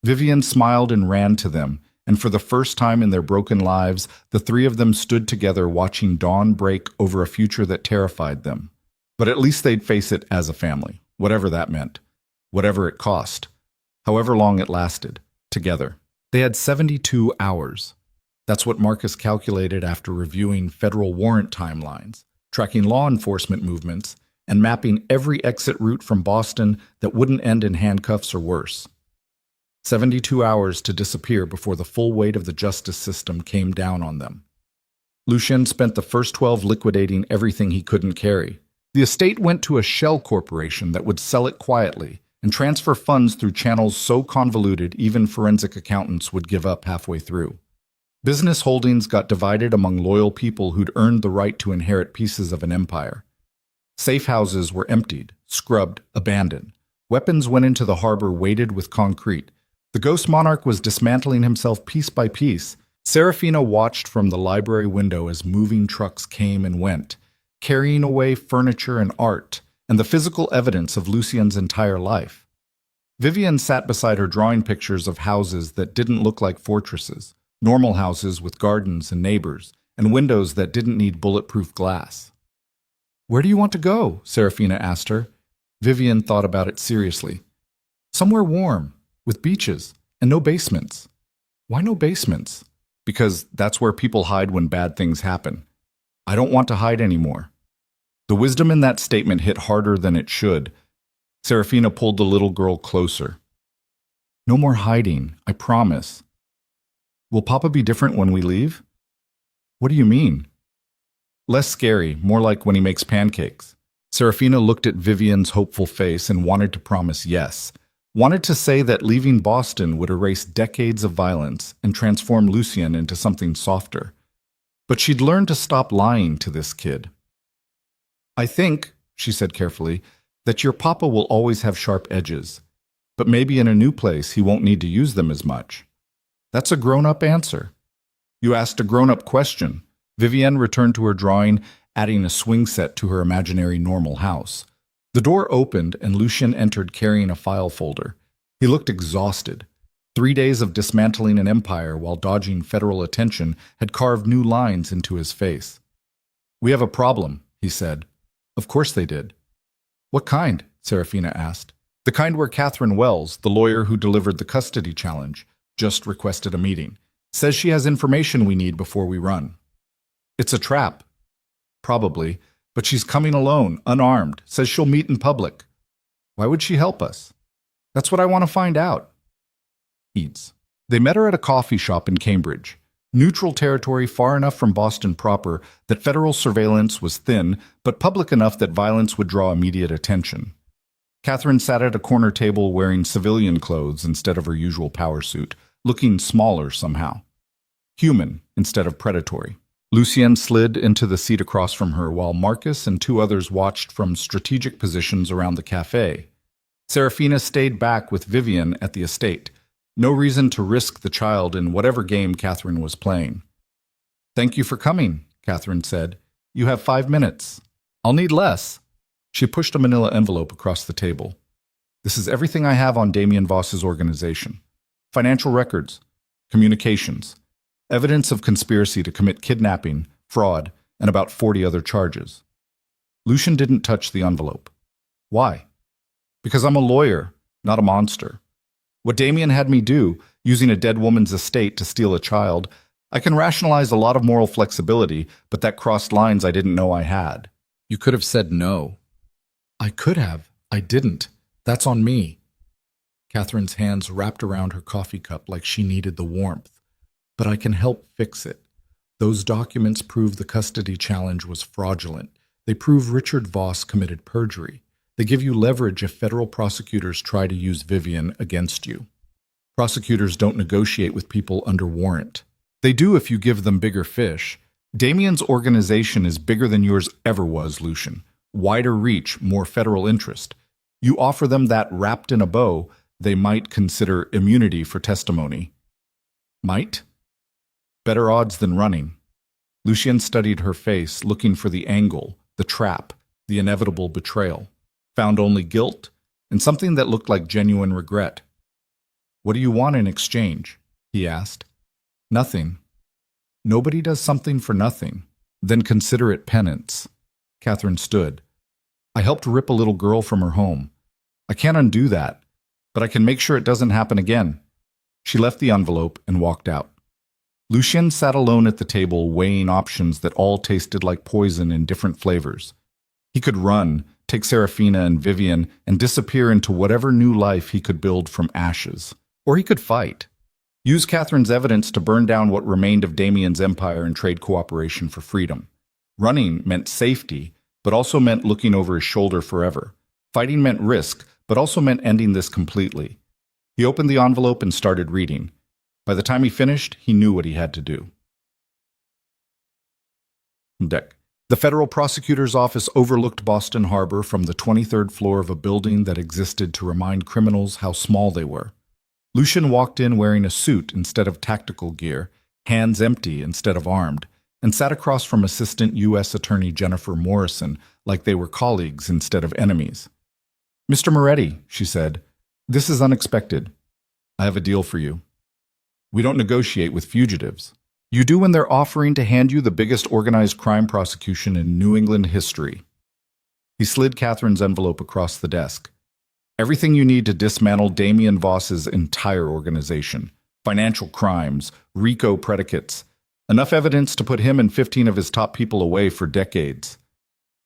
Vivian smiled and ran to them, and for the first time in their broken lives, the three of them stood together watching dawn break over a future that terrified them. But at least they'd face it as a family, whatever that meant, whatever it cost, however long it lasted, together. They had 72 hours. That's what Marcus calculated after reviewing federal warrant timelines, tracking law enforcement movements, and mapping every exit route from Boston that wouldn't end in handcuffs or worse. 72 hours to disappear before the full weight of the justice system came down on them. Lucien spent the first 12 liquidating everything he couldn't carry. The estate went to a shell corporation that would sell it quietly and transfer funds through channels so convoluted even forensic accountants would give up halfway through. Business holdings got divided among loyal people who'd earned the right to inherit pieces of an empire. Safe houses were emptied, scrubbed, abandoned. Weapons went into the harbor weighted with concrete. The ghost monarch was dismantling himself piece by piece. Serafina watched from the library window as moving trucks came and went, carrying away furniture and art, and the physical evidence of Lucien's entire life. Vivian sat beside her drawing pictures of houses that didn't look like fortresses, normal houses with gardens and neighbors, and windows that didn't need bulletproof glass. Where do you want to go? Serafina asked her. Vivian thought about it seriously. Somewhere warm, with beaches, and no basements. Why no basements? Because that's where people hide when bad things happen. I don't want to hide anymore. The wisdom in that statement hit harder than it should. Serafina pulled the little girl closer. No more hiding, I promise. Will Papa be different when we leave? What do you mean? Less scary, more like when he makes pancakes. Serafina looked at Vivian's hopeful face and wanted to promise yes. Wanted to say that leaving Boston would erase decades of violence and transform Lucien into something softer. But she'd learned to stop lying to this kid. I think, she said carefully, that your papa will always have sharp edges. But maybe in a new place he won't need to use them as much. That's a grown-up answer. You asked a grown-up question. Vivienne returned to her drawing, adding a swing set to her imaginary normal house. The door opened and Lucien entered carrying a file folder. He looked exhausted. 3 days of dismantling an empire while dodging federal attention had carved new lines into his face. We have a problem, he said. Of course they did. What kind? Serafina asked. The kind where Catherine Wells, the lawyer who delivered the custody challenge, just requested a meeting. Says she has information we need before we run. It's a trap. Probably. But she's coming alone, unarmed, says she'll meet in public. Why would she help us? That's what I want to find out. Eads. They met her at a coffee shop in Cambridge. Neutral territory far enough from Boston proper that federal surveillance was thin, but public enough that violence would draw immediate attention. Catherine sat at a corner table wearing civilian clothes instead of her usual power suit, looking smaller somehow. Human instead of predatory. Lucien slid into the seat across from her while Marcus and 2 others watched from strategic positions around the cafe. Serafina stayed back with Vivian at the estate. No reason to risk the child in whatever game Catherine was playing. Thank you for coming, Catherine said. You have 5 minutes. I'll need less. She pushed a manila envelope across the table. This is everything I have on Damien Voss's organization. Financial records, communications, evidence of conspiracy to commit kidnapping, fraud, and about 40 other charges. Lucien didn't touch the envelope. Why? Because I'm a lawyer, not a monster. What Damien had me do, using a dead woman's estate to steal a child, I can rationalize a lot of moral flexibility, but that crossed lines I didn't know I had. You could have said no. I could have. I didn't. That's on me. Catherine's hands wrapped around her coffee cup like she needed the warmth. But I can help fix it. Those documents prove the custody challenge was fraudulent. They prove Richard Voss committed perjury. They give you leverage if federal prosecutors try to use Vivian against you. Prosecutors don't negotiate with people under warrant. They do if you give them bigger fish. Damien's organization is bigger than yours ever was, Lucian. Wider reach, more federal interest. You offer them that wrapped in a bow, they might consider immunity for testimony. Might? Better odds than running. Lucien studied her face, looking for the angle, the trap, the inevitable betrayal. Found only guilt and something that looked like genuine regret. "What do you want in exchange?" he asked. "Nothing. Nobody does something for nothing. Then consider it penance." Catherine stood. "I helped rip a little girl from her home. I can't undo that, but I can make sure it doesn't happen again." She left the envelope and walked out. Lucien sat alone at the table, weighing options that all tasted like poison in different flavors. He could run, take Serafina and Vivian, and disappear into whatever new life he could build from ashes. Or he could fight. Use Catherine's evidence to burn down what remained of Damien's empire and trade cooperation for freedom. Running meant safety, but also meant looking over his shoulder forever. Fighting meant risk, but also meant ending this completely. He opened the envelope and started reading. By the time he finished, he knew what he had to do. Deck. The federal prosecutor's office overlooked Boston Harbor from the 23rd floor of a building that existed to remind criminals how small they were. Lucien walked in wearing a suit instead of tactical gear, hands empty instead of armed, and sat across from Assistant U.S. Attorney Jennifer Morrison like they were colleagues instead of enemies. "Mr. Moretti," she said, "this is unexpected. I have a deal for you. We don't negotiate with fugitives. You do when they're offering to hand you the biggest organized crime prosecution in New England history." He slid Catherine's envelope across the desk. "Everything you need to dismantle Damien Voss's entire organization. Financial crimes, RICO predicates. Enough evidence to put him and 15 of his top people away for decades."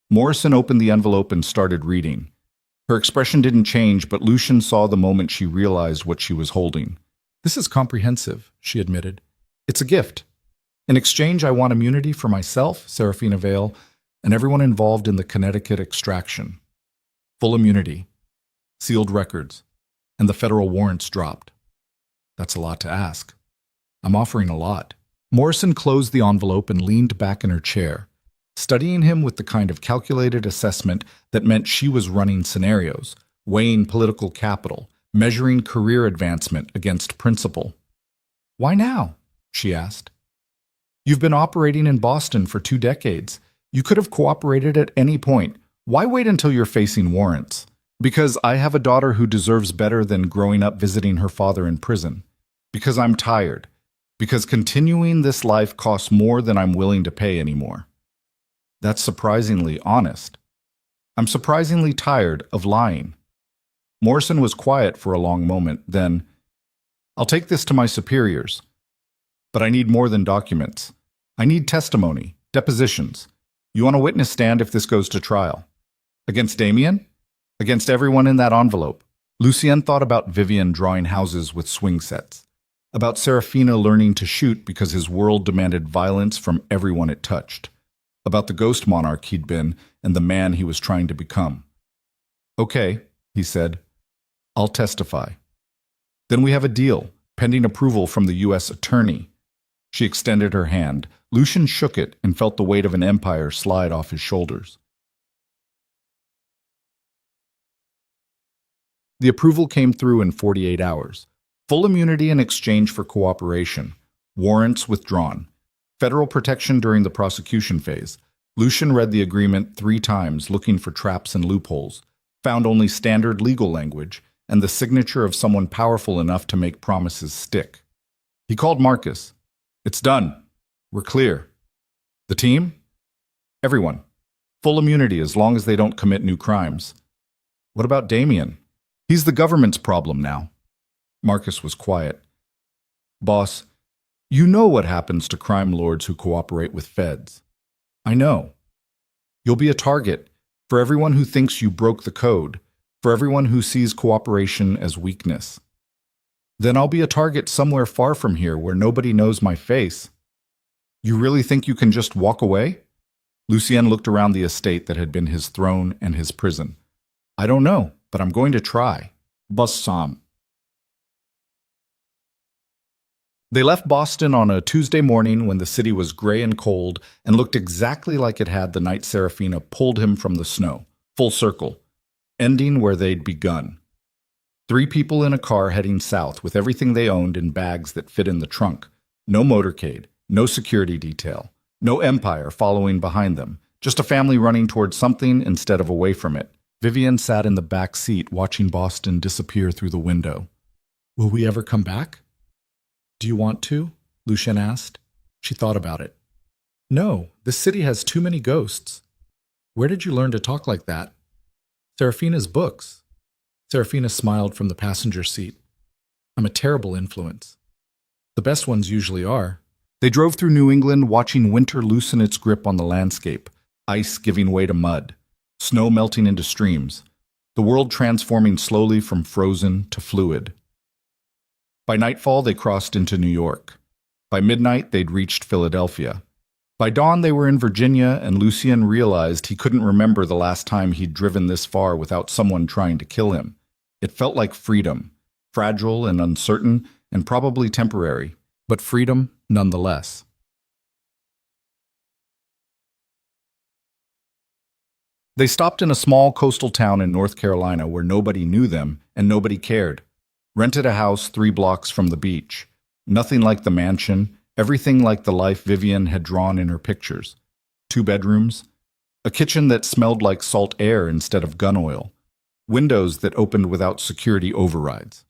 Morrison opened the envelope and started reading. Her expression didn't change, but Lucien saw the moment she realized what she was holding. "This is comprehensive," she admitted. "It's a gift. In exchange, I want immunity for myself, Serafina Vale, and everyone involved in the Connecticut extraction. Full immunity, sealed records, and the federal warrants dropped. That's a lot to ask. I'm offering a lot." Morrison closed the envelope and leaned back in her chair, studying him with the kind of calculated assessment that meant she was running scenarios, weighing political capital, measuring career advancement against principle. "Why now?" she asked. "You've been operating in Boston for 2 decades. You could have cooperated at any point. Why wait until you're facing warrants?" "Because I have a daughter who deserves better than growing up visiting her father in prison. Because I'm tired. Because continuing this life costs more than I'm willing to pay anymore." That's surprisingly honest. "I'm surprisingly tired of lying." Morrison was quiet for a long moment, then, "I'll take this to my superiors. But I need more than documents. I need testimony, depositions. You on a witness stand if this goes to trial. Against Damien? Against everyone in that envelope." Lucien thought about Vivian drawing houses with swing sets. About Serafina learning to shoot because his world demanded violence from everyone it touched. About the ghost monarch he'd been and the man he was trying to become. "Okay," he said. "I'll testify. Then we have a deal, pending approval from the U.S. Attorney." She extended her hand. Lucien shook it and felt the weight of an empire slide off his shoulders. The approval came through in 48 hours. Full immunity in exchange for cooperation. Warrants withdrawn. Federal protection during the prosecution phase. Lucien read the agreement 3 times, looking for traps and loopholes. Found only standard legal language and the signature of someone powerful enough to make promises stick. He called Marcus. "It's done. We're clear." "The team?" "Everyone. Full immunity as long as they don't commit new crimes." "What about Damien?" "He's the government's problem now." Marcus was quiet. "Boss, you know what happens to crime lords who cooperate with feds." "I know. You'll be a target for everyone who thinks you broke the code, for everyone who sees cooperation as weakness." "Then I'll be a target somewhere far from here where nobody knows my face." "You really think you can just walk away?" Lucien looked around the estate that had been his throne and his prison. I don't know, but I'm going to try. Bassam. They left Boston on a Tuesday morning when the city was gray and cold and looked exactly like it had the night Serafina pulled him from the snow, full circle, ending where they'd begun. 3 people in a car heading south with everything they owned in bags that fit in the trunk. No motorcade, no security detail, no empire following behind them, just a family running towards something instead of away from it. Vivian sat in the back seat watching Boston disappear through the window. Will we ever come back? Do you want to? Lucien asked. She thought about it. No, this city has too many ghosts. Where did you learn to talk like that? Serafina's books. Serafina smiled from the passenger seat. I'm a terrible influence. The best ones usually are. They drove through New England watching winter loosen its grip on the landscape, ice giving way to mud, snow melting into streams, the world transforming slowly from frozen to fluid. By nightfall, they crossed into New York. By midnight, they'd reached Philadelphia. By dawn, they were in Virginia, and Lucien realized he couldn't remember the last time he'd driven this far without someone trying to kill him. It felt like freedom, fragile and uncertain, and probably temporary, but freedom nonetheless. They stopped in a small coastal town in North Carolina where nobody knew them and nobody cared. Rented a house 3 blocks from the beach. Nothing like the mansion, everything like the life Vivian had drawn in her pictures. 2 bedrooms, a kitchen that smelled like salt air instead of gun oil, windows that opened without security overrides.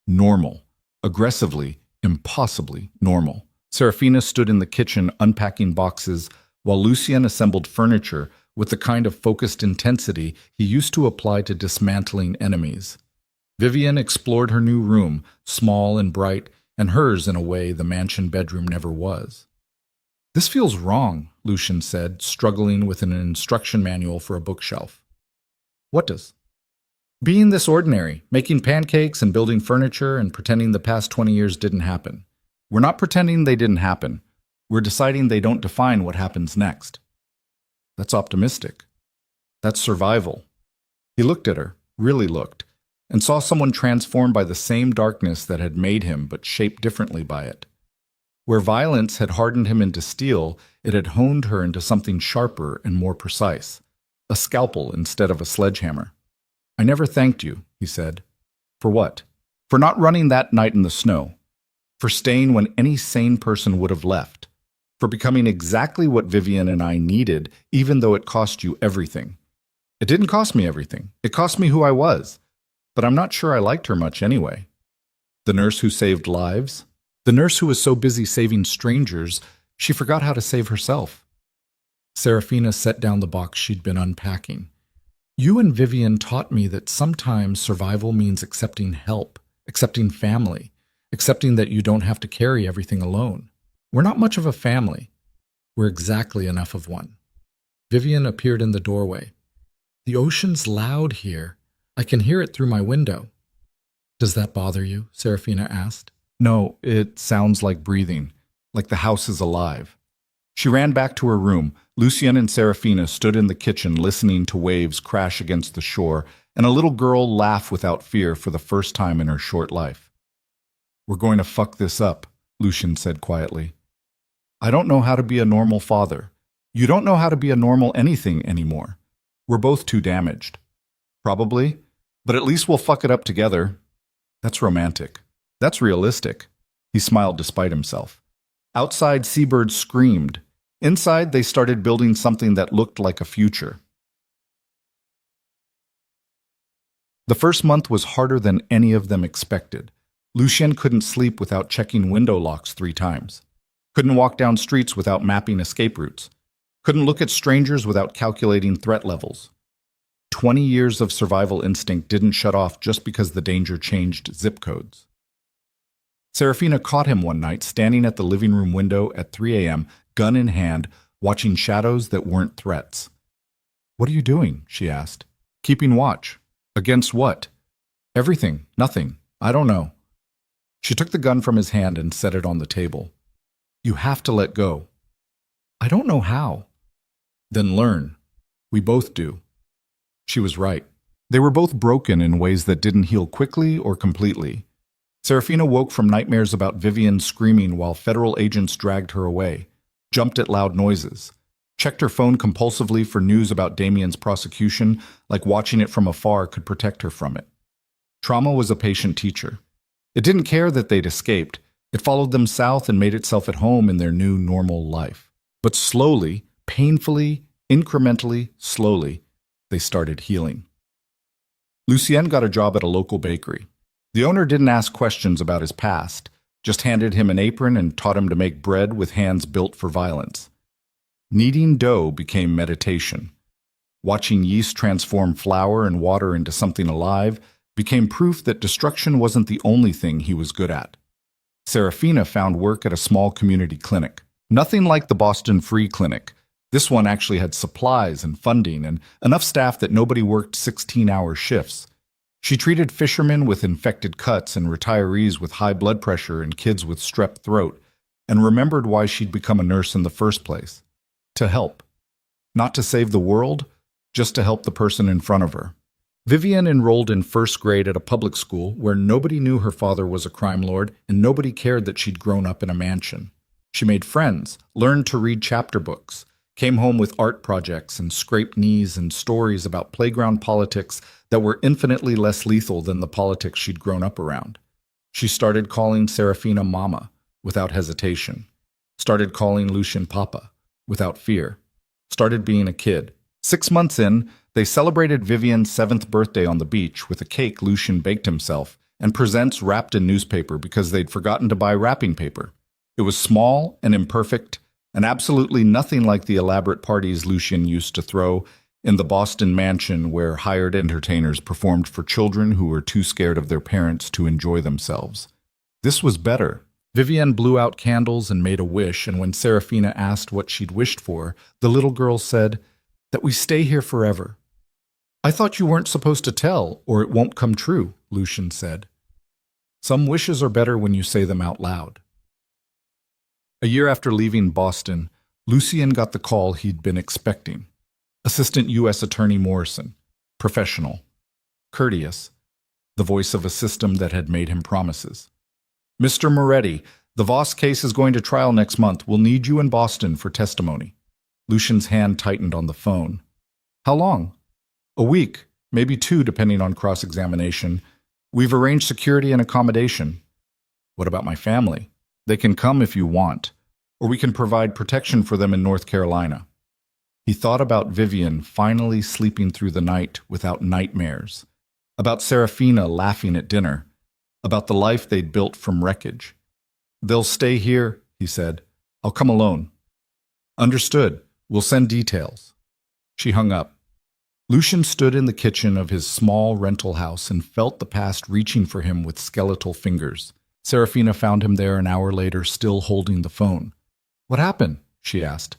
Normal, aggressively, impossibly normal. Serafina stood in the kitchen unpacking boxes while Lucien assembled furniture with the kind of focused intensity he used to apply to dismantling enemies. Vivian explored her new room, small and bright, and hers in a way the mansion bedroom never was. This feels wrong, Lucien said, struggling with an instruction manual for a bookshelf. What does? Being this ordinary, making pancakes and building furniture and pretending the past 20 years didn't happen. We're not pretending they didn't happen. We're deciding they don't define what happens next. That's optimistic. That's survival. He looked at her, really looked, and saw someone transformed by the same darkness that had made him, but shaped differently by it. Where violence had hardened him into steel, it had honed her into something sharper and more precise, a scalpel instead of a sledgehammer. I never thanked you, he said. For what? For not running that night in the snow. For staying when any sane person would have left. For becoming exactly what Vivian and I needed, even though it cost you everything. It didn't cost me everything. It cost me who I was. But I'm not sure I liked her much anyway. The nurse who saved lives? The nurse who was so busy saving strangers, she forgot how to save herself. Serafina set down the box she'd been unpacking. You and Vivian taught me that sometimes survival means accepting help, accepting family, accepting that you don't have to carry everything alone. We're not much of a family. We're exactly enough of one. Vivian appeared in the doorway. The ocean's loud here. I can hear it through my window. Does that bother you? Serafina asked. No, it sounds like breathing, like the house is alive. She ran back to her room. Lucien and Serafina stood in the kitchen listening to waves crash against the shore and a little girl laugh without fear for the first time in her short life. We're going to fuck this up, Lucien said quietly. I don't know how to be a normal father. You don't know how to be a normal anything anymore. We're both too damaged. Probably, but at least we'll fuck it up together. That's romantic. That's realistic. He smiled despite himself. Outside, seabirds screamed. Inside, they started building something that looked like a future. The first month was harder than any of them expected. Lucien couldn't sleep without checking window locks 3 times. Couldn't walk down streets without mapping escape routes. Couldn't look at strangers without calculating threat levels. 20 years of survival instinct didn't shut off just because the danger changed zip codes. Serafina caught him one night standing at the living room window at 3 a.m., gun in hand, watching shadows that weren't threats. What are you doing? She asked. Keeping watch. Against what? Everything. Nothing. I don't know. She took the gun from his hand and set it on the table. You have to let go. I don't know how. Then learn. We both do. She was right. They were both broken in ways that didn't heal quickly or completely. Serafina woke from nightmares about Vivian screaming while federal agents dragged her away, jumped at loud noises, checked her phone compulsively for news about Damien's prosecution, like watching it from afar could protect her from it. Trauma was a patient teacher. It didn't care that they'd escaped. It followed them south and made itself at home in their new normal life. But slowly, painfully, incrementally, slowly, they started healing. Lucien got a job at a local bakery. The owner didn't ask questions about his past, just handed him an apron and taught him to make bread with hands built for violence. Kneading dough became meditation. Watching yeast transform flour and water into something alive became proof that destruction wasn't the only thing he was good at. Serafina found work at a small community clinic. Nothing like the Boston Free Clinic. This one actually had supplies and funding and enough staff that nobody worked 16-hour shifts. She treated fishermen with infected cuts and retirees with high blood pressure and kids with strep throat, and remembered why she'd become a nurse in the first place. To help. Not to save the world, just to help the person in front of her. Vivian enrolled in first grade at a public school where nobody knew her father was a crime lord and nobody cared that she'd grown up in a mansion. She made friends, learned to read chapter books, came home with art projects and scraped knees and stories about playground politics that were infinitely less lethal than the politics she'd grown up around. She started calling Serafina Mama without hesitation. Started calling Lucien Papa without fear. Started being a kid. 6 months in, they celebrated Vivian's 7th birthday on the beach with a cake Lucien baked himself and presents wrapped in newspaper because they'd forgotten to buy wrapping paper. It was small and imperfect and absolutely nothing like the elaborate parties Lucien used to throw in the Boston mansion where hired entertainers performed for children who were too scared of their parents to enjoy themselves. This was better. Vivian blew out candles and made a wish, and when Serafina asked what she'd wished for, the little girl said, "That we stay here forever." "I thought you weren't supposed to tell, or it won't come true," Lucien said. "Some wishes are better when you say them out loud." A year after leaving Boston, Lucien got the call he'd been expecting. Assistant U.S. Attorney Morrison. Professional. Courteous. The voice of a system that had made him promises. "Mr. Moretti, the Voss case is going to trial next month. We'll need you in Boston for testimony." Lucien's hand tightened on the phone. "How long?" "A week, maybe 2 depending on cross-examination. We've arranged security and accommodation." "What about my family?" "They can come if you want, or we can provide protection for them in North Carolina." He thought about Vivian finally sleeping through the night without nightmares, about Serafina laughing at dinner, about the life they'd built from wreckage. "They'll stay here," he said. "I'll come alone." "Understood. We'll send details." She hung up. Lucien stood in the kitchen of his small rental house and felt the past reaching for him with skeletal fingers. Serafina found him there an hour later, still holding the phone. "What happened?" she asked.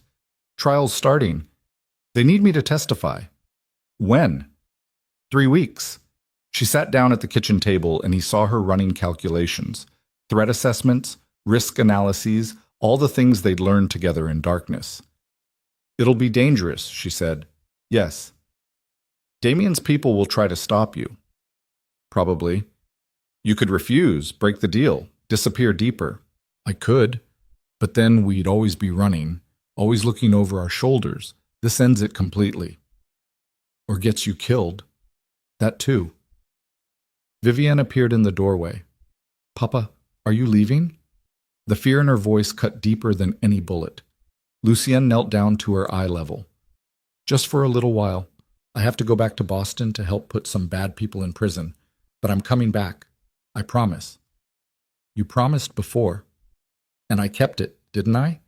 "Trial's starting. They need me to testify." "When?" 3 weeks. She sat down at the kitchen table and he saw her running calculations, threat assessments, risk analyses, all the things they'd learned together in darkness. "It'll be dangerous," she said. "Yes." "Damien's people will try to stop you." "Probably." "You could refuse, break the deal, disappear deeper." "I could, but then we'd always be running, always looking over our shoulders. This ends it completely." "Or gets you killed." "That too." Vivian appeared in the doorway. "Papa, are you leaving?" The fear in her voice cut deeper than any bullet. Lucien knelt down to her eye level. "Just for a little while. I have to go back to Boston to help put some bad people in prison, but I'm coming back. I promise." "You promised before." "And I kept it, didn't I?"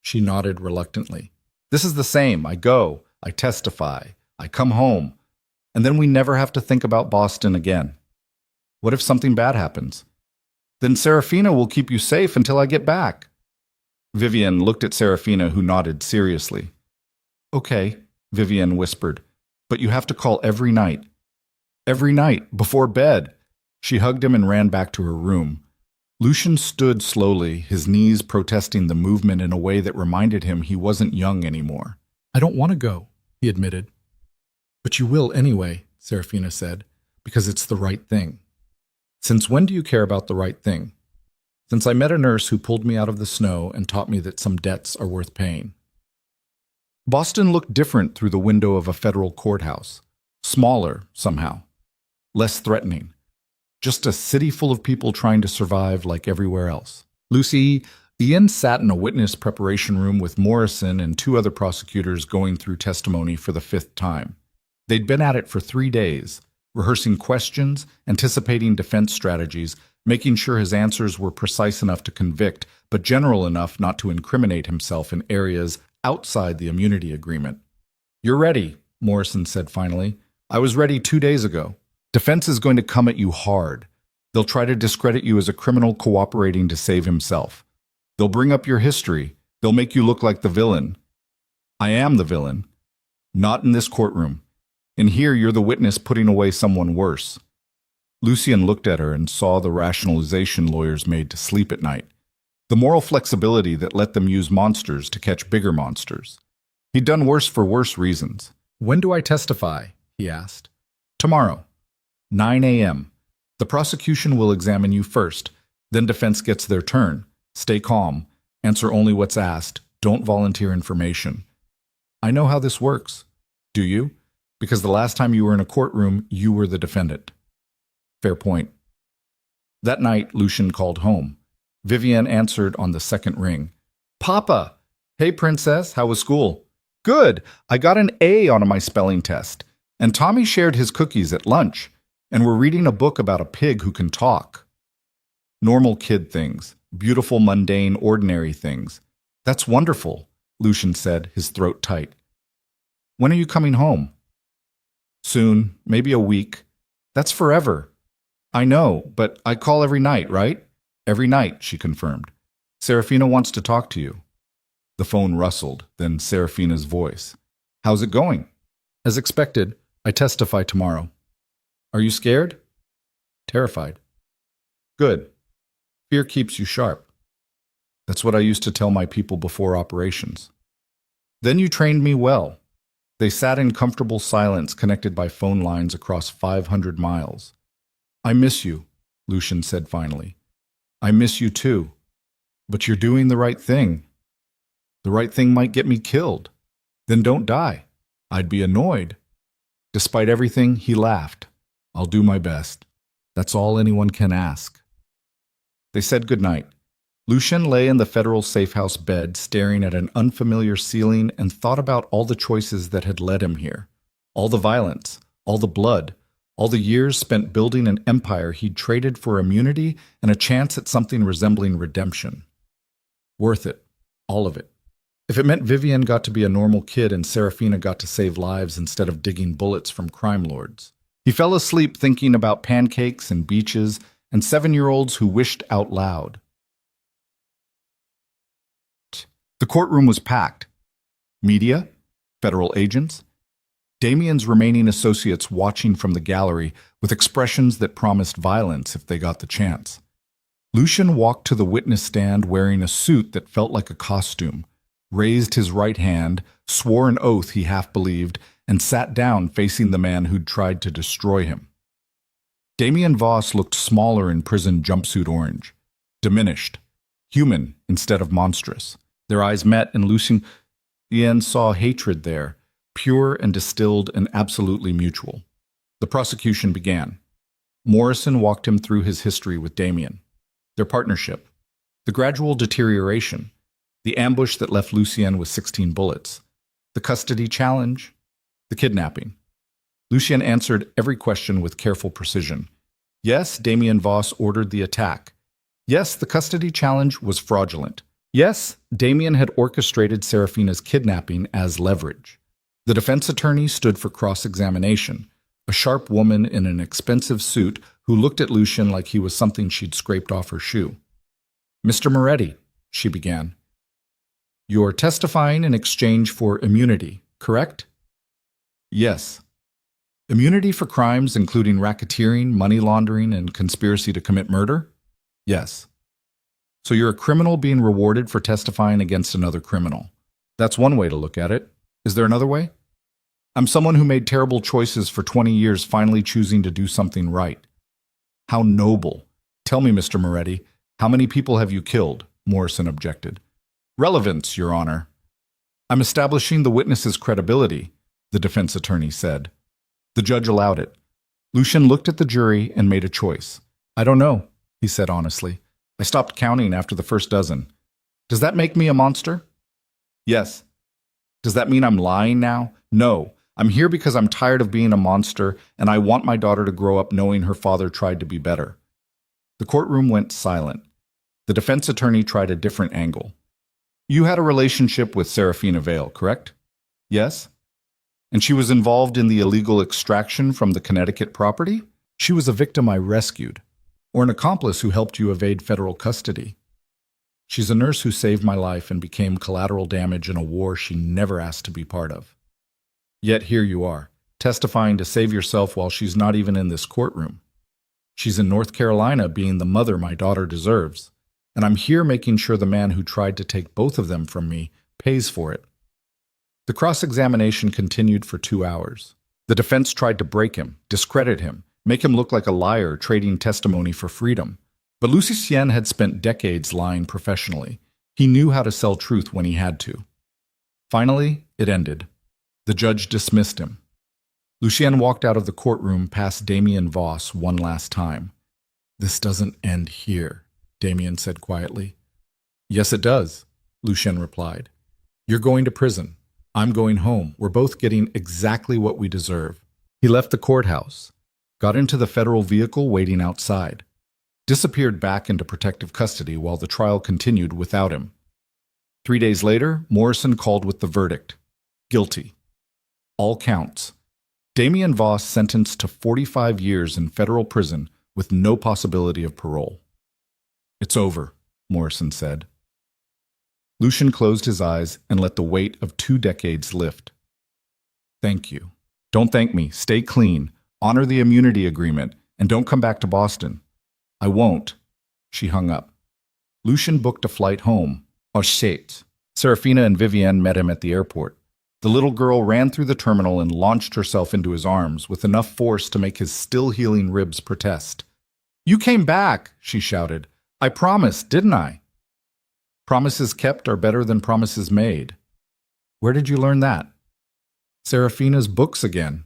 She nodded reluctantly. "This is the same. I go, I testify, I come home, and then we never have to think about Boston again. What if something bad happens? Then Serafina will keep you safe until I get back." Vivian looked at Serafina, who nodded seriously. "Okay," Vivian whispered, "but you have to call every night." "Every night, before bed." She hugged him and ran back to her room. Lucien stood slowly, his knees protesting the movement in a way that reminded him he wasn't young anymore. "I don't want to go," he admitted. "But you will anyway," Serafina said, because it's the right thing. Since when do you care about the right thing? Since I met a nurse who pulled me out of the snow and taught me that some debts are worth paying. Boston looked different through the window of a federal courthouse. Smaller, somehow. Less threatening. Just a city full of people trying to survive like everywhere else. Ian sat in a witness preparation room with Morrison and two other prosecutors going through testimony for the 5th time. They'd been at it for 3 days, rehearsing questions, anticipating defense strategies, making sure his answers were precise enough to convict, but general enough not to incriminate himself in areas outside the immunity agreement. "You're ready," Morrison said finally. "I was ready 2 days ago. Defense is going to come at you hard. They'll try to discredit you as a criminal cooperating to save himself. They'll bring up your history. They'll make you look like the villain. I am the villain. Not in this courtroom. In here, you're the witness putting away someone worse." Lucian looked at her and saw the rationalization lawyers made to sleep at night. The moral flexibility that let them use monsters to catch bigger monsters. He'd done worse for worse reasons. "When do I testify?" he asked. "Tomorrow, 9 a.m. The prosecution will examine you first, then defense gets their turn. Stay calm. Answer only what's asked. Don't volunteer information." "I know how this works." "Do you? Because the last time you were in a courtroom, you were the defendant." "Fair point." That night, Lucian called home. Vivienne answered on the second ring. "Papa!" "Hey, princess, how was school?" "Good. I got an A on my spelling test. And Tommy shared his cookies at lunch. And we're reading a book about a pig who can talk." Normal kid things. Beautiful, mundane, ordinary things. "That's wonderful," Lucian said, his throat tight. "When are you coming home?" "Soon. Maybe a week." "That's forever." "I know, but I call every night, right?" "Every night," she confirmed. "Serafina wants to talk to you." The phone rustled, then Serafina's voice. "How's it going?" "As expected. I testify tomorrow." "Are you scared?" "Terrified." "Good. Fear keeps you sharp." "That's what I used to tell my people before operations." "Then you trained me well." They sat in comfortable silence connected by phone lines across 500 miles. "I miss you," Lucian said finally. "I miss you too. But you're doing the right thing." "The right thing might get me killed." "Then don't die." "I'd be annoyed." Despite everything, he laughed. "I'll do my best. That's all anyone can ask." They said goodnight. Lucian lay in the federal safehouse bed, staring at an unfamiliar ceiling, and thought about all the choices that had led him here. All the violence, all the blood, all the years spent building an empire he'd traded for immunity and a chance at something resembling redemption. Worth it. All of it. If it meant Vivienne got to be a normal kid and Serafina got to save lives instead of digging bullets from crime lords. He fell asleep thinking about pancakes and beaches and 7-year-olds who wished out loud. The courtroom was packed. Media, federal agents, Damien's remaining associates watching from the gallery with expressions that promised violence if they got the chance. Lucian walked to the witness stand wearing a suit that felt like a costume, raised his right hand, swore an oath he half believed, and sat down facing the man who'd tried to destroy him. Damien Voss looked smaller in prison jumpsuit orange, diminished, human instead of monstrous. Their eyes met, and Lucian saw hatred there, pure and distilled and absolutely mutual. The prosecution began. Morrison walked him through his history with Damien, their partnership, the gradual deterioration, the ambush that left Lucien with 16 bullets, the custody challenge, the kidnapping. Lucien answered every question with careful precision. Yes, Damien Voss ordered the attack. Yes, the custody challenge was fraudulent. Yes, Damien had orchestrated Serafina's kidnapping as leverage. The defense attorney stood for cross-examination, a sharp woman in an expensive suit who looked at Lucien like he was something she'd scraped off her shoe. "Mr. Moretti," she began, "you're testifying in exchange for immunity, correct?" "Yes." "Immunity for crimes including racketeering, money laundering, and conspiracy to commit murder?" "Yes." "So you're a criminal being rewarded for testifying against another criminal. That's one way to look at it. Is there another way?" I'm someone who made terrible choices for 20 years, finally choosing to do something right. How noble. Tell me, Mr. Moretti, how many people have you killed? Morrison objected. Relevance, Your Honor. I'm establishing the witness's credibility, the defense attorney said. The judge allowed it. Lucien looked at the jury and made a choice. I don't know, he said honestly. I stopped counting after the first dozen. Does that make me a monster? Yes. Does that mean I'm lying now? No. I'm here because I'm tired of being a monster, and I want my daughter to grow up knowing her father tried to be better. The courtroom went silent. The defense attorney tried a different angle. You had a relationship with Serafina Vale, correct? Yes. And she was involved in the illegal extraction from the Connecticut property? She was a victim I rescued, or an accomplice who helped you evade federal custody. She's a nurse who saved my life and became collateral damage in a war she never asked to be part of. Yet here you are, testifying to save yourself while she's not even in this courtroom. She's in North Carolina being the mother my daughter deserves, and I'm here making sure the man who tried to take both of them from me pays for it. The cross-examination continued for 2 hours. The defense tried to break him, discredit him, make him look like a liar trading testimony for freedom. But Lucien had spent decades lying professionally. He knew how to sell truth when he had to. Finally, it ended. The judge dismissed him. Lucien walked out of the courtroom past Damien Voss one last time. This doesn't end here, Damien said quietly. Yes, it does, Lucien replied. You're going to prison. I'm going home. We're both getting exactly what we deserve. He left the courthouse, got into the federal vehicle waiting outside, disappeared back into protective custody while the trial continued without him. 3 days later, Morrison called with the verdict. Guilty. All counts. Damien Voss sentenced to 45 years in federal prison with no possibility of parole. It's over, Morrison said. Lucien closed his eyes and let the weight of 2 decades lift. Thank you. Don't thank me. Stay clean. Honor the immunity agreement, and don't come back to Boston. I won't. She hung up. Lucien booked a flight home. Oh shit. Serafina and Vivienne met him at the airport. The little girl ran through the terminal and launched herself into his arms with enough force to make his still-healing ribs protest. You came back, she shouted. I promised, didn't I? Promises kept are better than promises made. Where did you learn that? Serafina's books again.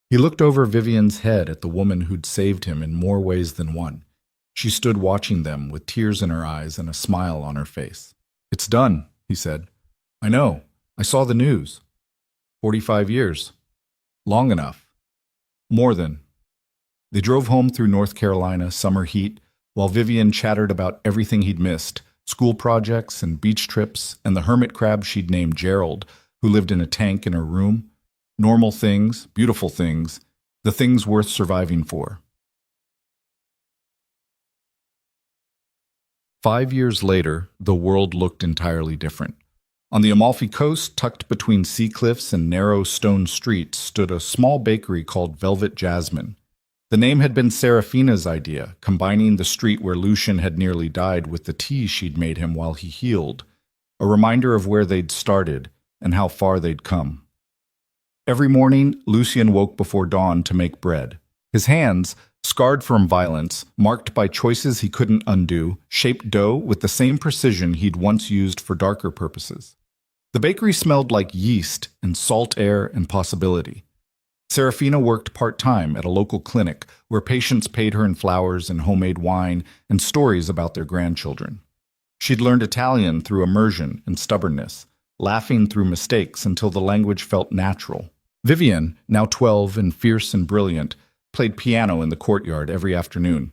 He looked over Vivienne's head at the woman who'd saved him in more ways than one. She stood watching them with tears in her eyes and a smile on her face. It's done, he said. I know. I saw the news. 45 years. Long enough. More than. They drove home through North Carolina, summer heat, while Vivienne chattered about everything he'd missed, school projects and beach trips, and the hermit crab she'd named Gerald, who lived in a tank in her room. Normal things, beautiful things, the things worth surviving for. 5 years later, the world looked entirely different. On the Amalfi Coast, tucked between sea cliffs and narrow stone streets, stood a small bakery called Velvet Jasmine. The name had been Serafina's idea, combining the street where Lucien had nearly died with the tea she'd made him while he healed, a reminder of where they'd started and how far they'd come. Every morning, Lucien woke before dawn to make bread. His hands, scarred from violence, marked by choices he couldn't undo, shaped dough with the same precision he'd once used for darker purposes. The bakery smelled like yeast and salt air and possibility. Serafina worked part-time at a local clinic where patients paid her in flowers and homemade wine and stories about their grandchildren. She'd learned Italian through immersion and stubbornness, laughing through mistakes until the language felt natural. Vivienne, now 12 and fierce and brilliant, played piano in the courtyard every afternoon.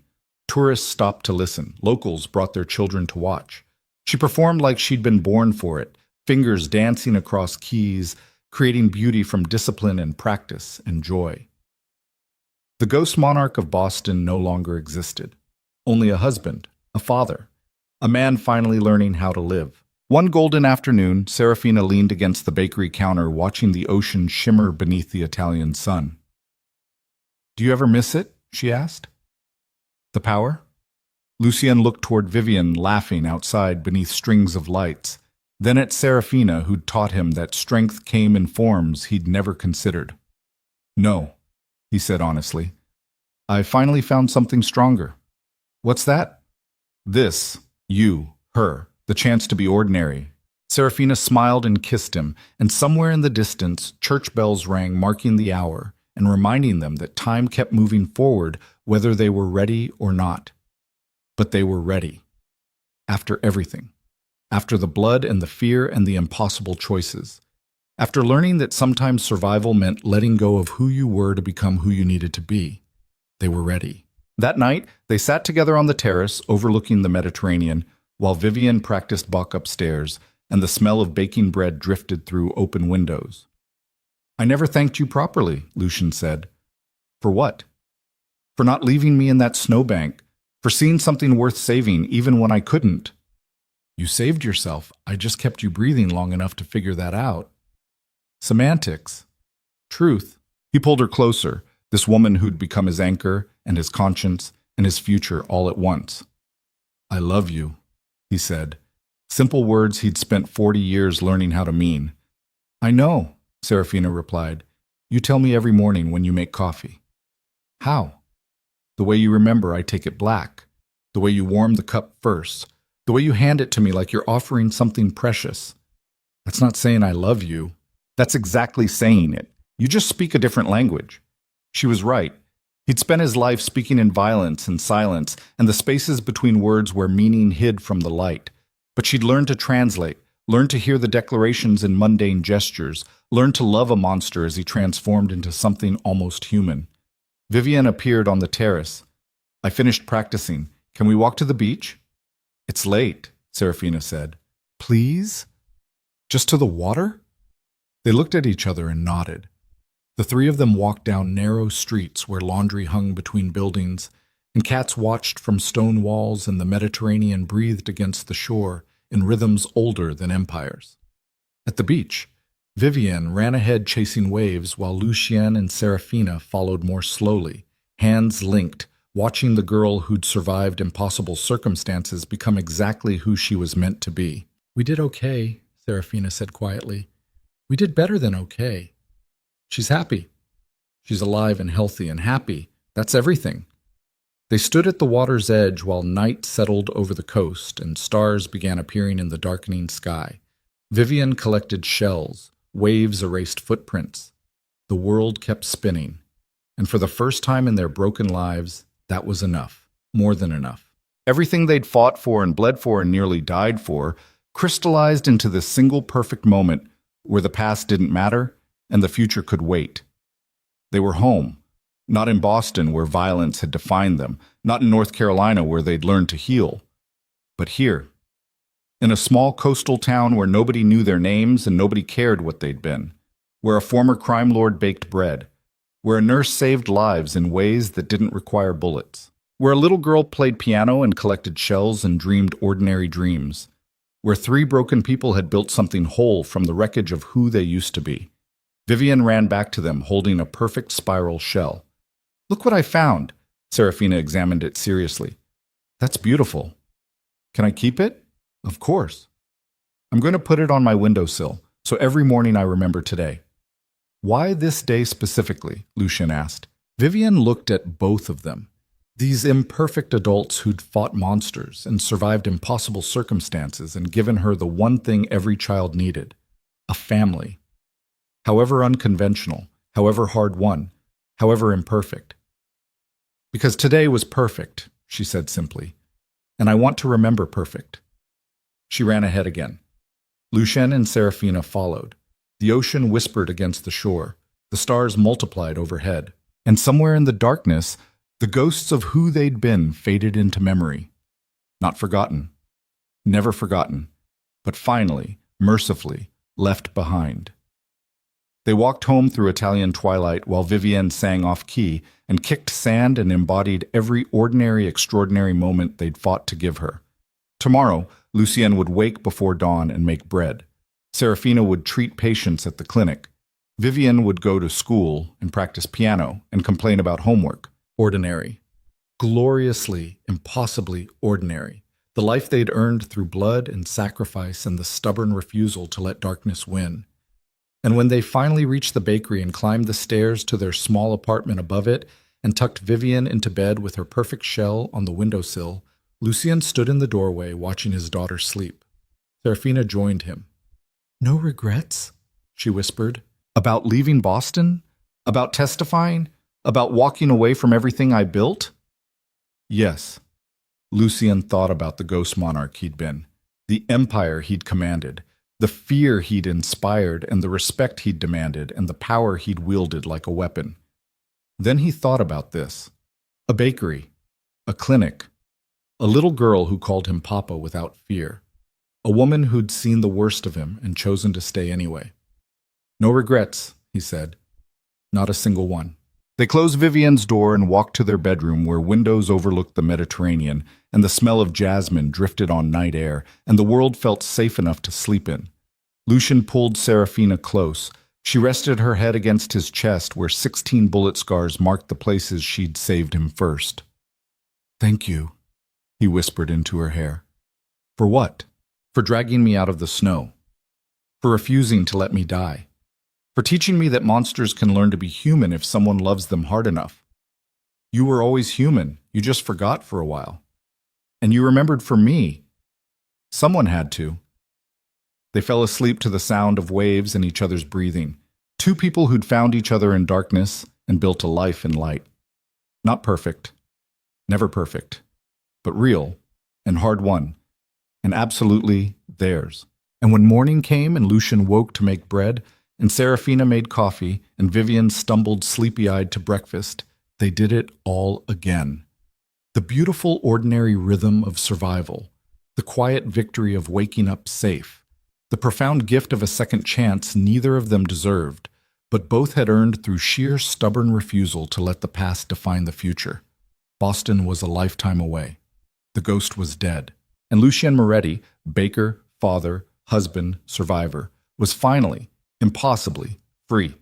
Tourists stopped to listen. Locals brought their children to watch. She performed like she'd been born for it, fingers dancing across keys, creating beauty from discipline and practice and joy. The ghost monarch of Boston no longer existed. Only a husband, a father, a man finally learning how to live. One golden afternoon, Serafina leaned against the bakery counter watching the ocean shimmer beneath the Italian sun. Do you ever miss it? She asked. The power? Lucien looked toward Vivienne laughing outside beneath strings of lights. Then at Serafina, who'd taught him that strength came in forms he'd never considered. "No," he said honestly. "I finally found something stronger." "What's that?" "This, you, her, the chance to be ordinary." Serafina smiled and kissed him, and somewhere in the distance, church bells rang, marking the hour and reminding them that time kept moving forward whether they were ready or not. But they were ready. After everything. After the blood and the fear and the impossible choices. After learning that sometimes survival meant letting go of who you were to become who you needed to be. They were ready. That night, they sat together on the terrace overlooking the Mediterranean while Vivian practiced Bach upstairs and the smell of baking bread drifted through open windows. "I never thanked you properly," Lucian said. "For what?" "For not leaving me in that snowbank, for seeing something worth saving even when I couldn't." "You saved yourself. I just kept you breathing long enough to figure that out." "Semantics." "Truth." He pulled her closer, this woman who'd become his anchor and his conscience and his future all at once. "I love you," he said. Simple words he'd spent 40 years learning how to mean. "I know," Serafina replied. "You tell me every morning when you make coffee." "How?" "The way you remember I take it black. The way you warm the cup first. The way you hand it to me like you're offering something precious." "That's not saying I love you." "That's exactly saying it. You just speak a different language." She was right. He'd spent his life speaking in violence and silence and the spaces between words where meaning hid from the light. But she'd learned to translate, learned to hear the declarations in mundane gestures, learned to love a monster as he transformed into something almost human. Vivian appeared on the terrace. "I finished practicing. Can we walk to the beach?" "It's late," Serafina said. "Please?" "Just to the water?" They looked at each other and nodded. The three of them walked down narrow streets where laundry hung between buildings, and cats watched from stone walls and the Mediterranean breathed against the shore in rhythms older than empires. At the beach, Vivian ran ahead chasing waves while Lucien and Serafina followed more slowly, hands linked, watching the girl who'd survived impossible circumstances become exactly who she was meant to be. "We did okay," Serafina said quietly. "We did better than okay. She's happy. She's alive and healthy and happy. That's everything." They stood at the water's edge while night settled over the coast and stars began appearing in the darkening sky. Vivian collected shells, waves erased footprints. The world kept spinning. And for the first time in their broken lives, that was enough, more than enough. Everything they'd fought for and bled for and nearly died for crystallized into this single perfect moment where the past didn't matter and the future could wait. They were home, not in Boston where violence had defined them, not in North Carolina where they'd learned to heal, but here, in a small coastal town where nobody knew their names and nobody cared what they'd been, where a former crime lord baked bread, where a nurse saved lives in ways that didn't require bullets, where a little girl played piano and collected shells and dreamed ordinary dreams, where three broken people had built something whole from the wreckage of who they used to be. Vivian ran back to them, holding a perfect spiral shell. "Look what I found." Serafina examined it seriously. "That's beautiful." "Can I keep it?" "Of course." "I'm going to put it on my windowsill, so every morning I remember today." "Why this day specifically?" Lucien asked. Vivian looked at both of them. These imperfect adults who'd fought monsters and survived impossible circumstances and given her the one thing every child needed, a family. However unconventional, however hard-won, however imperfect. "Because today was perfect," she said simply, "and I want to remember perfect." She ran ahead again. Lucien and Serafina followed. The ocean whispered against the shore. The stars multiplied overhead. And somewhere in the darkness, the ghosts of who they'd been faded into memory. Not forgotten. Never forgotten. But finally, mercifully, left behind. They walked home through Italian twilight while Vivienne sang off-key and kicked sand and embodied every ordinary, extraordinary moment they'd fought to give her. Tomorrow, Lucien would wake before dawn and make bread. Serafina would treat patients at the clinic. Vivienne would go to school and practice piano and complain about homework. Ordinary. Gloriously, impossibly ordinary. The life they'd earned through blood and sacrifice and the stubborn refusal to let darkness win. And when they finally reached the bakery and climbed the stairs to their small apartment above it and tucked Vivian into bed with her perfect shell on the windowsill, Lucien stood in the doorway watching his daughter sleep. Serafina joined him. "No regrets?" she whispered. "About leaving Boston? About testifying? About walking away from everything I built?" Yes. Lucien thought about the ghost monarch he'd been, the empire he'd commanded, the fear he'd inspired and the respect he'd demanded and the power he'd wielded like a weapon. Then he thought about this. A bakery, a clinic, a little girl who called him Papa without fear, a woman who'd seen the worst of him and chosen to stay anyway. "No regrets," he said. "Not a single one." They closed Vivian's door and walked to their bedroom where windows overlooked the Mediterranean and the smell of jasmine drifted on night air and the world felt safe enough to sleep in. Lucien pulled Serafina close. She rested her head against his chest where 16 bullet scars marked the places she'd saved him first. "Thank you," he whispered into her hair. "For what?" "For dragging me out of the snow. For refusing to let me die. For teaching me that monsters can learn to be human if someone loves them hard enough. You were always human, you just forgot for a while. And you remembered for me. Someone had to." They fell asleep to the sound of waves and each other's breathing. Two people who'd found each other in darkness and built a life in light. Not perfect, never perfect, but real and hard-won, and absolutely theirs. And when morning came and Lucien woke to make bread, and Serafina made coffee, and Vivian stumbled sleepy-eyed to breakfast, they did it all again. The beautiful ordinary rhythm of survival, the quiet victory of waking up safe, the profound gift of a second chance neither of them deserved, but both had earned through sheer stubborn refusal to let the past define the future. Boston was a lifetime away. The ghost was dead. And Lucien Moretti, baker, father, husband, survivor, was finally, impossibly, free.